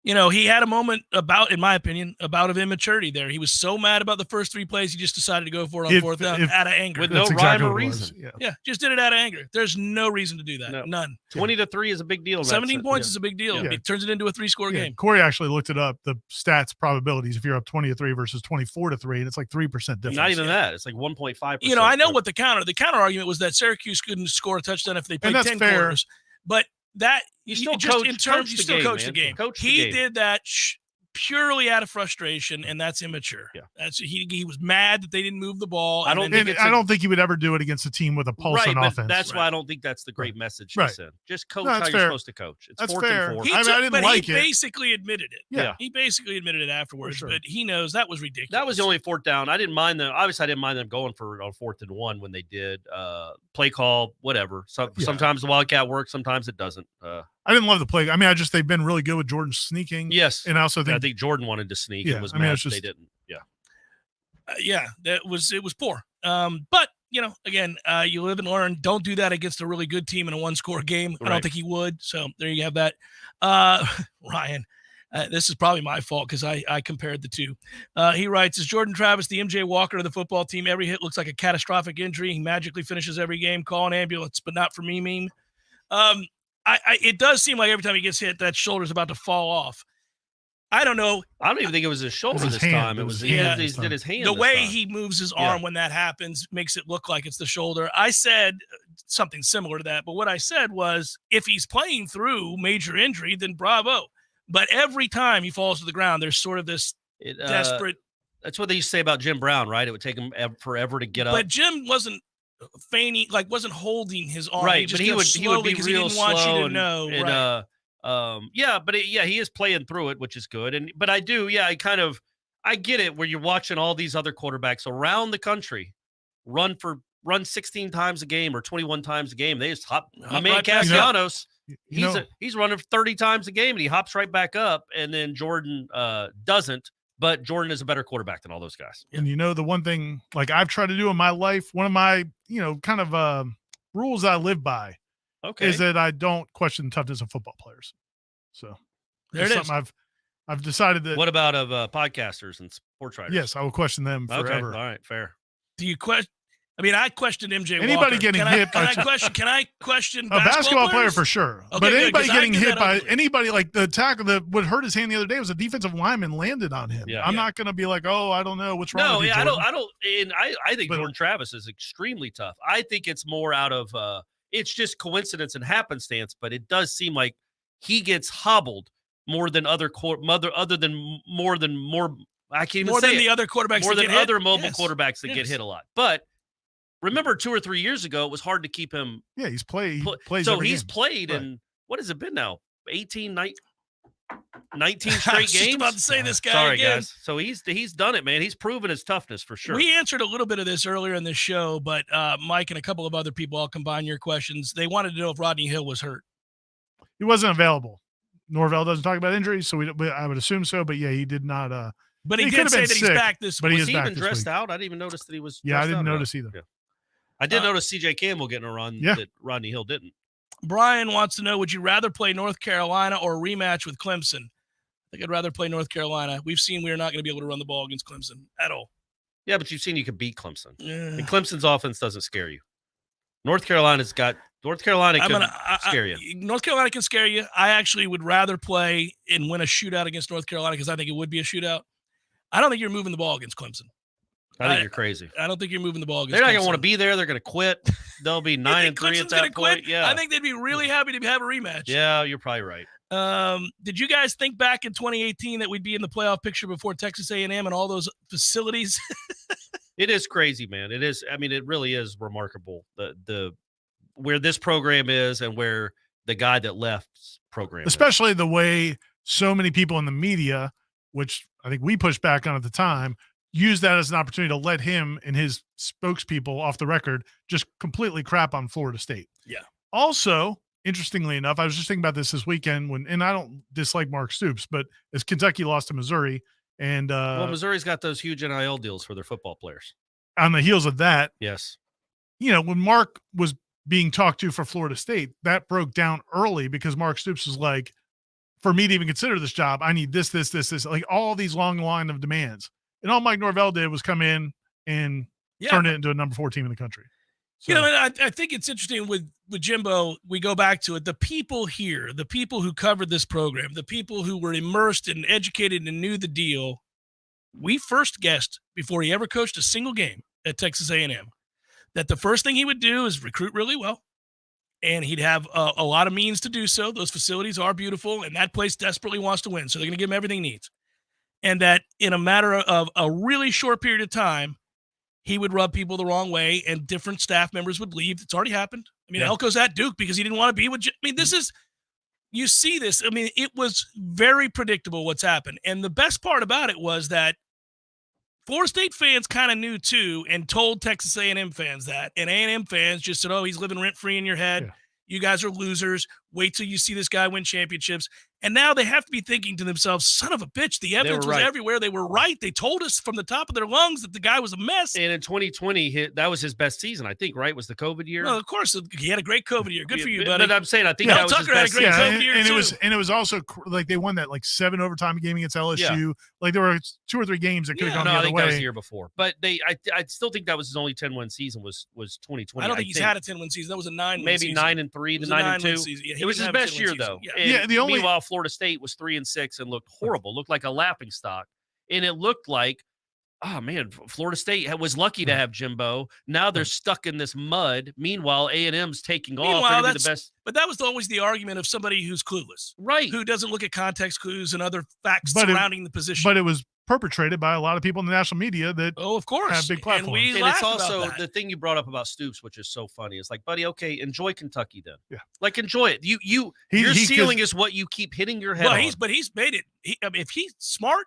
He had a moment in my opinion, of immaturity there. He was so mad about the first 3 plays, he just decided to go for it on fourth down out of anger. With no rhyme or reason. Yeah, just did it out of anger. There's no reason to do that. No. None. 20-3 is a big deal. 17 points is a big deal. Yeah. It turns it into a 3-score game. Corey actually looked it up, the stats probabilities, if you're up 20-3 versus 24-3, and it's like 3% difference. Not even that. It's like 1.5%. I know what the counter argument was that Syracuse couldn't score a touchdown if they played 10 quarters. But that you still coach the game. He did that purely out of frustration, and that's immature. Yeah, he was mad that they didn't move the ball. I don't think he would ever do it against a team with a pulse on offense. That's why I don't think that's the great message to send. Just coach how you're supposed to coach. It's that's 4th fair. and 4. He basically admitted it. Yeah, he basically admitted it afterwards. But he knows that was ridiculous. That was the only 4th down. I didn't mind them. Obviously, I didn't mind them going for on 4th and 1 when they did play call, whatever. Sometimes the Wildcat works, sometimes it doesn't. I didn't love the play. I mean, they've been really good with Jordan sneaking. Yes, and I also think Jordan wanted to sneak. Yeah, and was mad they didn't. Yeah, it was poor. But again, you live and learn. Don't do that against a really good team in a 1-score game. Right. I don't think he would. So there you have that. Ryan, this is probably my fault because I compared the two. He writes, is Jordan Travis the MJ Walker of the football team? Every hit looks like a catastrophic injury. He magically finishes every game. Call an ambulance, but not for me meme. It does seem like every time he gets hit, that shoulder's about to fall off. I don't know. I don't even think it was his shoulder this time. It was he did his hand. The way he moves his arm when that happens makes it look like it's the shoulder. I said something similar to that, but what I said was if he's playing through major injury, then bravo. But every time he falls to the ground, there's sort of this desperate. That's what they used to say about Jim Brown, right? It would take him forever to get up. But Jim wasn't feigning, wasn't holding his arm. Right, but he would be real he didn't want you to know. Right. He is playing through it, which is good. But I do, I get it where you're watching all these other quarterbacks around the country run 16 times a game or 21 times a game. They just hop. My man Castellanos, he's running 30 times a game and he hops right back up. And then Jordan doesn't. But Jordan is a better quarterback than all those guys. And the one thing I've tried to do in my life, one of my kind of rules I live by. Is that I don't question the toughness of football players. So there it is. I've decided that. What about of podcasters and sports writers? Yes, I will question them forever. Okay, all right, fair. Do you question? I mean, I questioned MJ. Anybody Walker. getting hit? Can I question a basketball player for sure? Okay, but anybody getting hit by anybody, like the tackle that would hurt his hand the other day was a defensive lineman landed on him. Yeah. I'm not going to be like, oh, I don't know what's wrong. No, with you, I Jordan. don't. And I think Jordan Travis is extremely tough. I think it's more out of it's just coincidence and happenstance, but it does seem like he gets hobbled more than other I can't even more say than it. the other quarterbacks more that than get other hit. mobile quarterbacks that get hit a lot. But remember 2 or 3 years ago, it was hard to keep him. Yeah, he's played. He plays so every he's game. played Right. in what has it been now? 19 I straight was games. just about to say this guy Sorry, again. guys. So he's done it, man. He's proven his toughness for sure. We answered a little bit of this earlier in the show, but Mike and a couple of other people, I'll combine your questions. They wanted to know if Rodney Hill was hurt. He wasn't available. Norvell doesn't talk about injuries, so I would assume so. But yeah, he did not. But he could did have say been that he's sick, back this but week. he Was is he back even this dressed week. out? I didn't even notice that he was. Yeah, I dressed didn't out notice either. Yeah. I did notice CJ Campbell getting a run that Rodney Hill didn't. Brian wants to know, would you rather play North Carolina or a rematch with Clemson? I think I'd rather play North Carolina. We've seen we are not going to be able to run the ball against Clemson at all. Yeah, but you've seen you could beat Clemson. Yeah. And Clemson's offense doesn't scare you. North Carolina could scare you. North Carolina can scare you. I actually would rather play and win a shootout against North Carolina because I think it would be a shootout. I don't think you're moving the ball against Clemson. I think you're crazy. I don't think you're moving the ball against They're not going Clemson. to want to be there. They're going to quit. They'll be 9-3 at that point. Yeah. I think they'd be really happy to have a rematch. Yeah, you're probably right. Did you guys think back in 2018 that we'd be in the playoff picture before Texas A&M and all those facilities? It is crazy, man. It is. I mean, it really is remarkable the where this program is and where the guy that left's program Especially the way so many people in the media, which I think we pushed back on at the time, used that as an opportunity to let him and his spokespeople off the record just completely crap on Florida State. Yeah. Also, interestingly enough, I was just thinking about this weekend and I don't dislike Mark Stoops, but as Kentucky lost to Missouri and Missouri's got those huge NIL deals for their football players. On the heels of that, yes, when Mark was being talked to for Florida State, that broke down early because Mark Stoops was like, for me to even consider this job, I need this, like all these long line of demands. And all Mike Norvell did was come in and turn it into a number 4 team in the country. So, and I think it's interesting with Jimbo, we go back to it. The people here, the people who covered this program, the people who were immersed and educated and knew the deal, we first guessed before he ever coached a single game at Texas A&M that the first thing he would do is recruit really well. And he'd have a lot of means to do so. Those facilities are beautiful, and that place desperately wants to win. So they're going to give him everything he needs. And that in a matter of a really short period of time, he would rub people the wrong way, and different staff members would leave. It's already happened. I mean, Elko's at Duke because he didn't want to be with – this is – you see this. I mean, it was very predictable what's happened. And the best part about it was that Florida State fans kind of knew too and told Texas A&M fans that. And A&M fans just said, oh, he's living rent-free in your head. Yeah. You guys are losers. Wait till you see this guy win championships. And now they have to be thinking to themselves, son of a bitch, the evidence was everywhere. They were right. They told us from the top of their lungs that the guy was a mess. And in 2020, that was his best season, I think, right? Was the COVID year? Well, of course. He had a great COVID year. Good for you, buddy. But I'm saying, I think that was Tucker his best had a great season. COVID year, too. It was also like they won that like 7 overtime game against LSU. Yeah. Like there were 2 or 3 games that could have gone the I other think way. that was the year before. But I still think that was his only 10-win season was 2020. I don't think he's had a 10-win season. That was a 9-win maybe season. 9-3, the 9-2. Yeah, it was his best year, though. Yeah. Meanwhile, Florida State was 3-6 and looked horrible, looked like a laughing stock. And it looked like, oh, man, Florida State was lucky to have Jimbo. Now they're stuck in this mud. Meanwhile, A&M's taking off. They're the best. But that was always the argument of somebody who's clueless. Right. Who doesn't look at context clues and other facts surrounding the position. But it was perpetrated by a lot of people in the national media that of course have big platforms. And it's also the thing you brought up about Stoops, which is so funny. It's like, buddy, okay, enjoy Kentucky then. Yeah. Like, enjoy it. Your ceiling is what you keep hitting your head on. He's made it. If he's smart,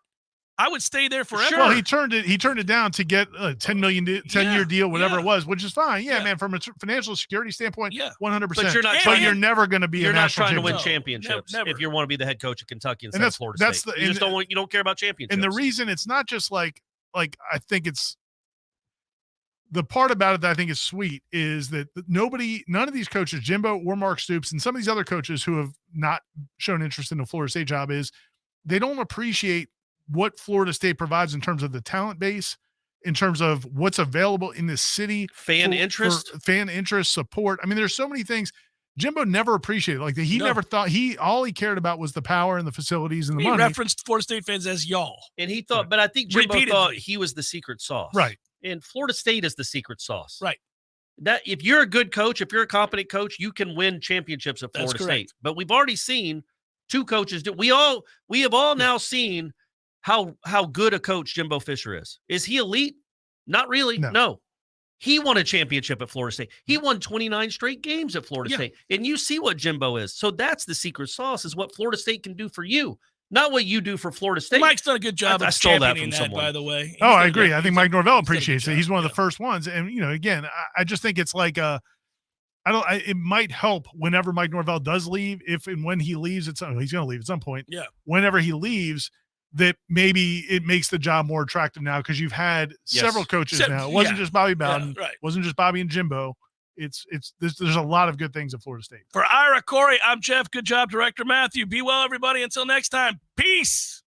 I would stay there forever. Sure. Well, he turned it down to get a $10 million 10-year deal, whatever it was, which is fine. Yeah, man, from a financial security standpoint, 100%. But you're never going to be You're a not national trying to win champion. championships never. if you want to be the head coach of Kentucky instead of Florida State. You don't care about championships. And the reason it's not just like I think it's the part about it that I think is sweet is that none of these coaches, Jimbo or Mark Stoops, and some of these other coaches who have not shown interest in the Florida State job is they don't appreciate what Florida State provides in terms of the talent base, in terms of what's available in this city, fan interest, support. I mean, there's so many things Jimbo never appreciated. Like never thought all he cared about was the power and the facilities and the money. He referenced Florida State fans as y'all. And he thought, but I think Jimbo thought he was the secret sauce. Right. And Florida State is the secret sauce. Right. That if you're a good coach, if you're a competent coach, you can win championships at Florida State. But we've already seen 2 coaches do. We have all now seen how good a coach Jimbo Fisher is. Is he elite? Not really. No. He won a championship at Florida State. He won 29 straight games at Florida State. And you see what Jimbo is. So that's the secret sauce, is what Florida State can do for you, not what you do for Florida State. Mike's done a good job of championing that, by the way. I agree. I think Mike Norvell appreciates it. He's one of the first ones. And, again, I just think it's like it might help whenever Mike Norvell does leave, if and when he leaves, he's going to leave at some point. Yeah. Whenever he leaves, that maybe it makes the job more attractive now because you've had several coaches now. It wasn't just Bobby Bowden. Yeah, right. Wasn't just Bobby and Jimbo. There's a lot of good things at Florida State. For Ira, Corey, I'm Jeff. Good job, Director Matthew. Be well, everybody. Until next time. Peace.